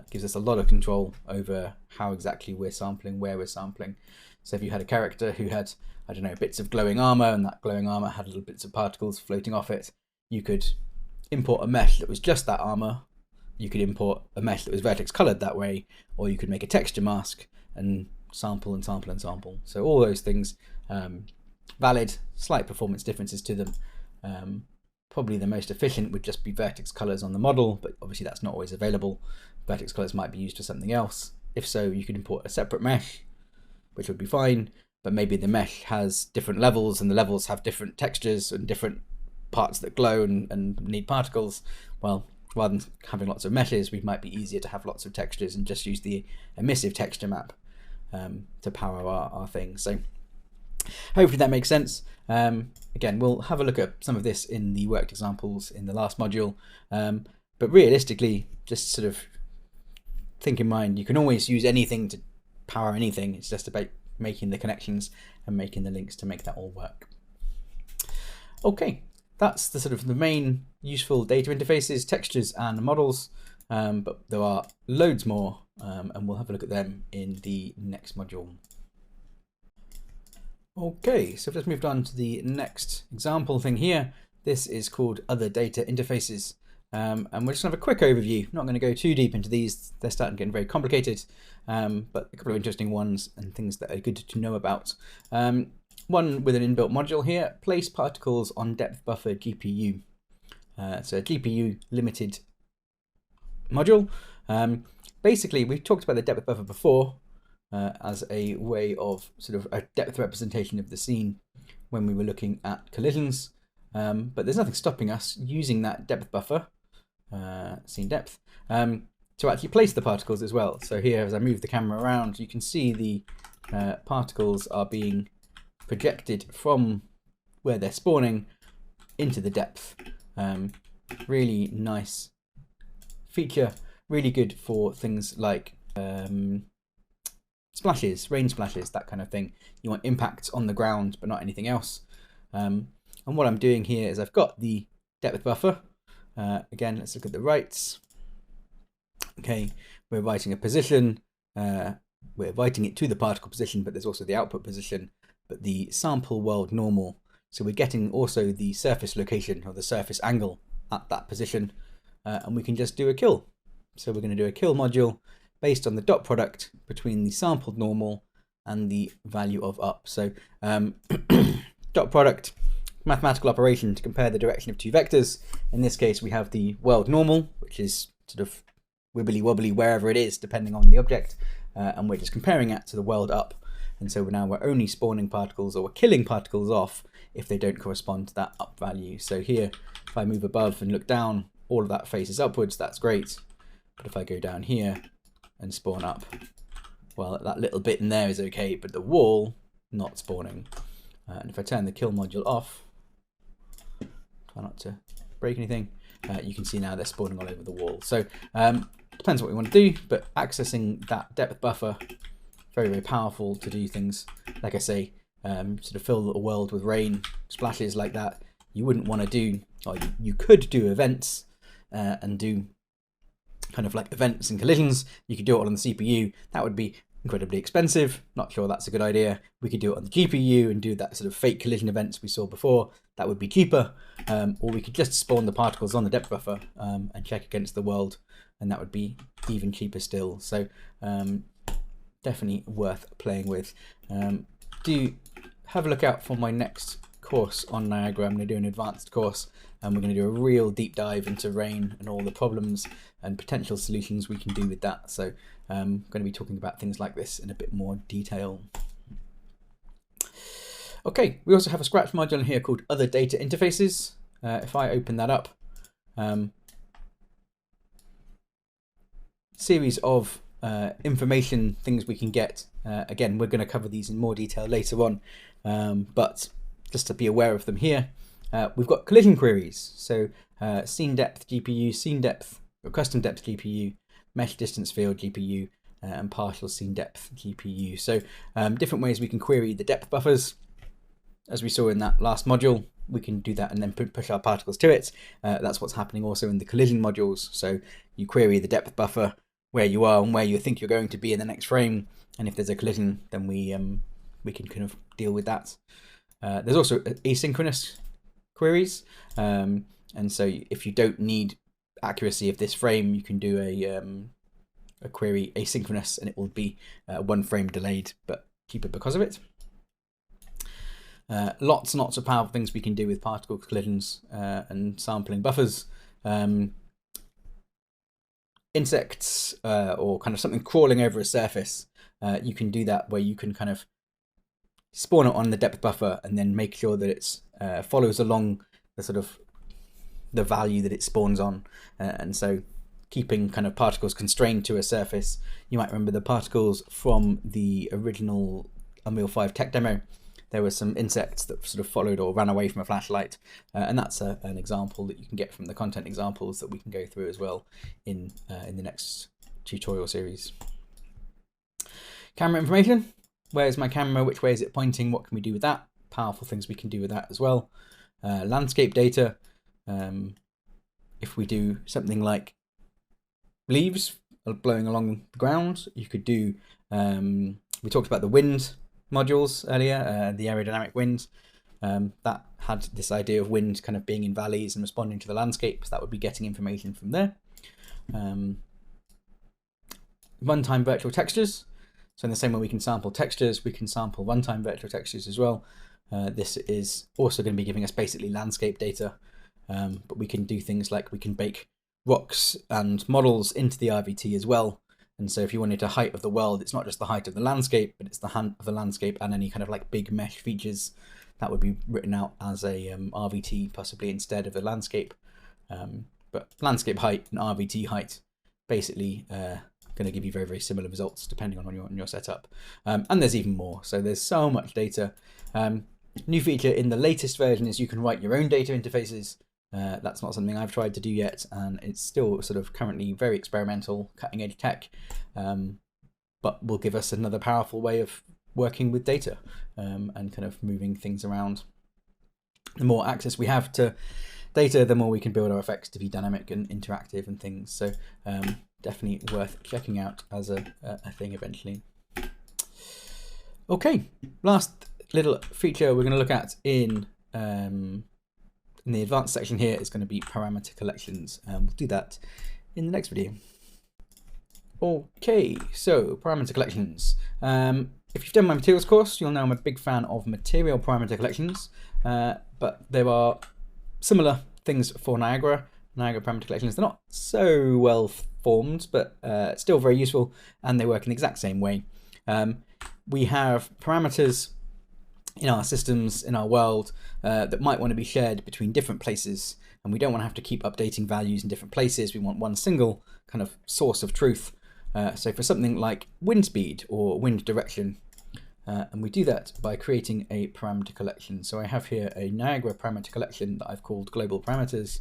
Gives us a lot of control over how exactly we're sampling, where we're sampling. So if you had a character who had, I don't know, bits of glowing armor, and that glowing armor had little bits of particles floating off it, you could import a mesh that was just that armor. You could import a mesh that was vertex colored that way, or you could make a texture mask and sample and sample and sample. So all those things, valid, slight performance differences to them, Probably the most efficient would just be vertex colors on the model, but obviously that's not always available. Vertex colors might be used for something else. If so, you could import a separate mesh, which would be fine, but maybe the mesh has different levels and the levels have different textures and different parts that glow and need particles. Well, rather than having lots of meshes, we might be easier to have lots of textures and just use the emissive texture map to power our thing. So hopefully that makes sense. Again, we'll have a look at some of this in the worked examples in the last module, but realistically, just sort of think in mind, you can always use anything to power anything. It's just about making the connections and making the links to make that all work. Okay, that's the sort of the main useful data interfaces, textures and models, but there are loads more, and we'll have a look at them in the next module. Okay, so I've just moved on to the next example thing here. This is called other data interfaces. And we're just going to have a quick overview. Not going to go too deep into these. They're starting getting very complicated, but a couple of interesting ones and things that are good to know about. One with an inbuilt module here, place particles on depth buffer GPU. So a GPU limited module. Basically, we talked about the depth buffer before as a way of sort of a depth representation of the scene when we were looking at collisions. But there's nothing stopping us using that depth buffer, scene depth, to actually place the particles as well. So here, as I move the camera around, you can see the particles are being projected from where they're spawning into the depth. Really nice feature, really good for things like splashes, rain splashes, that kind of thing. You want impacts on the ground, but not anything else. And what I'm doing here is I've got the depth buffer. Again, let's look at the writes. Okay, we're writing a position. We're writing it to the particle position, but there's also the output position, but the sample world normal. So we're getting also the surface location or the surface angle at that position, and we can just do a kill. So we're going to do a kill module based on the dot product between the sampled normal and the value of up. So dot product, mathematical operation to compare the direction of two vectors. In this case, we have the world normal, which is sort of wibbly wobbly wherever it is, depending on the object. And we're just comparing it to the world up. And so now we're only spawning particles, or we're killing particles off if they don't correspond to that up value. So here, if I move above and look down, all of that faces upwards, that's great. But if I go down here and spawn up, well, that little bit in there is okay, but the wall, not spawning. And if I turn the kill module off, try not to break anything, you can see now they're spawning all over the wall. So depends what we want to do, but accessing that depth buffer, very, very powerful to do things, like I say, sort of fill a world with rain splashes like that. You wouldn't want to do, or you could do events and do kind of like events and collisions. You could do it all on the CPU. That would be incredibly expensive. Not sure that's a good idea. We could do it on the GPU and do that sort of fake collision events we saw before. That would be cheaper. Or we could just spawn the particles on the depth buffer and check against the world, and that would be even cheaper still. So definitely worth playing with. Do have a look out for my next course on Niagara. I'm going to do an advanced course, and we're going to do a real deep dive into rain and all the problems and potential solutions we can do with that. So I'm going to be talking about things like this in a bit more detail. Okay, we also have a Scratch module in here called Other Data Interfaces. If I open that up, series of information things we can get. Again, we're going to cover these in more detail later on, but just to be aware of them here. We've got collision queries, so scene depth GPU, scene depth or custom depth GPU, mesh distance field GPU, and partial scene depth GPU. So different ways we can query the depth buffers. As we saw in that last module, we can do that and then push our particles to it. That's what's happening also in the collision modules. So you query the depth buffer, where you are and where you think you're going to be in the next frame, and if there's a collision, then we can kind of deal with that. There's also asynchronous queries, and so if you don't need accuracy of this frame, you can do a query asynchronous, and it will be one frame delayed, but cheaper because of it. Lots and lots of powerful things we can do with particle collisions and sampling buffers. Insects or kind of something crawling over a surface, you can do that where you can kind of spawn it on the depth buffer and then make sure that it follows along the sort of the value that it spawns on. And so keeping kind of particles constrained to a surface. You might remember the particles from the original Unreal 5 tech demo. There were some insects that sort of followed or ran away from a flashlight. And that's an example that you can get from the content examples that we can go through as well in the next tutorial series. Camera information. Where's my camera? Which way is it pointing? What can we do with that? Powerful things we can do with that as well. Landscape data. If we do something like leaves blowing along the ground, you could do, we talked about the wind modules earlier, the aerodynamic wind. That had this idea of wind kind of being in valleys and responding to the landscape. So that would be getting information from there. Runtime virtual textures. So in the same way we can sample textures, we can sample runtime virtual textures as well. This is also going to be giving us basically landscape data, but we can do things like we can bake rocks and models into the RVT as well. And so if you wanted a height of the world, it's not just the height of the landscape, but it's the height of the landscape and any kind of like big mesh features that would be written out as a RVT possibly instead of the landscape. But landscape height and RVT height basically going to give you very, very similar results depending on your setup. And there's even more. So there's so much data. New feature in the latest version is you can write your own data interfaces. That's not something I've tried to do yet, and it's still sort of currently very experimental, cutting edge tech, but will give us another powerful way of working with data and kind of moving things around. The more access we have to data, the more we can build our effects to be dynamic and interactive and things. So definitely worth checking out as a thing eventually. Okay, last little feature we're going to look at in the advanced section here is going to be parameter collections. We'll do that in the next video. Okay, so parameter collections. If you've done my materials course, you'll know I'm a big fan of material parameter collections, but there are similar things for Niagara parameter collections. They're not so well formed, but still very useful, and they work in the exact same way. We have parameters in our systems, in our world, that might want to be shared between different places, and we don't want to have to keep updating values in different places. We want one single kind of source of truth. So for something like wind speed or wind direction, and we do that by creating a parameter collection. So I have here a Niagara parameter collection that I've called global parameters.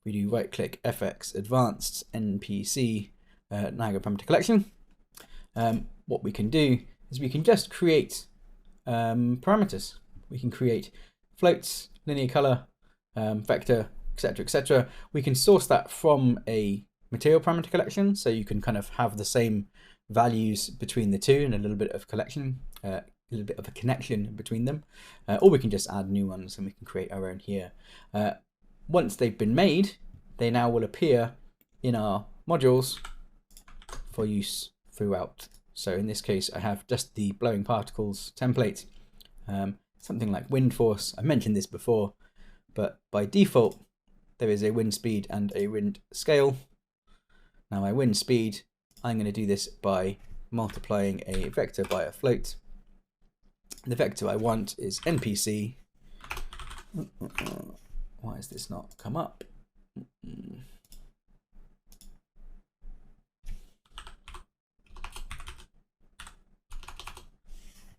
We do right click FX advanced NPC Niagara parameter collection. What we can do is we can just create parameters. We can create floats, linear color, vector, etc., etc. We can source that from a material parameter collection, so you can kind of have the same values between the two and a little bit of collection, a little bit of a connection between them, or we can just add new ones and we can create our own here. Once they've been made, they now will appear in our modules for use throughout. So in this case, I have just the blowing particles template, something like wind force. I mentioned this before, but by default, there is a wind speed and a wind scale. Now my wind speed, I'm going to do this by multiplying a vector by a float. The vector I want is NPC. Why has this not come up?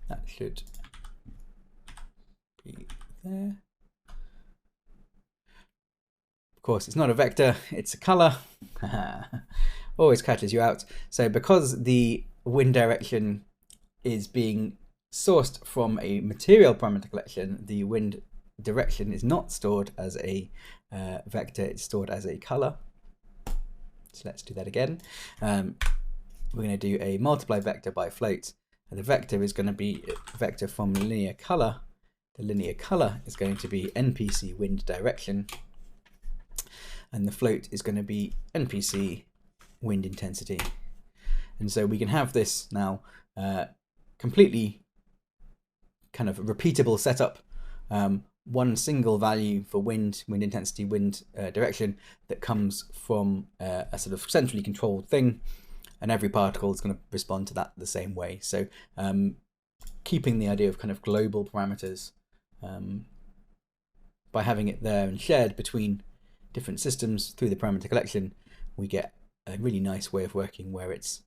That should be there. Of course, it's not a vector, it's a color. Always catches you out. So because the wind direction is being sourced from a material parameter collection, the wind direction is not stored as a vector, it's stored as a color. So let's do that again. We're going to do a multiply vector by float. And the vector is going to be a vector from linear color. The linear color is going to be NPC wind direction. And the float is going to be NPC wind intensity. And so we can have this now completely kind of repeatable setup one single value for wind intensity, wind direction that comes from a sort of centrally controlled thing, and every particle is going to respond to that the same way. So keeping the idea of kind of global parameters by having it there and shared between different systems through the parameter collection, we get a really nice way of working where it's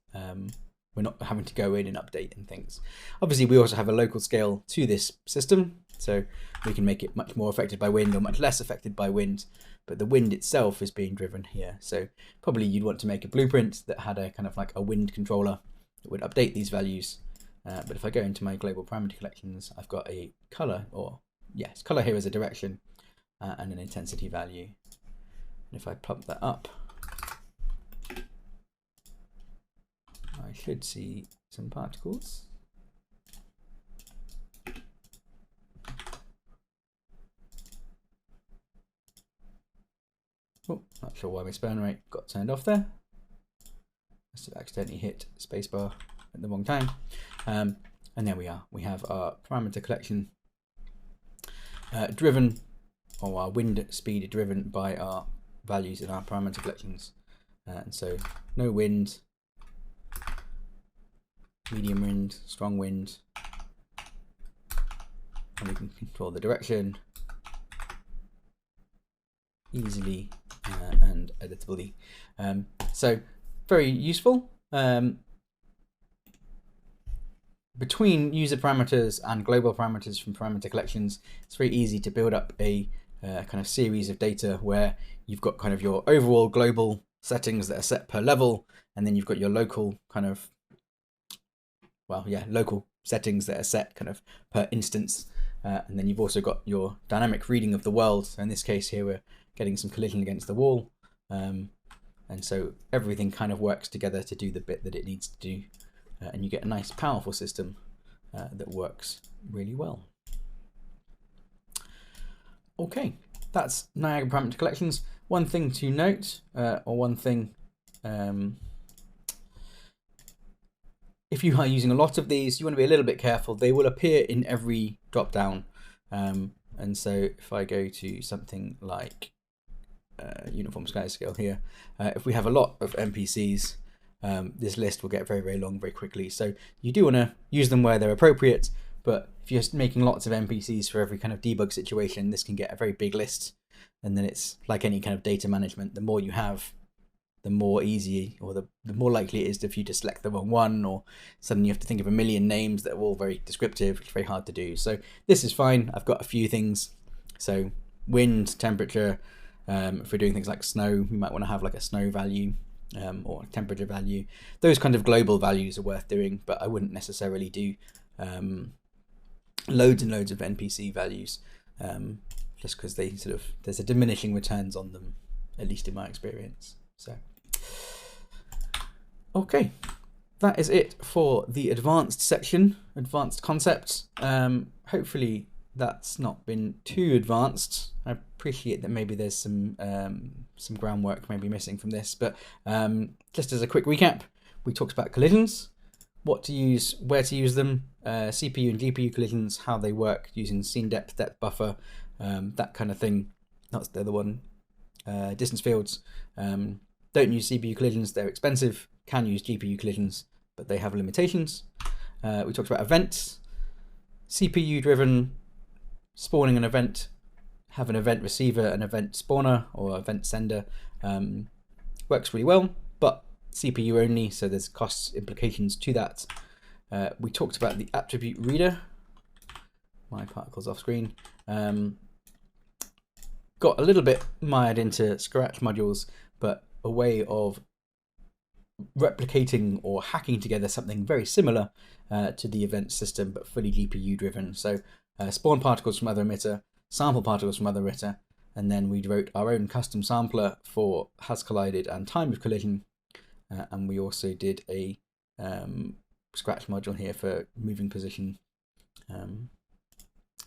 we're not having to go in and update and things. Obviously, we also have a local scale to this system, so we can make it much more affected by wind or much less affected by wind, but the wind itself is being driven here. So probably you'd want to make a blueprint that had a kind of like a wind controller that would update these values. But if I go into my global parameter collections, I've got a color, or yes, color here is a direction and an intensity value. And if I pump that up, I should see some particles. Oh, not sure why my span rate got turned off there. Must have accidentally hit spacebar at the wrong time. And there we are. We have our parameter collection driven, or our wind speed driven by our values in our parameter collections. And so no wind, medium wind, strong wind, and we can control the direction easily and editably. So very useful. Between user parameters and global parameters from parameter collections, it's very easy to build up a kind of series of data where you've got kind of your overall global settings that are set per level, and then you've got your local kind of, well, yeah, local settings that are set kind of per instance. And then you've also got your dynamic reading of the world. So in this case here, we're getting some collision against the wall. And so everything kind of works together to do the bit that it needs to do. And you get a nice, powerful system that works really well. Okay, that's Niagara parameter collections. One thing to note, or one thing, if you are using a lot of these, you want to be a little bit careful. They will appear in every drop-down. And so if I go to something like uniform sky scale here, if we have a lot of NPCs, this list will get very, very long very quickly. So you do want to use them where they're appropriate, but if you're making lots of NPCs for every kind of debug situation, this can get a very big list. And then it's like any kind of data management. The more you have, the more easy, or the more likely it is for you to select the wrong one, or suddenly you have to think of a million names that are all very descriptive, which is very hard to do. So this is fine. I've got a few things. So wind, temperature. If we're doing things like snow, we might want to have like a snow value. Or temperature value. Those kind of global values are worth doing, but I wouldn't necessarily do loads and loads of NPC values, just because they sort of, there's a diminishing returns on them, at least in my experience. So, okay, that is it for the advanced section, advanced concepts. Hopefully that's not been too advanced. I appreciate that maybe there's some groundwork maybe missing from this, but just as a quick recap, we talked about collisions, what to use, where to use them, CPU and GPU collisions, how they work using scene depth, depth buffer, that kind of thing. That's the other one. Distance fields. Don't use CPU collisions, they're expensive. Can use GPU collisions, but they have limitations. We talked about events, CPU driven, spawning an event, have an event receiver, an event spawner or event sender. Works really well, but CPU only, so there's cost implications to that. We talked about the attribute reader. My particles off screen. Got a little bit mired into Scratch modules, but a way of replicating or hacking together something very similar to the event system, but fully GPU driven. So spawn particles from other emitter, sample particles from other emitter, and then we wrote our own custom sampler for has collided and time of collision. And we also did a Scratch module here for moving position.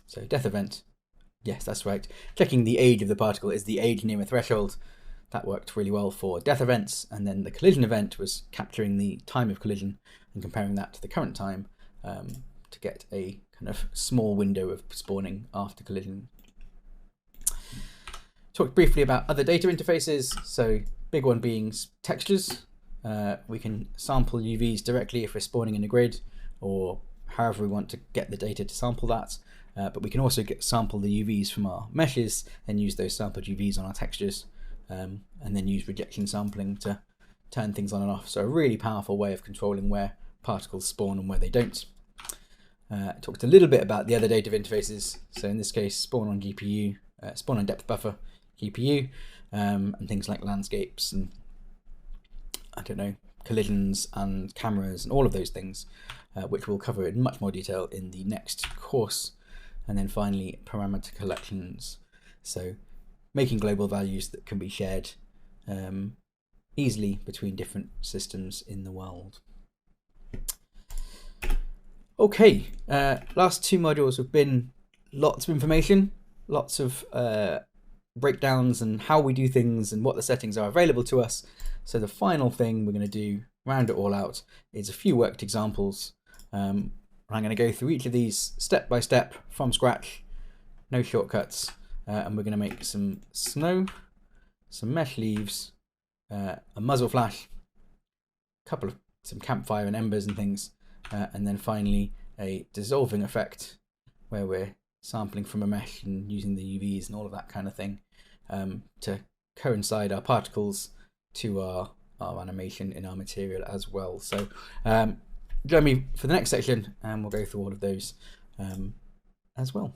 So death event, yes, that's right. Checking the age of the particle, is the age near a threshold? That worked really well for death events. And then the collision event was capturing the time of collision and comparing that to the current time to get a kind of small window of spawning after collision. Talked briefly about other data interfaces. So big one being textures. We can sample UVs directly if we're spawning in a grid, or however we want to get the data to sample that. But we can also sample the UVs from our meshes and use those sampled UVs on our textures, and then use rejection sampling to turn things on and off. So a really powerful way of controlling where particles spawn and where they don't. Talked a little bit about the other data interfaces. So in this case, spawn on GPU, spawn on depth buffer, GPU, and things like landscapes and, I don't know, collisions and cameras and all of those things, which we'll cover in much more detail in the next course. And then finally, parameter collections. So making global values that can be shared easily between different systems in the world. Okay, last two modules have been lots of information, lots of breakdowns and how we do things and what the settings are available to us. So the final thing we're going to do, round it all out, is a few worked examples. I'm going to go through each of these step by step from scratch, no shortcuts, and we're going to make some snow, some mesh leaves, a muzzle flash, some campfire and embers and things, and then finally a dissolving effect where we're sampling from a mesh and using the UVs and all of that kind of thing to coincide our particles to our animation in our material as well. So join me for the next section and we'll go through all of those as well.